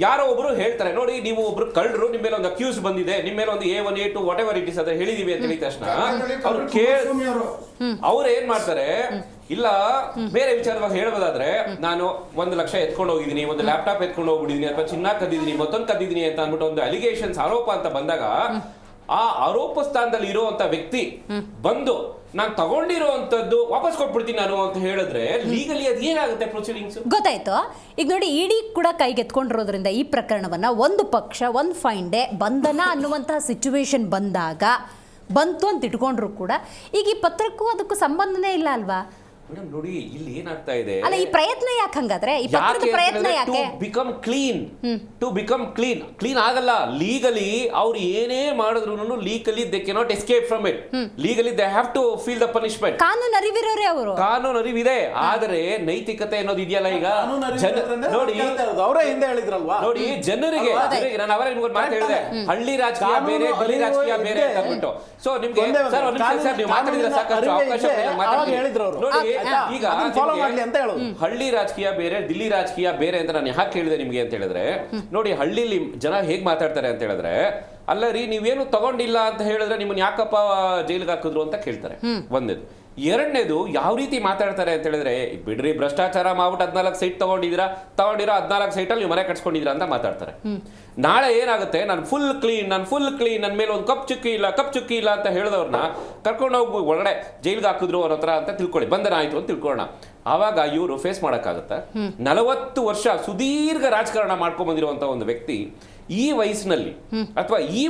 ಯಾರೋ ಒಬ್ರು ಹೇಳ್ತಾರೆ, ನೋಡಿ ನೀವು ಒಬ್ರು ಕಳ್ಳರು, ನಿಮ್ಮ ಮೇಲೆ ಒಂದು ಅಕ್ಯೂಸ್ ಬಂದಿದೆ, ನಿಮ್ಮ ಮೇಲೆ ಒಂದು A1 A2 what ever it is ಅಂತ ಹೇಳಿದೀವಿ ಅಂತ ಹೇಳಿದ ತಕ್ಷಣ ಅವ್ರು ಏನ್ ಮಾಡ್ತಾರೆ, ಇಲ್ಲ ಬೇರೆ ವಿಚಾರವಾಗಿ ಹೇಳೋದಾದ್ರೆ ನಾನು 1 ಲಕ್ಷ ಎತ್ಕೊಂಡು ಹೋಗಿದ್ದೀನಿ, ಒಂದು ಲ್ಯಾಪ್ಟಾಪ್ ಎತ್ಕೊಂಡು ಹೋಗ್ಬಿಟ್ಟಿದ್ದೀನಿ, ಅಥವಾ ಚಿನ್ನ ಕದ್ದಿದ್ದೀನಿ, ಮತ್ತೊಂದು ಕದ್ದಿದ್ದೀನಿ ಅಂತ ಅಂದ್ಬಿಟ್ಟು ಒಂದು ಅಲಿಗೇಷನ್ಸ್ ಆರೋಪ ಅಂತ ಬಂದಾಗ ಆ ಆರೋಪ ಸ್ಥಾನದಲ್ಲಿ ಇರುವಂತ ವ್ಯಕ್ತಿ ಬಂದು ನಾನು ತಗೊಂಡಿರುವಂತದ್ದು ವಾಪಸ್ ಕೊಟ್ಬಿಡ್ತೀನಿ ನಾನು ಅಂತ ಹೇಳಿದ್ರೆ ಲೀಗಲಿ ಅದು ಏನಾಗುತ್ತೆ ಪ್ರೊಸೀಡಿಂಗ್ಸ್? ಗೊತ್ತಾಯ್ತು. ಈಗ ನೋಡಿ, ಇಡಿ ಕೂಡ ಕೈಗೆತ್ಕೊಂಡಿರೋದ್ರಿಂದ ಈ ಪ್ರಕರಣವನ್ನ ಒಂದು ಪಕ್ಷ ಒಂದು ಫೈನ್ ಡೇ ಬಂಧನ ಅನ್ನುವಂತಹ ಸಿಚುವೇಶನ್ ಬಂದಾಗ ಬಂತು ಅಂತ ಇಟ್ಕೊಂಡ್ರು ಕೂಡ ಈಗ ಈ ಪತ್ರಕ್ಕೂ ಅದಕ್ಕೂ ಸಂಬಂಧನೇ ಇಲ್ಲ ಅಲ್ವಾ? ಮೇಡಮ್ ನೋಡಿ, ಇಲ್ಲಿ ಏನಾಗ್ತಾ ಇದೆ, ಅಲ್ಲ ಈ ಪ್ರಯತ್ನ ಯಾಕೆ ಹಂಗಾದ್ರೆ, ಈ ಪತ್ರದ ಪ್ರಯತ್ನ ಯಾಕೆ? ಟು ಬಿಕಮ್ ಕ್ಲೀನ್ ಆಗಲ್ಲ. ಲೀಗಲಿ ಅವ್ರು ಏನೇ ಮಾಡಿದ್ರು legally they cannot escape from it. Legally they have to feel the punishment. ಕಾನೂನು ಅರಿವಿರೋರೇ ಅವರು, ಕಾನೂನು ಅರಿವಿದೆ. ಆದರೆ ನೈತಿಕತೆ ಅನ್ನೋದು ಇದೆಯಲ್ಲ, ಈಗ ನೋಡಿ ಅವರೇ ಹಿಂದೆ ಹೇಳಿದ್ರಲ್ವಾ, ನೋಡಿ ಜನರಿಗೆ ನಾನು ಅವರೇ ನಿಮ್ಗೆ ಮಾತು ಹೇಳಿದೆ, ಹಳ್ಳಿ ರಾಜಕೀಯ ಬೇರೆ, ಗಲ್ಲಿ ರಾಜಕೀಯ ಬೇರೆ ಅಂತ ಅಂದ್ಬಿಟ್ಟು. ಸೊ ನಿಮ್ಗೆ ಸರ್ ನೀವು ಮಾತಾಡಿದ್ರೆ ಸಾಕಷ್ಟು ಅವಕಾಶ ಹೇಳಿದ್ರು ನೋಡಿ. ಈಗ ಹಳ್ಳಿ ರಾಜಕೀಯ ಬೇರೆ, ದಿಲ್ಲಿ ರಾಜಕೀಯ ಬೇರೆ ಅಂತ ನಾನು ಯಾಕೆ ಹೇಳಿದೆ ನಿಮ್ಗೆ ಅಂತ ಹೇಳಿದ್ರೆ, ನೋಡಿ ಹಳ್ಳಿಲಿ ಜನ ಹೇಗ್ ಮಾತಾಡ್ತಾರೆ ಅಂತ ಹೇಳಿದ್ರೆ, ಅಲ್ಲ ರೀ ನೀವೇನು ತಗೊಂಡಿಲ್ಲ ಅಂತ ಹೇಳಿದ್ರೆ ನಿಮ್ಮನ್ನ ಯಾಕಪ್ಪ ಜೈಲಿಗೆ ಹಾಕಿದ್ರು ಅಂತ ಕೇಳ್ತಾರೆ. ಒಂದೇದು. ಎರಡನೇದು, ಯಾವ ರೀತಿ ಮಾತಾಡ್ತಾರೆ ಅಂತ ಹೇಳಿದ್ರೆ, ಬಿಡ್ರಿ ಭ್ರಷ್ಟಾಚಾರ ಮಾಡ್ಬಿಟ್ಟು 14 ಸೈಟ್ ತಗೊಂಡಿರೋ 14 ಸೈಟಲ್ಲಿ ನೀವು ಮನೆ ಕಟ್ಸ್ಕೊಂಡಿದ್ದೀರಾ ಅಂತ ಮಾತಾಡ್ತಾರೆ. ನಾಳೆ ಏನಾಗುತ್ತೆ, ನಾನು ಫುಲ್ ಕ್ಲೀನ್, ನನ್ನ ಮೇಲೆ ಒಂದು ಕಪ್ ಚುಕ್ಕಿ ಇಲ್ಲ ಅಂತ ಹೇಳಿದವ್ರನ್ನ ಕರ್ಕೊಂಡು ಹೋಗಿ ಒಳಗಡೆ ಜೈಲಿಗೆ ಹಾಕಿದ್ರು ಅವ್ರ ಹತ್ರ ಅಂತ ತಿಳ್ಕೊಳ್ಳಿ, ಬಂಧನ ಆಯ್ತು ಅಂತ ತಿಳ್ಕೊಳ್ಳೋಣ. ಆವಾಗ ಇವರು ಫೇಸ್ ಮಾಡೋಕ್ಕಾಗತ್ತೆ? 40 ವರ್ಷ ಸುದೀರ್ಘ ರಾಜಕಾರಣ ಮಾಡ್ಕೊಂಡ್ ಬಂದಿರುವಂತ ಒಂದು ವ್ಯಕ್ತಿ ಈ ವಯಸ್ಸಿನಲ್ಲಿ, ಅಥವಾ ಈ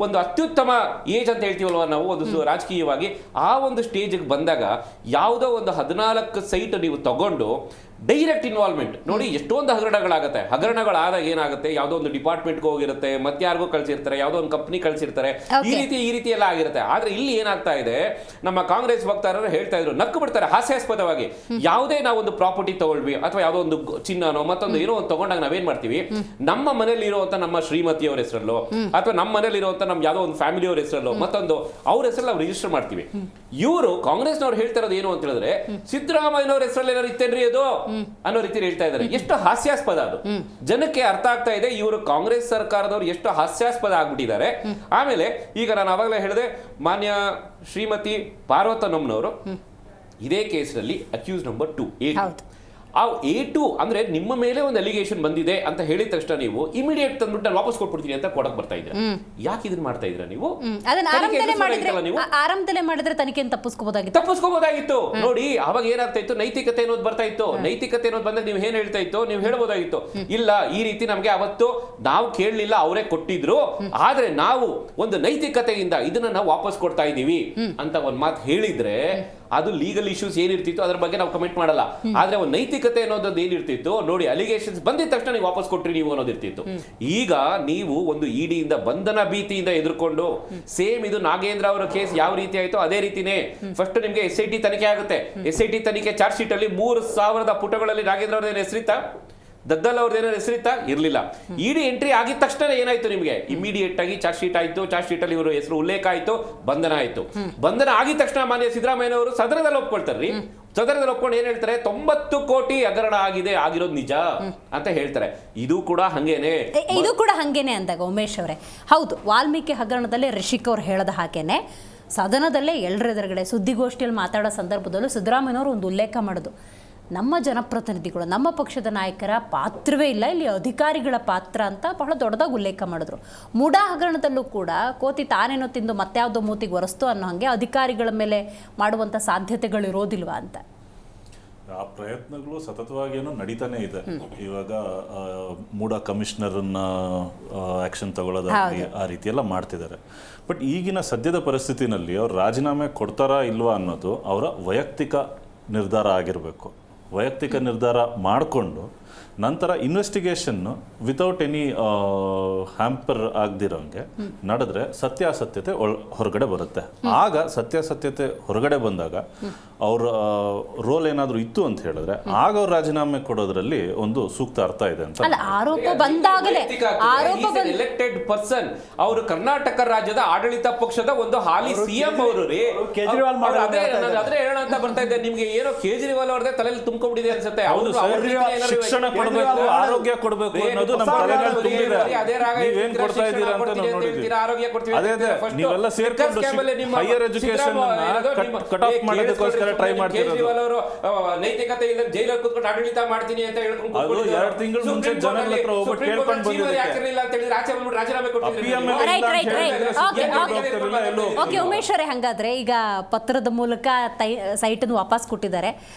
ಒಂದು ಅತ್ಯುತ್ತಮ ಏಜ್ ಅಂತ ಹೇಳ್ತೀವಲ್ವ ನಾವು ಒಂದು ರಾಜಕೀಯವಾಗಿ, ಆ ಒಂದು ಸ್ಟೇಜ್ಗೆ ಬಂದಾಗ ಯಾವುದೋ ಒಂದು 14 ಸೈಟ್ ನೀವು ತಗೊಂಡು ಡೈರೆಕ್ಟ್ ಇನ್ವಾಲ್ವ್ಮೆಂಟ್ ನೋಡಿ, ಎಷ್ಟೊಂದು ಹಗರಣಗಳಾಗುತ್ತೆ. ಹಗರಣಗಳಾದಾಗ ಏನಾಗುತ್ತೆ, ಯಾವುದೋ ಒಂದು ಡಿಪಾರ್ಟ್ಮೆಂಟ್ಗೆ ಹೋಗಿರುತ್ತೆ, ಮತ್ತೆ ಯಾರಿಗೂ ಕಳ್ಸಿರ್ತಾರೆ, ಯಾವುದೋ ಒಂದು ಕಂಪ್ನಿ ಕಳ್ಸಿರ್ತಾರೆ, ಈ ರೀತಿ ಎಲ್ಲ ಆಗಿರುತ್ತೆ. ಆದ್ರೆ ಇಲ್ಲಿ ಏನಾಗ್ತಾ ಇದೆ, ನಮ್ಮ ಕಾಂಗ್ರೆಸ್ ವಕ್ತಾರರು ಹೇಳ್ತಾ ಇದ್ರು, ನಕ್ಕು ಬಿಡ್ತಾರೆ ಹಾಸ್ಯಾಸ್ಪದವಾಗಿ. ಯಾವುದೇ ನಾವೊಂದು ಪ್ರಾಪರ್ಟಿ ತಗೊಳ್ವಿ ಅಥವಾ ಯಾವುದೋ ಒಂದು ಚಿನ್ನನೋ ಮತ್ತೊಂದು ಏನೋ ಒಂದು ತಗೊಂಡಾಗ ನಾವೇನ್ ಮಾಡ್ತೀವಿ, ನಮ್ಮ ಮನೇಲಿ ಇರುವಂತ ನಮ್ಮ ಶ್ರೀಮತಿಯವರ ಹೆಸರಲ್ಲೋ ಅಥವಾ ನಮ್ಮ ಮನೇಲಿ ಇರುವಂತ ನಮ್ ಯಾವುದೋ ಒಂದು ಫ್ಯಾಮಿಲಿಯವರ ಹೆಸರಲ್ಲೋ ಮತ್ತೊಂದು ಅವ್ರ ಹೆಸರಲ್ಲಿ ನಾವು ರಿಜಿಸ್ಟರ್ ಮಾಡ್ತೀವಿ. ಇವರು ಕಾಂಗ್ರೆಸ್ನವ್ರು ಹೇಳ್ತಾ ಇರೋದು ಏನು ಅಂತ ಹೇಳಿದ್ರೆ, ಸಿದ್ದರಾಮಯ್ಯನವ್ರ ಹೆಸರಲ್ಲಿ ಏನಾದ್ರು ಇತ್ತೇನ್ರಿ ಅದು ಅನ್ನೋ ರೀತಿ ಹೇಳ್ತಾ ಇದ್ದಾರೆ. ಎಷ್ಟು ಹಾಸ್ಯಾಸ್ಪದ ಅದು, ಜನಕ್ಕೆ ಅರ್ಥ ಆಗ್ತಾ ಇದೆ ಇವರು ಕಾಂಗ್ರೆಸ್ ಸರ್ಕಾರದವರು ಎಷ್ಟು ಹಾಸ್ಯಾಸ್ಪದ ಆಗ್ಬಿಟ್ಟಿದ್ದಾರೆ. ಆಮೇಲೆ ಈಗ ನಾನು ಅವಾಗಲೇ ಹೇಳಿದೆ, ಮಾನ್ಯ ಶ್ರೀಮತಿ ಪಾರ್ವತನಮ್ಮನವರು ಇದೇ ಕೇಸ್ನಲ್ಲಿ ಅಕ್ಯೂಸ್ ನಂಬರ್ 2 ಆ A2 ಅಂದ್ರೆ ನಿಮ್ಮ ಮೇಲೆ ಒಂದು ಅಲಿಗೇಷನ್ ಬಂದಿದೆ ಅಂತ ಹೇಳಿದ ತಕ್ಷಣ ನೀವು ಇಮಿಡಿಯೇಟ್ ತಂದ್ಬಿಟ್ಟು ವಾಪಸ್ ಕೊಟ್ಬಿಡ್ತೀನಿ ಅಂತ ಕೊಡಕ್ ಬರ್ತಾ ಇದ್ದೀರಾ. ಯಾಕೆ ಇದನ್ನ ಮಾಡ್ತಾ ಇದ್ದೀರಾ ನೀವು? ಆರಂಭದಲ್ಲೇ ಮಾಡಿದ್ರೆ ತನಿಖೆಯನ್ನು ತಪ್ಪಿಸ್ಕೋಬಹುದಾಗಿತ್ತು. ನೋಡಿ ಅವಾಗ ಏನಾಗ್ತಾ ಇತ್ತು, ನೈತಿಕತೆ ಅನ್ನೋದು ಬರ್ತಾ ಇತ್ತು. ನೈತಿಕತೆ ಅನ್ನೋದು ಬಂದಾಗ ನೀವು ಏನ್ ಹೇಳ್ತಾ ಇತ್ತು, ನೀವು ಹೇಳ್ಬೋದಾಗಿತ್ತು, ಇಲ್ಲ ಈ ರೀತಿ ನಮ್ಗೆ ಅವತ್ತು ನಾವು ಕೇಳಲಿಲ್ಲ, ಅವರೇ ಕೊಟ್ಟಿದ್ರು, ಆದ್ರೆ ನಾವು ಒಂದು ನೈತಿಕತೆಯಿಂದ ಇದನ್ನ ನಾವು ವಾಪಸ್ ಕೊಡ್ತಾ ಇದೀವಿ ಅಂತ ಒಂದ್ ಮಾತು ಹೇಳಿದ್ರೆ ಅದು ಲೀಗಲ್ ಇಶ್ಯೂಸ್ ಏನಿರ್ತಿತ್ತು ಅದ್ರ ಬಗ್ಗೆ ನಾವು ಕಮೆಂಟ್ ಮಾಡಲ್ಲ. ಆದ್ರೆ ಒಂದು ನೈತಿಕತೆ ಅನ್ನೋದು ಏನಿರ್ತಿತ್ತು, ನೋಡಿ ಅಲಿಗೇಷನ್ಸ್ ಬಂದಿದ ತಕ್ಷಣ ನೀವು ವಾಪಸ್ ಕೊಟ್ರಿ ನೀವು ಅನ್ನೋದಿರ್ತಿತ್ತು. ಈಗ ನೀವು ಒಂದು ಇಡಿಯಿಂದ ಬಂಧನ ಭೀತಿಯಿಂದ ಎದುರ್ಕೊಂಡು, ಸೇಮ್ ಇದು ನಾಗೇಂದ್ರ ಅವರ ಕೇಸ್ ಯಾವ ರೀತಿ ಆಯ್ತೋ ಅದೇ ರೀತಿನೇ ಫಸ್ಟ್ ನಿಮ್ಗೆ SIT ತನಿಖೆ ಆಗುತ್ತೆ. SIT ತನಿಖೆ ಚಾರ್ಜ್ ಶೀಟ್ ಅಲ್ಲಿ 3000 ಪುಟಗಳಲ್ಲಿ ನಾಗೇಂದ್ರ ಅವರ ಹೆಸರಿತ್ತ ದದ್ದಲ್ ಅವ್ರದ್ದು ಏನಾದ್ರು ಹೆಸರಿತ್ತಾ? ಇರಲಿಲ್ಲ. ಇಡಿ ಎಂಟ್ರಿ ಆಗಿದ ತಕ್ಷಣ ಏನಾಯ್ತು ನಿಮಗೆ? ಇಮಿಡಿಯೇಟ್ ಆಗಿ ಚಾರ್ಜ್ ಶೀಟ್ ಆಯ್ತು, ಚಾರ್ಜ್ ಶೀಟ್ ಅಲ್ಲಿ ಇವರು ಹೆಸರು ಉಲ್ಲೇಖ ಆಯ್ತು, ಬಂಧನ ಆಯ್ತು. ಬಂಧನ ಆಗಿದ ತಕ್ಷಣ ಮಾನ್ಯ ಸಿದ್ದರಾಮಯ್ಯ ಅವರು ಸದನದಲ್ಲಿ ಒಪ್ಕೊಳ್ತಾರ್ರಿ. ಸದನದಲ್ಲಿ ಒಪ್ಕೊಂಡು ಏನ್ ಹೇಳ್ತಾರೆ? 90 ಕೋಟಿ ಹಗರಣ ಆಗಿದೆ, ಆಗಿರೋದು ನಿಜ ಅಂತ ಹೇಳ್ತಾರೆ. ಇದು ಕೂಡ ಹಂಗೇನೆ ಅಂದಾಗ ಉಮೇಶ್ ಅವರೇ, ಹೌದು, ವಾಲ್ಮೀಕಿ ಹಗರಣದಲ್ಲಿ ರಿಷಿಕ್ ಅವ್ರು ಹೇಳದ ಹಾಗೇನೆ ಸದನದಲ್ಲೇ ಎಲ್ಲರೆದುರುಗಡೆ ಸುದ್ದಿಗೋಷ್ಠಿಯಲ್ಲಿ ಮಾತಾಡೋ ಸಂದರ್ಭದಲ್ಲೂ ಸಿದ್ದರಾಮಯ್ಯನವರು ಒಂದು ಉಲ್ಲೇಖ ಮಾಡೋದು, ನಮ್ಮ ಜನಪ್ರತಿನಿಧಿಗಳು, ನಮ್ಮ ಪಕ್ಷದ ನಾಯಕರ ಪಾತ್ರವೇ ಇಲ್ಲ, ಇಲ್ಲಿ ಅಧಿಕಾರಿಗಳ ಪಾತ್ರ ಅಂತ ಬಹಳ ದೊಡ್ಡದಾಗಿ ಉಲ್ಲೇಖ ಮಾಡಿದ್ರು. ಮೂಡಾ ಹಗರಣದಲ್ಲೂ ಕೂಡ ಕೋತಿ ತಾನೇನೋ ತಿಂದು ಮತ್ಯಾವುದೋ ಮೂತಿಗೆ ಒರೆಸ್ತು ಅನ್ನೋ ಹಾಗೆ ಅಧಿಕಾರಿಗಳ ಮೇಲೆ ಮಾಡುವಂಥ ಸಾಧ್ಯತೆಗಳು ಇರೋದಿಲ್ವಾ ಅಂತ. ಆ ಪ್ರಯತ್ನಗಳು ಸತತವಾಗೇನೋ ನಡೀತಾನೆ ಇದೆ. ಇವಾಗ ಮೂಡಾ ಕಮಿಷನರ್ನ ಆಕ್ಷನ್ ತಗೊಳ್ಳೋದಾಗಲಿ ಆ ರೀತಿ ಎಲ್ಲ ಮಾಡ್ತಿದ್ದಾರೆ. ಬಟ್ ಈಗಿನ ಸದ್ಯದ ಪರಿಸ್ಥಿತಿನಲ್ಲಿ ಅವ್ರು ರಾಜೀನಾಮೆ ಕೊಡ್ತಾರಾ ಇಲ್ವಾ ಅನ್ನೋದು ಅವರ ವೈಯಕ್ತಿಕ ನಿರ್ಧಾರ ಆಗಿರಬೇಕು. ವೈಯಕ್ತಿಕ ನಿರ್ಧಾರ ಮಾಡಿಕೊಂಡು ನಂತರ ಇನ್ವೆಸ್ಟಿಗೇಷನ್ನು ವಿತೌಟ್ ಎನಿ ಹ್ಯಾಂಪರ್ ಆಗದಿರೋಂಗೆ ನಡೆದ್ರೆ ಸತ್ಯಾಸತ್ಯತೆ ಹೊರಗಡೆ ಬರುತ್ತೆ. ಆಗ ಸತ್ಯಾಸತ್ಯತೆ ಹೊರಗಡೆ ಬಂದಾಗ ಅವ್ರ ರೋಲ್ ಏನಾದರೂ ಇತ್ತು ಅಂತ ಹೇಳಿದ್ರೆ ಆಗ ಅವ್ರು ರಾಜೀನಾಮೆ ಕೊಡೋದ್ರಲ್ಲಿ ಒಂದು ಸೂಕ್ತ ಅರ್ಥ ಇದೆ ಅಂತ. ಆರೋಪ ಬಂದಾಗಲೇ ಎಲೆಕ್ಟೆಡ್ ಪರ್ಸನ್ ಅವರು ಕರ್ನಾಟಕ ರಾಜ್ಯದ ಆಡಳಿತ ಪಕ್ಷದ ಒಂದು ಹಾಲಿ ಸಿಎಂ ಅವರು ರೀ. ಕೇಜ್ರಿವಾಲ್ ಅದೇ ಹೇಳೋಣ ಅಂತ ಬರ್ತಾ ಇದ್ದೆ ನಿಮ್ಗೆ. ಏನೋ ಕೇಜ್ರಿವಾಲ್ ಅವ್ರದೇ ತಲೆಯಲ್ಲಿ ತುಂಬಿಕೊಂಡಿದೆ ಅನ್ಸುತ್ತೆ. ಶಿಕ್ಷಣ ಕೊಡಬೇಕು, ಆರೋಗ್ಯ ಕೊಡಬೇಕು ಅನ್ನೋದು ನಮ್ಮ ತಲೆಗಳಲ್ಲಿ ತುಂಬಿದೆ. ನೀವೇನ್ ಕೊಡ್ತಾ ಇದ್ದೀರಾ ಅಂತ ನಾವು ನೋಡಿದ್ದೀವಿ. ಅದೇ ನೀವೆಲ್ಲ ಸೇರ್ಕೊಂಡು ಹೈಯರ್ ಎಜುಕೇಶನ್ ಕಟ್ ಆಫ್ ಮಾಡೋದಕ್ಕೋಸ್ಕರ ಟ್ರೈ ಮಾಡ್ತಿರೋದು. ಅವರು ನೈತಿಕತೆ ಇಲ್ಲ ಜೈಲಲ್ಲಿ ಕೂತ್ಕೊಂಡು ಆಡಳಿತ ಮಾಡ್ತೀನಿ ಅಂತ ಹೇಳ್ಕೊಂಡು ಅದು 2 ತಿಂಗಳ ಮುಂಚೆ ಜನಗಳ ಹತ್ರ ಹೋಗ್ಬಿಟ್ಟು ಕೇಳ್ಕೊಂಡು ಬಂದಿದ್ದಕ್ಕೆ ಆಚೆ ಬಂದ್ಬಿಟ್ಟು ರಾಜೀನಾಮೆ ಕೊಟ್ಟಿದ್ದಾರೆ. ಓಕೆ ಉಮೇಶ್ ಅವರೇ, ಹಂಗಾದ್ರೆ ಈಗ ಪತ್ರದ ಮೂಲಕ ಸೈಟನ್ನು ವಾಪಸ್ ಕೊಟ್ಟಿದ್ದಾರೆ.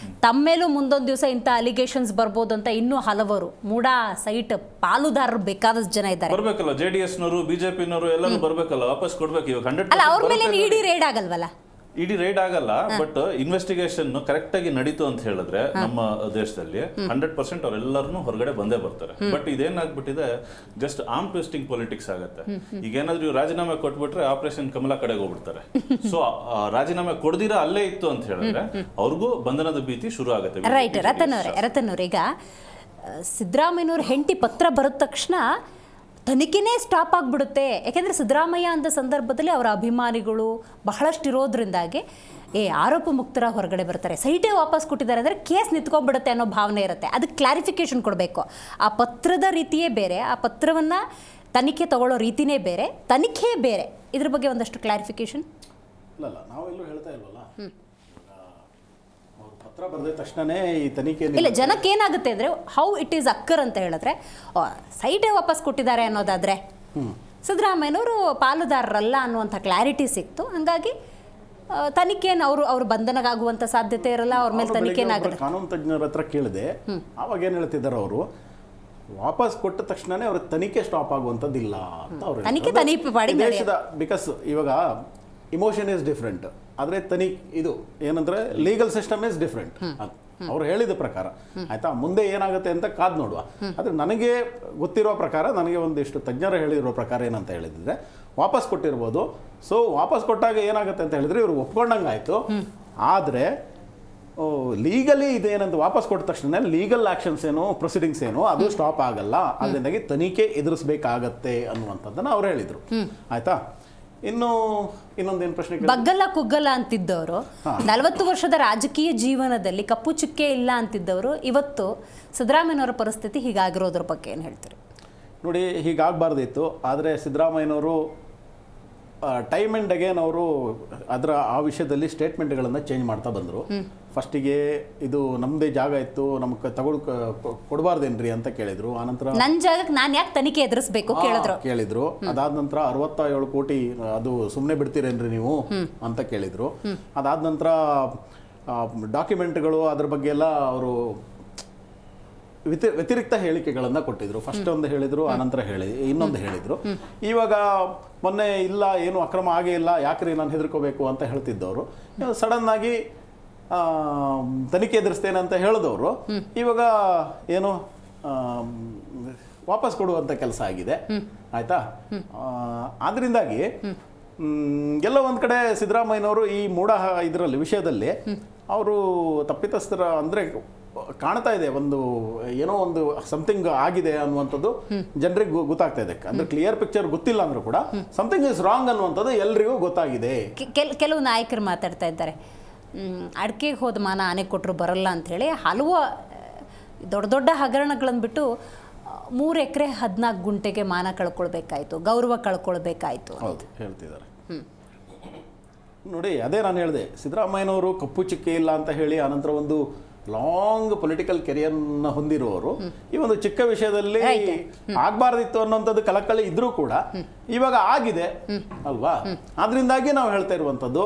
ತಮ್ಮೇಲೂ ಮುಂದೊಂದು ದಿವಸ ಇಂಥ ಅಲಿಗೇಷನ್ಸ್ ಬರ್ಬೋದು ಅಂತ ಇನ್ನೂ ಹಲವರು ಮೂಡಾ ಸೈಟ್ ಪಾಲುದಾರರು ಬೇಕಾದಷ್ಟು ಜನ ಇದ್ದಾರೆ. ಬರ್ಬೇಕಲ್ಲ, ಜೆಡಿಎಸ್ ನವರು ಬಿಜೆಪಿನವರು ಎಲ್ಲರೂ ಬರ್ಬೇಕಲ್ಲ, ವಾಪಸ್ ಕೊಡ್ಬೇಕು. ಇವಾಗ 100% ಅಲ್ಲ, ಅವ್ರ ಮೇಲೆ ಇಡಿ ರೇಡ್ ಆಗಲ್ವಲ್ಲ? ಇಡೀ ರೈಡ್ ಆಗಲ್ಲ, ಬಟ್ ಇನ್ವೆಸ್ಟಿಗೇಷನ್ ಕರೆಕ್ಟ್ ಆಗಿ ನಡೀತು ಅಂತ ಹೇಳಿದ್ರೆ ನಮ್ಮ ದೇಶದಲ್ಲಿ 100% ಅವರೆಲ್ಲರೂ ಹೊರಗಡೆ ಬಂದೇ ಬರ್ತಾರೆ. ಬಟ್ ಇದೇನಾಗ್ಬಿಟ್ಟಿದೆ, ಜಸ್ಟ್ ಆರ್ಮ್ ಟ್ವಿಸ್ಟಿಂಗ್ ಪೊಲಿಟಿಕ್ಸ್ ಆಗುತ್ತೆ. ಈಗ ಏನಾದ್ರೂ ರಾಜೀನಾಮೆ ಕೊಟ್ಬಿಟ್ರೆ ಆಪರೇಷನ್ ಕಮಲ ಕಡೆಗೆ ಹೋಗ್ಬಿಡ್ತಾರೆ. ಸೊ ರಾಜೀನಾಮೆ ಕೊಡ್ದಿರಾ ಅಲ್ಲೇ ಇತ್ತು ಅಂತ ಹೇಳಿದ್ರೆ ಅವ್ರಿಗೂ ಬಂಧನದ ಭೀತಿ ಶುರು ಆಗುತ್ತೆ. ರೈಟ್. ರತನ್ ಅವ್ರೆ, ಈಗ ಸಿದ್ದರಾಮಯ್ಯನವ್ರ ಹೆಂಡತಿ ಪತ್ರ ಬರೋದ ತಕ್ಷಣ ತನಿಖೆನೇ ಸ್ಟಾಪ್ ಆಗಿಬಿಡುತ್ತೆ. ಯಾಕೆಂದರೆ ಸಿದ್ದರಾಮಯ್ಯ ಅಂದ ಸಂದರ್ಭದಲ್ಲಿ ಅವರ ಅಭಿಮಾನಿಗಳು ಬಹಳಷ್ಟು ಇರೋದ್ರಿಂದಾಗಿ ಆರೋಪ ಮುಕ್ತರ ಹೊರಗಡೆ ಬರ್ತಾರೆ. ಸೈಟೇ ವಾಪಸ್ ಕೊಟ್ಟಿದ್ದಾರೆ ಅಂದರೆ ಕೇಸ್ ನಿಂತ್ಕೊಂಡ್ಬಿಡುತ್ತೆ ಅನ್ನೋ ಭಾವನೆ ಇರುತ್ತೆ. ಅದಕ್ಕೆ ಕ್ಲಾರಿಫಿಕೇಶನ್ ಕೊಡಬೇಕು. ಆ ಪತ್ರದ ರೀತಿಯೇ ಬೇರೆ, ಆ ಪತ್ರವನ್ನು ತನಿಖೆ ತಗೊಳ್ಳೋ ರೀತಿಯೇ ಬೇರೆ, ತನಿಖೆ ಬೇರೆ. ಇದ್ರ ಬಗ್ಗೆ ಒಂದಷ್ಟು ಕ್ಲಾರಿಫಿಕೇಶನ್. ಇಲ್ಲ, ನಾವೆಲ್ಲೂ ಹೇಳ್ತಾ ಇಲ್ವಲ್ಲ. ಪತ್ರ ಬರೆದ ತಕ್ಷಣನೇ ಈ ತನಿಖೆ ಇಲ್ಲ, ಜನಕ್ಕೆ ಏನಾಗುತ್ತೆ ಅಂದರೆ ಹೌ ಇಟ್ ಈಸ್ ಅಕ್ಕರ್ ಅಂತ ಹೇಳಿದ್ರೆ ಸೈಟೇ ವಾಪಸ್ ಕೊಟ್ಟಿದ್ದಾರೆ ಅನ್ನೋದಾದರೆ ಸಿದ್ದರಾಮಯ್ಯನವರು ಪಾಲುದಾರರಲ್ಲ ಅನ್ನುವಂಥ ಕ್ಲಾರಿಟಿ ಸಿಕ್ತು. ಹಾಗಾಗಿ ತನಿಖೆಯನ್ನು ಅವರು ಬಂಧನಗಾಗುವಂಥ ಸಾಧ್ಯತೆ ಇರಲ್ಲ, ಅವ್ರ ಮೇಲೆ ತನಿಖೆನಾಗುತ್ತೆ. ಕಾನೂನು ತಜ್ಞರ ಹತ್ರ ಕೇಳಿದೆ, ಆವಾಗ ಏನು ಹೇಳ್ತಿದ್ದಾರೆ ಅವರು, ವಾಪಸ್ ಕೊಟ್ಟ ತಕ್ಷಣನೇ ಅವ್ರ ತನಿಖೆ ಸ್ಟಾಪ್ ಆಗುವಂಥದ್ದಿಲ್ಲ ಅಂತ ಅವರು ದೇಶದ. ಬಿಕಾಸ್ ಇವಾಗ ಇಮೋಷನ್ ಈಸ್ ಡಿಫ್ರೆಂಟ್, ಆದರೆ ಇದು ಏನಂದ್ರೆ ಲೀಗಲ್ ಸಿಸ್ಟಮ್ ಇಸ್ ಡಿಫ್ರೆಂಟ್. ಅವ್ರು ಹೇಳಿದ ಪ್ರಕಾರ ಆಯ್ತಾ, ಮುಂದೆ ಏನಾಗುತ್ತೆ ಅಂತ ಕಾದ್ ನೋಡುವ. ಆದರೆ ನನಗೆ ಗೊತ್ತಿರೋ ಪ್ರಕಾರ, ನನಗೆ ಒಂದಿಷ್ಟು ತಜ್ಞರು ಹೇಳಿರೋ ಪ್ರಕಾರ ಏನಂತ ಹೇಳಿದ್ರೆ ವಾಪಸ್ ಕೊಟ್ಟಿರ್ಬೋದು. ಸೊ ವಾಪಸ್ ಕೊಟ್ಟಾಗ ಏನಾಗುತ್ತೆ ಅಂತ ಹೇಳಿದ್ರೆ ಇವರು ಒಪ್ಕೊಂಡಂಗೆ ಆಯಿತು. ಆದರೆ ಲೀಗಲಿ ಇದೇನಂತ ವಾಪಸ್ ಕೊಟ್ಟ ತಕ್ಷಣ ಲೀಗಲ್ ಆಕ್ಷನ್ಸ್ ಏನು, ಪ್ರೊಸೀಡಿಂಗ್ಸ್ ಏನು, ಅದು ಸ್ಟಾಪ್ ಆಗಲ್ಲ. ಅದರಿಂದಾಗಿ ತನಿಖೆ ಎದುರಿಸಬೇಕಾಗತ್ತೆ ಅನ್ನುವಂಥದ್ದನ್ನು ಅವ್ರು ಹೇಳಿದರು. ಆಯ್ತಾ, ಇನ್ನೊಂದೇನು ಪ್ರಶ್ನೆ, ಬಗ್ಗಲ್ಲ ಕುಗ್ಗಲ್ಲ ಅಂತಿದ್ದವರು 40 ವರ್ಷದ ರಾಜಕೀಯ ಜೀವನದಲ್ಲಿ ಕಪ್ಪು ಚುಕ್ಕೆ ಇಲ್ಲ ಅಂತಿದ್ದವರು ಇವತ್ತು ಸಿದ್ದರಾಮಯ್ಯನವರ ಪರಿಸ್ಥಿತಿ ಹೀಗಾಗಿರೋದ್ರ ಬಗ್ಗೆ ಏನು ಹೇಳ್ತೀರಿ? ನೋಡಿ, ಹೀಗಾಗಬಾರ್ದಿತ್ತು. ಆದರೆ ಸಿದ್ದರಾಮಯ್ಯನವರು ಟೈಮ್ ಆ್ಯಂಡ್ ಅಗೇನ್ ಅವರು ಆ ವಿಷಯದಲ್ಲಿ ಸ್ಟೇಟ್ಮೆಂಟ್ಗಳನ್ನು ಚೇಂಜ್ ಮಾಡ್ತಾ ಬಂದರು. ಫಸ್ಟಿಗೆ ಇದು ನಮ್ಮದೇ ಜಾಗ ಇತ್ತು, ನಮಗೆ ಕೊಡಬಾರ್ದೇನ್ರಿ ಅಂತ ಕೇಳಿದ್ರು. ಆನಂತರ ನನ್ನ ಜಾಗಕ್ಕೆ ನಾನು ಯಾಕೆ ತನಿಖೆ ಎದುರಿಸಬೇಕು ಕೇಳಿದ್ರು. ಅದಾದ ನಂತರ 67 ಕೋಟಿ ಅದು ಸುಮ್ಮನೆ ಬಿಡ್ತೀರೇನ್ರಿ ನೀವು ಅಂತ ಕೇಳಿದ್ರು. ಅದಾದ ನಂತರ ಡಾಕ್ಯುಮೆಂಟ್ಗಳು ಅದ್ರ ಬಗ್ಗೆ ಎಲ್ಲ ಅವರು ವ್ಯತಿರಿಕ್ತ ಹೇಳಿಕೆಗಳನ್ನು ಕೊಟ್ಟಿದ್ರು. ಫಸ್ಟ್ ಒಂದು ಹೇಳಿದ್ರು, ಆನಂತರ ಇನ್ನೊಂದು ಹೇಳಿದ್ರು. ಇವಾಗ ಮೊನ್ನೆ ಇಲ್ಲ, ಏನು ಅಕ್ರಮ ಆಗೇ ಇಲ್ಲ, ಯಾಕ್ರಿ ನಾನು ಹೆದರ್ಕೋಬೇಕು ಅಂತ ಹೇಳ್ತಿದ್ದವರು ಸಡನ್ ಆಗಿ ತನಿಖೆ ಎದುರಿಸ್ತೇನೆ ಅಂತ ಹೇಳಿದವರು ಇವಾಗ ಏನು ವಾಪಸ್ ಕೊಡುವಂಥ ಕೆಲಸ ಆಗಿದೆ. ಆಯ್ತಾ, ಆದ್ರಿಂದಾಗಿ ಎಲ್ಲ ಒಂದು ಕಡೆ ಸಿದ್ದರಾಮಯ್ಯನವರು ಈ ಮೂಡ ಇದರಲ್ಲಿ ವಿಷಯದಲ್ಲಿ ಅವರು ತಪ್ಪಿತಸ್ಥರ ಅಂದರೆ ಕಾಣ್ತಾ ಇದೆ, ಒಂದು ಏನೋ ಒಂದು ಸಮಥಿಂಗ್ ಆಗಿದೆ ಅನ್ನುವಂಥದ್ದು ಜನರಿಗೆ ಗೊತ್ತಾಗ್ತಾ ಇದೆ. ಅಂದ್ರೆ ಕ್ಲಿಯರ್ ಪಿಕ್ಚರ್ ಗೊತ್ತಿಲ್ಲ ಅಂದ್ರೂ ಕೂಡ ಸಮಥಿಂಗ್ ಇಸ್ ರಾಂಗ್ ಅನ್ನುವಂಥದ್ದು ಎಲ್ರಿಗೂ ಗೊತ್ತಾಗಿದೆ. ಕೆಲವು ನಾಯಕರು ಮಾತಾಡ್ತಾ ಇದ್ದಾರೆ, ಅಡಿಕೆಗೆ ಹೋದ ಮಾನ ಆನೆ ಕೊಟ್ಟರು ಬರಲ್ಲ ಅಂಥೇಳಿ. ಹಲವು ದೊಡ್ಡ ದೊಡ್ಡ ಹಗರಣಗಳನ್ನು ಬಿಟ್ಟು 3 ಎಕರೆ 14 ಗುಂಟೆಗೆ ಮಾನ ಕಳ್ಕೊಳ್ಬೇಕಾಯ್ತು, ಗೌರವ ಕಳ್ಕೊಳ್ಬೇಕಾಯ್ತು. ಹೌದು ಹೇಳ್ತಿದ್ದಾರೆ. ನೋಡಿ, ಅದೇ ನಾನು ಹೇಳಿದೆ, ಸಿದ್ದರಾಮಯ್ಯನವರು ಕಪ್ಪು ಚಿಕ್ಕೆ ಇಲ್ಲ ಅಂತ ಹೇಳಿ ಆನಂತರ ಒಂದು ಲಾಂಗ್ ಪೊಲಿಟಿಕಲ್ ಕೆರಿಯರ್ನ ಹೊಂದಿರುವವರು ಈ ಒಂದು ಚಿಕ್ಕ ವಿಷಯದಲ್ಲಿ ಆಗ್ಬಾರ್ದಿತ್ತು ಅನ್ನೋಂಥದ್ದು ಕಳಕಳಿ ಇದ್ರೂ ಕೂಡ ಇವಾಗ ಆಗಿದೆ ಅಲ್ವಾ. ಆದ್ರಿಂದಾಗಿ ನಾವು ಹೇಳ್ತಾ ಇರುವಂಥದ್ದು,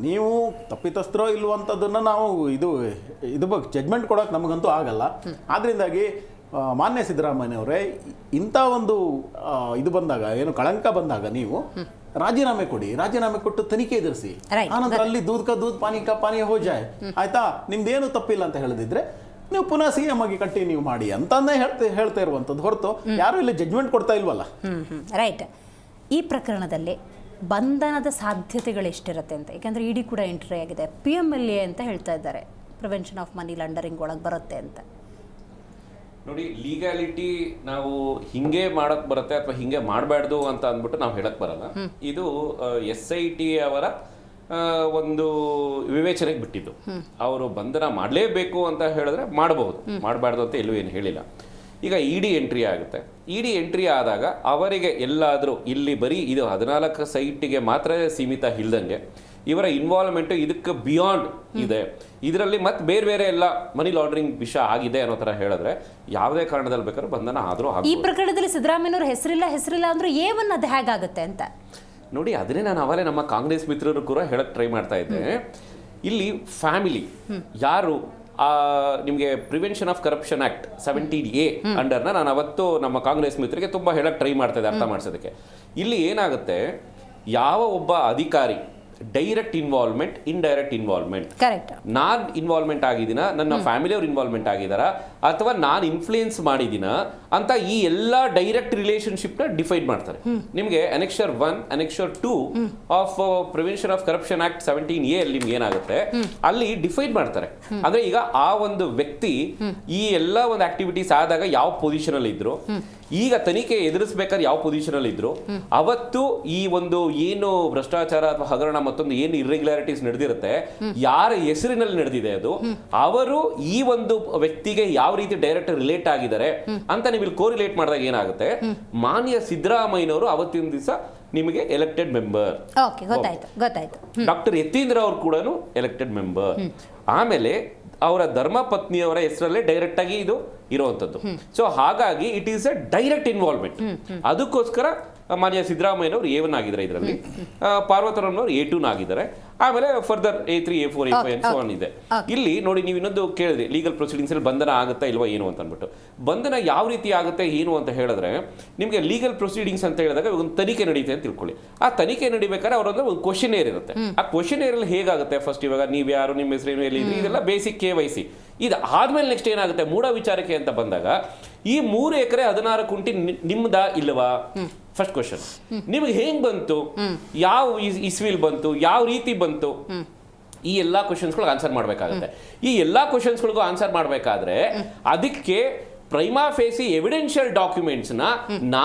ನೀವು ತಪ್ಪಿತಸ್ಥರೋ ಇಲ್ವಂಥದ್ದನ್ನು ನಾವು ಇದು ಜಡ್ಮೆಂಟ್ ಕೊಡೋಕೆ ನಮಗಂತೂ ಆಗಲ್ಲ. ಆದ್ರಿಂದಾಗಿ ಮಾನ್ಯ ಸಿದ್ದರಾಮಯ್ಯನವರೇ, ಇಂಥ ಒಂದು ಇದು ಬಂದಾಗ, ಏನು ಕಳಂಕ ಬಂದಾಗ ನೀವು ರಾಜೀನಾಮೆ ಕೊಡಿ, ರಾಜೀನಾಮೆ ಕೊಟ್ಟು ತನಿಖೆ ಎದುರಿಸಿ, ಆನಂತರ ಅಲ್ಲಿ ದೂದ್ ಕಾ ದೂದ್ ಪಾನಿ ಕಾ ಪಾನಿ ಹೋ ಜಾಯ್, ಆಯ್ತಾ, ನಿಮ್ದೇನು ತಪ್ಪಿಲ್ಲ ಅಂತ ಹೇಳಿದ್ರೆ ನೀವು ಪುನಃ CM ಆಗಿ ಕಂಟಿನ್ಯೂ ಮಾಡಿ ಅಂತಾನೆ ಹೇಳ್ತಾ ಇರುವಂಥದ್ದು ಹೊರತು ಯಾರು ಇಲ್ಲಿ ಜಡ್ಜ್ಮೆಂಟ್ ಕೊಡ್ತಾ ಇಲ್ವಲ್ಲ. ರೈಟ್. ಈ ಪ್ರಕರಣದಲ್ಲಿ ಬಂಧನದ ಸಾಧ್ಯತೆಗಳು ಎಷ್ಟಿರುತ್ತೆ ಅಂತ, ಯಾಕಂದರೆ ಇಡಿ ಕೂಡ ಎಂಟ್ರಿ ಆಗಿದೆ, PMLA ಅಂತ ಹೇಳ್ತಾ ಇದ್ದಾರೆ, ಪ್ರಿವೆನ್ಷನ್ ಆಫ್ ಮನಿ ಲಾಂಡರಿಂಗ್ ಒಳಗೆ ಬರುತ್ತೆ ಅಂತ. ನೋಡಿ, ಲೀಗಾಲಿಟಿ ನಾವು ಹಿಂಗೆ ಮಾಡಕ್ ಬರುತ್ತೆ ಅಥವಾ ಹಿಂಗೆ ಮಾಡಬಾರ್ದು ಅಂತ ಅಂದ್ಬಿಟ್ಟು ನಾವು ಹೇಳಕ್ ಬರಲ್ಲ. ಇದು SIT ಅವರ ಒಂದು ವಿವೇಚನೆಗೆ ಬಿಟ್ಟಿದ್ದು. ಅವರು ಬಂಧನ ಮಾಡಲೇಬೇಕು ಅಂತ ಹೇಳಿದ್ರೆ ಮಾಡಬಹುದು, ಮಾಡಬಾರ್ದು ಅಂತ ಎಲ್ಲೂ ಏನು ಹೇಳಿಲ್ಲ. ಈಗ ಇಡಿ ಎಂಟ್ರಿ ಆಗುತ್ತೆ. ಇಡಿ ಎಂಟ್ರಿ ಆದಾಗ ಅವರಿಗೆ ಎಲ್ಲಾದರೂ ಇಲ್ಲಿ ಬರೀ ಇದು 14 ಸೈಟಿಗೆ ಮಾತ್ರ ಸೀಮಿತ ಇಲ್ದಂಗೆ ಇವರ ಇನ್ವಾಲ್ವ್ಮೆಂಟ್ ಇದಕ್ಕೆ ಬಿಯಾಂಡ್ ಇದೆ, ಇದರಲ್ಲಿ ಮತ್ತೆ ಬೇರೆ ಬೇರೆ ಎಲ್ಲ ಮನಿ ಲಾಂಡ್ರಿಂಗ್ ವಿಷಯ ಆಗಿದೆ ಅನ್ನೋ ಥರ ಹೇಳಿದ್ರೆ ಯಾವುದೇ ಕಾರಣದಲ್ಲಿ ಬೇಕಾದ್ರೂ ಬಂಧನ ಆದರೂ ಈ ಪ್ರಕರಣದಲ್ಲಿ ಸಿದ್ದರಾಮಯ್ಯನವರು ಹೆಸರಿಲ್ಲ ಅಂದ್ರೆ ಏವನ್ನ ಅದು ಹೇಗಾಗುತ್ತೆ ಅಂತ ನೋಡಿ. ಅದನ್ನೇ ನಾನು ಅವಲೇ ನಮ್ಮ ಕಾಂಗ್ರೆಸ್ ಮಿತ್ರರು ಕೂಡ ಹೇಳಕ್ ಟ್ರೈ ಮಾಡ್ತಾ ಇದ್ದೆ. ಇಲ್ಲಿ ಫ್ಯಾಮಿಲಿ ಯಾರು ನಿಮಗೆ prevention of corruption act 17A ಅಂಡರ್ನ ನಾನು ಅವತ್ತು ನಮ್ಮ ಕಾಂಗ್ರೆಸ್ ಮಿತ್ರರಿಗೆ ತುಂಬ ಹೇಳಕ್ ಟ್ರೈ ಮಾಡ್ತಾ ಇದ್ದೆ, ಅರ್ಥ ಮಾಡಿಸೋದಕ್ಕೆ. ಇಲ್ಲಿ ಏನಾಗುತ್ತೆ, ಯಾವ ಒಬ್ಬ ಅಧಿಕಾರಿ ಡೈರೆಕ್ಟ್ ಇನ್ವಾಲ್ವ್ಮೆಂಟ್, ಇಂಡೈರೆಕ್ಟ್ ಇನ್ವಾಲ್ವ್ಮೆಂಟ್, ನಾನ್ ಇನ್ವಾಲ್ವ್ಮೆಂಟ್ ಆಗಿದ್ದೀನ, ನನ್ನ ಫ್ಯಾಮಿಲಿಯವ್ರು ಇನ್ವಾಲ್ವ್ಮೆಂಟ್ ಆಗಿದಾರ, ಅಥವಾ ನಾನು ಇನ್ಫ್ಲೂಯೆನ್ಸ್ ಮಾಡಿದ್ದೀನ ಅಂತ ಈ ಎಲ್ಲ ಡೈರೆಕ್ಟ್ ರಿಲೇಶನ್ಶಿಪ್ನ ಡಿಫೈನ್ ಮಾಡ್ತಾರೆ. ನಿಮಗೆ Annexure 1, Annexure 2 of prevention of corruption act 17A ಅಲ್ಲಿ ನಿಮ್ಗೆ ಏನಾಗುತ್ತೆ, ಅಲ್ಲಿ ಡಿಫೈನ್ ಮಾಡ್ತಾರೆ. ಅಂದ್ರೆ ಈಗ ಆ ಒಂದು ವ್ಯಕ್ತಿ ಈ ಎಲ್ಲ ಒಂದು ಆಕ್ಟಿವಿಟೀಸ್ ಆದಾಗ ಯಾವ ಪೊಸಿಷನ್ ಅಲ್ಲಿ ಇದ್ರು, ಈಗ ತನಿಖೆ ಎದುರಿಸಬೇಕಾದ್ರೆ ಯಾವ ಪೊಸಿಷನ್ ಅಲ್ಲಿ ಇದ್ರು, ಅವತ್ತು ಈ ಒಂದು ಏನು ಭ್ರಷ್ಟಾಚಾರ ಅಥವಾ ಹಗರಣ ಮತ್ತೊಂದು ಏನು ಇರ್ರೆಗ್ಯುಲಾರಿಟೀಸ್ ನಡೆದಿರುತ್ತೆ, ಯಾರ ಹೆಸರಿನಲ್ಲಿ ನಡೆದಿದೆ ಅದು, ಅವರು ಈ ಒಂದು ವ್ಯಕ್ತಿಗೆ ಯಾವ ರೀತಿ ಡೈರೆಕ್ಟ್ ರಿಲೇಟ್ ಆಗಿದ್ದಾರೆ ಅಂತ ನೀವು ಇಲ್ಲಿ ಕೋರಿಲೇಟ್ ಮಾಡಿದಾಗ ಏನಾಗುತ್ತೆ, ಮಾನ್ಯ ಸಿದ್ದರಾಮಯ್ಯನವರು ಅವತ್ತಿನ ದಿವಸ ನಿಮಗೆ ಎಲೆಕ್ಟೆಡ್ ಮೆಂಬರ್, ಡಾಕ್ಟರ್ ಯತೀಂದ್ರ ಅವರು ಕೂಡ ಎಲೆಕ್ಟೆಡ್ ಮೆಂಬರ್, ಆಮೇಲೆ ಅವರ ಧರ್ಮ ಪತ್ನಿಯವರ ಹೆಸರಲ್ಲೇ ಡೈರೆಕ್ಟ್ ಆಗಿ ಇದು ಇರುವಂತದ್ದು. ಸೊ ಹಾಗಾಗಿ it is a direct involvement. ಅದಕ್ಕೋಸ್ಕರ ಮಾನ್ಯ ಸಿದ್ದರಾಮಯ್ಯನವರು A1 ಆಗಿದ್ದಾರೆ, ಇದರಲ್ಲಿ ಪಾರ್ವತರನ್ನವರು A2 ಆಗಿದ್ದಾರೆ, ಆಮೇಲೆ further A3, A4, A5 so on ಇದೆ. ಇಲ್ಲಿ ನೋಡಿ, ನೀವು ಇನ್ನೊಂದು ಕೇಳಿದ್ರಿ, ಲೀಗಲ್ ಪ್ರೊಸೀಡಿಂಗ್ಸ್ ಅಲ್ಲಿ ಬಂಧನ ಆಗುತ್ತಾ ಇಲ್ವಾ ಏನು ಅಂತ ಅಂದ್ಬಿಟ್ಟು. ಬಂಧನ ಯಾವ ರೀತಿ ಆಗುತ್ತೆ ಏನು ಅಂತ ಹೇಳಿದ್ರೆ, ನಿಮಗೆ ಲೀಗಲ್ ಪ್ರೊಸೀಡಿಂಗ್ಸ್ ಅಂತ ಹೇಳಿದಾಗ ಒಂದು ತನಿಖೆ ನಡೀತೆ ಅಂತ ತಿಳ್ಕೊಳ್ಳಿ. ಆ ತನಿಖೆ ನಡಿಬೇಕಾದ್ರೆ ಅವರೊಂದು ಒಂದು ಕ್ವಶನೇರ್ ಇರುತ್ತೆ. ಆ ಕ್ವಶನೇರ್ ಅಲ್ಲಿ ಹೇಗಾಗುತ್ತೆ, ಫಸ್ಟ್ ಇವಾಗ ನೀವು ಯಾರು, ನಿಮ್ಮ ಹೆಸರೇನು, ಎಲ್ಲಿ, ಇದೆಲ್ಲ ಬೇಸಿಕ್ KYC. ಇದು ಆದ್ಮೇಲೆ ನೆಕ್ಸ್ಟ್ ಏನಾಗುತ್ತೆ, ಮೂಢ ವಿಚಾರಕ್ಕೆ ಅಂತ ಬಂದಾಗ ಈ 3 ಎಕರೆ 16 ಗುಂಟೆ ನಿಮ್ದಾ ಇಲ್ವಾ, ಫಸ್ಟ್ ಕ್ವಶನ್. ನಿಮ್ಗೆ ಹೆಂಗ್ ಬಂತು, ಯಾವ ಇಸ್ವಿಲ್ ಬಂತು, ಯಾವ ರೀತಿ ಬಂತು, ಈ ಎಲ್ಲಾ ಕ್ವಶನ್ಸ್ಗಳಿಗೆ ಆನ್ಸರ್ ಮಾಡ್ಬೇಕಾಗುತ್ತೆ. ಈ ಎಲ್ಲಾ ಕ್ವಶನ್ಸ್ಗಳಿಗೂ ಆನ್ಸರ್ ಮಾಡ್ಬೇಕಾದ್ರೆ ಅದಕ್ಕೆ ಪ್ರೈಮಾ ಫೇಸಿ ಎವಿಡೆನ್ಷಿಯಲ್ ಡಾಕ್ಯುಮೆಂಟ್ಸ್ನ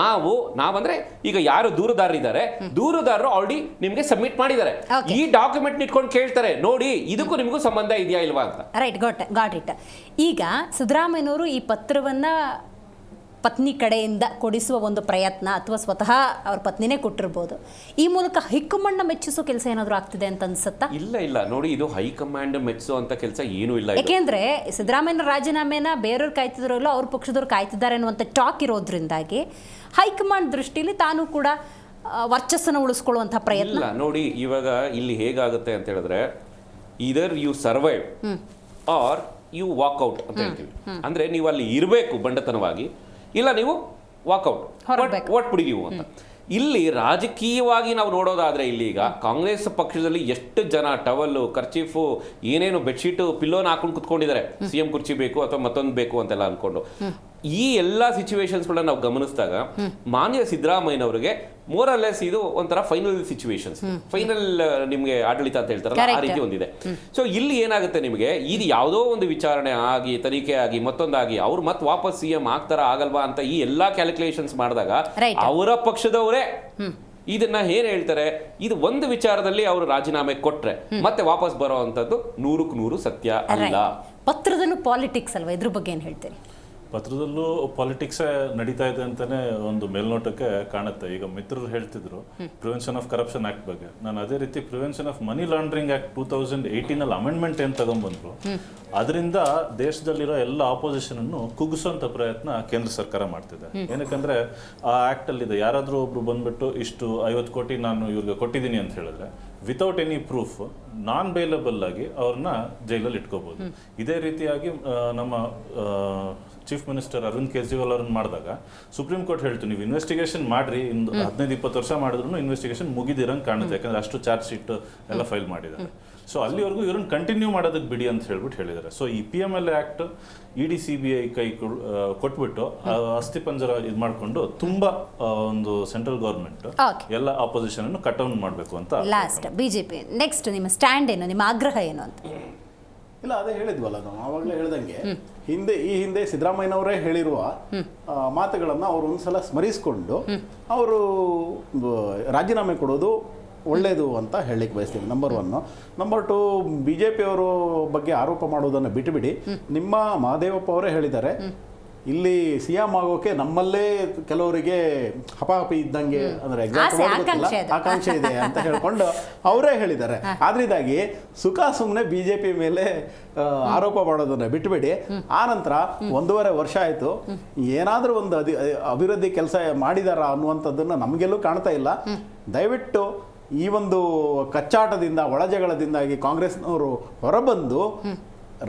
ನಾವಂದ್ರೆ ಈಗ ಯಾರು ದೂರುದಾರರಿದ್ದಾರೆ, ದೂರುದಾರರು ಆಲ್ರೆಡಿ ನಿಮ್ಗೆ ಸಬ್ಮಿಟ್ ಮಾಡಿದ್ದಾರೆ. ಈ ಡಾಕ್ಯುಮೆಂಟ್ ಇಟ್ಕೊಂಡು ಕೇಳ್ತಾರೆ, ನೋಡಿ ಇದಕ್ಕೂ ನಿಮಗೂ ಸಂಬಂಧ ಇದೆಯಾ ಇಲ್ವಾ ಅಂತ. Right, got it. ಈಗ ಸಿದ್ದರಾಮಯ್ಯನವರು ಈ ಪತ್ರವನ್ನ ಪತ್ನಿ ಕಡೆಯಿಂದ ಕೊಡಿಸುವ ಒಂದು ಪ್ರಯತ್ನ, ಅಥವಾ ಸ್ವತಃ ಅವ್ರ ಪತ್ನಿನೇ ಕೊಟ್ಟಿರ್ಬೋದು, ಈ ಮೂಲಕ ಹೈಕಮಾಂಡ್ ಮೆಚ್ಚಿಸೋ ಕೆಲಸ ಏನಾದರೂ ಆಗ್ತಿದೆ ಅಂತ ಅನ್ಸುತ್ತಾ? ಇಲ್ಲ ನೋಡಿ, ಇದು ಹೈಕಮಾಂಡ್ ಮೆಚ್ಚಿಸೋ ಅಂತ ಕೆಲಸ ಏನೂ ಇಲ್ಲ. ಯಾಕೆಂದ್ರೆ ಸಿದ್ದರಾಮಯ್ಯನ ರಾಜೀನಾಮೆನ ಬೇರೆಯವ್ರು ಕಾಯ್ತಿದ್ರಲ್ಲ, ಅವ್ರ ಪಕ್ಷದವ್ರು ಕಾಯ್ತಿದ್ದಾರೆ ಅನ್ನುವಂಥ ಟಾಕ್ ಇರೋದ್ರಿಂದಾಗಿ ಹೈಕಮಾಂಡ್ ದೃಷ್ಟಿಯಲ್ಲಿ ತಾನು ಕೂಡ ವರ್ಚಸ್ಸನ್ನು ಉಳಿಸ್ಕೊಳ್ಳುವಂಥ ಪ್ರಯತ್ನ. ಇಲ್ಲ ನೋಡಿ, ಇವಾಗ ಇಲ್ಲಿ ಹೇಗಾಗುತ್ತೆ ಅಂತ ಹೇಳಿದ್ರೆ, either you survive or you walkout ಅಂತ ಹೇಳ್ತೀವಿ. ಅಂದ್ರೆ ನೀವು ಅಲ್ಲಿ ಇರಬೇಕು ಬಂಡತನವಾಗಿ, ಇಲ್ಲ ನೀವು ವಾಕ್ಔಟ್, ವಾಟ್ ಬಿಡಿ ನೀವು ಅಂತ. ಇಲ್ಲಿ ರಾಜಕೀಯವಾಗಿ ನಾವು ನೋಡೋದಾದ್ರೆ, ಇಲ್ಲಿ ಈಗ ಕಾಂಗ್ರೆಸ್ ಪಕ್ಷದಲ್ಲಿ ಎಷ್ಟು ಜನ ಟವಲ್ಲು, ಕರ್ಚೀಫು, ಏನೇನು ಬೆಡ್ಶೀಟು, ಪಿಲ್ಲೋನ ಹಾಕೊಂಡು ಕುತ್ಕೊಂಡಿದ್ದಾರೆ, CM ಕುರ್ಚಿ ಬೇಕು ಅಥವಾ ಮತ್ತೊಂದು ಬೇಕು ಅಂತೆಲ್ಲ ಅನ್ಕೊಂಡು. ಈ ಎಲ್ಲ ಸಿಚುವೇಶನ್ಸ್ಗಳನ್ನ ನಾವು ಗಮನಿಸಿದಾಗ ಮಾನ್ಯ ಸಿದ್ದರಾಮಯ್ಯನವರಿಗೆ ಮೋರಲೆಸ್ ಇದು ಒಂಥರ ಫೈನಲ್ ಸಿಚುವೇಶನ್ಸ್, ಫೈನಲ್ ನಿಮ್ಗೆ ಆಡಳಿತ ಅಂತ ಹೇಳ್ತಾರಲ್ಲ ಆ ರೀತಿ ಒಂದಿದೆ. ಸೊ ಇಲ್ಲಿ ಏನಾಗುತ್ತೆ ನಿಮಗೆ, ಇದು ಯಾವುದೋ ಒಂದು ವಿಚಾರಣೆ ಆಗಿ ತನಿಖೆ ಆಗಿ ಮತ್ತೊಂದಾಗಿ ಅವ್ರು ಮತ್ತೆ ವಾಪಸ್ CM ಆಗ್ತಾರ ಆಗಲ್ವಾ ಅಂತ ಈ ಎಲ್ಲಾ ಕ್ಯಾಲ್ಕುಲೇಷನ್ಸ್ ಮಾಡಿದಾಗ ಅವರ ಪಕ್ಷದವರೇ ಇದನ್ನ ಏನ್ ಹೇಳ್ತಾರೆ, ಇದು ಒಂದು ವಿಚಾರದಲ್ಲಿ ಅವರು ರಾಜೀನಾಮೆ ಕೊಟ್ರೆ ಮತ್ತೆ ವಾಪಸ್ ಬರೋ ಅಂತದ್ದು 100% ಸತ್ಯ ಅಲ್ಲ. ಪತ್ರದಲ್ಲೂ ಪಾಲಿಟಿಕ್ಸ್ ಅಲ್ವಾ, ಇದ್ರ ಬಗ್ಗೆ ಏನ್ ಹೇಳ್ತೀರಿ? ಪತ್ರದಲ್ಲೂ ಪಾಲಿಟಿಕ್ಸೇ ನಡೀತಾ ಇದೆ ಅಂತಾನೆ ಒಂದು ಮೇಲ್ನೋಟಕ್ಕೆ ಕಾಣುತ್ತೆ. ಈಗ ಮಿತ್ರರು ಹೇಳ್ತಿದ್ರು ಪ್ರಿವೆನ್ಷನ್ ಆಫ್ ಕರಪ್ಷನ್ ಆಕ್ಟ್ ಬಗ್ಗೆ, ನಾನು ಅದೇ ರೀತಿ prevention of money laundering act 2018 amendment ಏನ್ ತಗೊಂಡ್ಬಂದ್ರು, ಅದರಿಂದ ದೇಶದಲ್ಲಿರೋ ಎಲ್ಲ ಆಪೋಸಿಷನ್ ಅನ್ನು ಕುಗ್ಗಿಸುವಂತ ಪ್ರಯತ್ನ ಕೇಂದ್ರ ಸರ್ಕಾರ ಮಾಡ್ತಿದೆ. ಏನಕ್ಕಂದ್ರೆ ಆ ಆಕ್ಟ್ ಅಲ್ಲಿ ಇದೆ, ಯಾರಾದ್ರೂ ಒಬ್ರು ಬಂದ್ಬಿಟ್ಟು ಇಷ್ಟು 50 ಕೋಟಿ ನಾನು ಇವ್ರಿಗೆ ಕೊಟ್ಟಿದ್ದೀನಿ ಅಂತ ಹೇಳಿದ್ರೆ ವಿತೌಟ್ ಎನಿ ಪ್ರೂಫ್ ನಾನ್ ಬೈಲಬಲ್ ಆಗಿ ಅವ್ರನ್ನ ಜೈಲಲ್ಲಿ ಇಟ್ಕೋಬಹುದು. ಇದೇ ರೀತಿಯಾಗಿ ನಮ್ಮ ಚೀಫ್ ಮಿನಿಸ್ಟರ್ ಅರವಿಂದ್ ಕೇಜ್ರಿವಾಲ್ ಅವ್ರನ್ನ ಮಾಡಿದಾಗ ಸುಪ್ರೀಂ ಕೋರ್ಟ್ ಹೇಳ್ತು, ನೀವು ಇನ್ವೆಸ್ಟಿಗೇಷನ್ ಮಾಡ್ರಿ, 15-20 ವರ್ಷ ಮಾಡಿದ್ರು ಇನ್ವೆಸ್ಟಿಗೇಷನ್ ಮುಗಿದಿರಂಗೆ ಕಾಣುತ್ತೆ, ಯಾಕಂದ್ರೆ ಅಷ್ಟು ಚಾರ್ಜ್ ಶೀಟ್ ಎಲ್ಲ ಫೈಲ್ ಮಾಡಿದ್ದಾರೆ. ಸೊ ಅಲ್ಲಿವರೆಗೂ ಇವ್ರನ್ನ ಕಂಟಿನ್ಯೂ ಮಾಡೋದಕ್ಕೆ ಬಿಡಿ ಅಂತ ಹೇಳ್ಬಿಟ್ಟು ಹೇಳಿದ್ದಾರೆ. ಸೊ ಈ PMLA ಆಕ್ಟ್ ED CBI ಕೈ ಕೊಟ್ಬಿಟ್ಟು ಅಸ್ಥಿಪಂಜರ ಇದು ಮಾಡಿಕೊಂಡು ತುಂಬಾ ಒಂದು ಸೆಂಟ್ರಲ್ ಗೌರ್ಮೆಂಟ್ ಎಲ್ಲ ಆಪೋಸಿಷನ್ ಅನ್ನು ಕಟ್ ಡೌನ್ ಮಾಡಬೇಕು ಅಂತ. ಲಾಸ್ಟ್ ಬಿಜೆಪಿ ನೆಕ್ಸ್ಟ್ ನಿಮ್ಮ ಸ್ಟ್ಯಾಂಡ್ ಏನು, ನಿಮ್ಮ ಆಗ್ರಹ ಏನು ಅಂತ? ಇಲ್ಲ, ಅದೇ ಹೇಳಿದ್ವಲ್ಲ ನಾವು ಆವಾಗಲೇ ಹೇಳ್ದಂಗೆ, ಈ ಹಿಂದೆ ಸಿದ್ದರಾಮಯ್ಯನವರೇ ಹೇಳಿರುವ ಮಾತುಗಳನ್ನ ಅವರು ಒಂದ್ಸಲ ಸ್ಮರಿಸಿಕೊಂಡು ಅವರು ರಾಜೀನಾಮೆ ಕೊಡೋದು ಒಳ್ಳೆಯದು ಅಂತ ಹೇಳಲಿಕ್ಕೆ ಬಯಸ್ತೀನಿ. ನಂಬರ್ 1. ನಂಬರ್ 2, BJP ಅವರು ಬಗ್ಗೆ ಆರೋಪ ಮಾಡೋದನ್ನು ಬಿಟ್ಟುಬಿಡಿ. ನಿಮ್ಮ ಮಹದೇವಪ್ಪ ಅವರೇ ಹೇಳಿದ್ದಾರೆ, ಇಲ್ಲಿ CM ಆಗೋಕೆ ನಮ್ಮಲ್ಲೇ ಕೆಲವರಿಗೆ ಹಪಾಹಪಿ ಇದ್ದಂಗೆ, ಅಂದ್ರೆ ಆಕಾಂಕ್ಷೆ ಇದೆ ಅಂತ ಹೇಳ್ಕೊಂಡು ಅವರೇ ಹೇಳಿದ್ದಾರೆ. ಆದ್ರಿಂದಾಗಿ ಸುಮ್ಮನೆ BJP ಮೇಲೆ ಆರೋಪ ಮಾಡೋದನ್ನ ಬಿಟ್ಟುಬಿಡಿ. ಆ ನಂತರ 1.5 ವರ್ಷ ಆಯ್ತು, ಏನಾದ್ರೂ ಒಂದು ಅಭಿವೃದ್ಧಿ ಕೆಲಸ ಮಾಡಿದಾರ ಅನ್ನುವಂಥದ್ದನ್ನ ನಮಗೆಲ್ಲೂ ಕಾಣ್ತಾ ಇಲ್ಲ. ದಯವಿಟ್ಟು ಈ ಒಂದು ಕಚ್ಚಾಟದಿಂದ, ಒಳಜಗಳದಿಂದಾಗಿ ಕಾಂಗ್ರೆಸ್ನವರು ಹೊರಬಂದು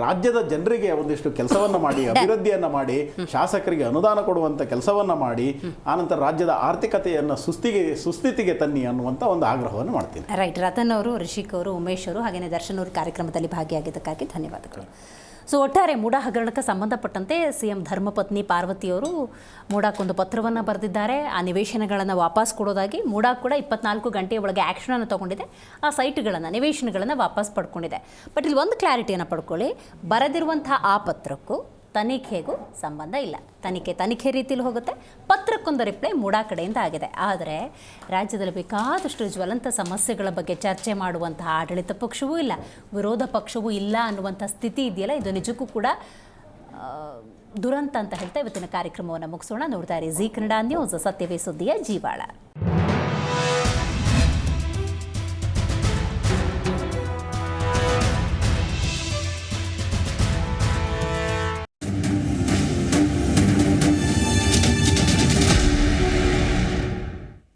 ರಾಜ್ಯದ ಜನರಿಗೆ ಒಂದಿಷ್ಟು ಕೆಲಸವನ್ನ ಮಾಡಿ, ಅಭಿವೃದ್ಧಿಯನ್ನ ಮಾಡಿ, ಶಾಸಕರಿಗೆ ಅನುದಾನ ಕೊಡುವಂತ ಕೆಲಸವನ್ನ ಮಾಡಿ, ಆನಂತರ ರಾಜ್ಯದ ಆರ್ಥಿಕತೆಯನ್ನ ಸುಸ್ಥಿತಿಗೆ ತನ್ನಿ ಅನ್ನುವಂತ ಒಂದು ಆಗ್ರಹವನ್ನು ಮಾಡ್ತೀನಿ. ರೈಟ್. ರತನ್ ಅವರು, ರಿಷಿಕ್ ಅವರು, ಉಮೇಶ್ ಅವರು, ಹಾಗೆಯೇ ದರ್ಶನ್ ಅವರು ಕಾರ್ಯಕ್ರಮದಲ್ಲಿ ಭಾಗಿಯಾಗಿದ್ದಕ್ಕಾಗಿ ಧನ್ಯವಾದಗಳು. ಸೊ ಒಟ್ಟಾರೆ ಮೂಡಾ ಹಗರಣಕ್ಕೆ ಸಂಬಂಧಪಟ್ಟಂತೆ CM ಧರ್ಮಪತ್ನಿ ಪಾರ್ವತಿಯವರು ಮೂಡಾಕ್ಕೊಂದು ಪತ್ರವನ್ನು ಬರೆದಿದ್ದಾರೆ. ಆ ನಿವೇಶನಗಳನ್ನು ವಾಪಸ್ ಕೊಡೋದಾಗಿ ಮೂಡಾ ಕೂಡ 24 ಗಂಟೆಯ ಒಳಗೆ ಆ್ಯಕ್ಷನನ್ನು ತೊಗೊಂಡಿದೆ. ಆ ಸೈಟ್ಗಳನ್ನು, ನಿವೇಶನಗಳನ್ನು ವಾಪಸ್ ಪಡ್ಕೊಂಡಿದೆ. ಬಟ್ ಇಲ್ಲಿ ಒಂದು ಕ್ಲಾರಿಟಿಯನ್ನು ಪಡ್ಕೊಳ್ಳಿ, ಬರೆದಿರುವಂಥ ಆ ಪತ್ರಕ್ಕೂ ತನಿಖೆಗೂ ಸಂಬಂಧ ಇಲ್ಲ. ತನಿಖೆ ರೀತಿಯಲ್ಲಿ ಹೋಗುತ್ತೆ, ಪತ್ರಕ್ಕೊಂದು ರಿಪ್ಲೈ ಮೂಡಾ ಕಡೆಯಿಂದ ಆಗಿದೆ. ಆದರೆ ರಾಜ್ಯದಲ್ಲಿ ಬೇಕಾದಷ್ಟು ಜ್ವಲಂತ ಸಮಸ್ಯೆಗಳ ಬಗ್ಗೆ ಚರ್ಚೆ ಮಾಡುವಂತಹ ಆಡಳಿತ ಪಕ್ಷವೂ ಇಲ್ಲ, ವಿರೋಧ ಪಕ್ಷವೂ ಇಲ್ಲ ಅನ್ನುವಂಥ ಸ್ಥಿತಿ ಇದೆಯಲ್ಲ, ಇದು ನಿಜಕ್ಕೂ ಕೂಡ ದುರಂತ ಅಂತ ಹೇಳ್ತಾ ಇವತ್ತಿನ ಕಾರ್ಯಕ್ರಮವನ್ನು ಮುಗಿಸೋಣ. ನೋಡ್ತಾ ಇರಿ ಜೀ ಕನ್ನಡ ನ್ಯೂಸ್, ಸತ್ಯವೇ ಸುದ್ದಿಯ ಜೀವಾಳ.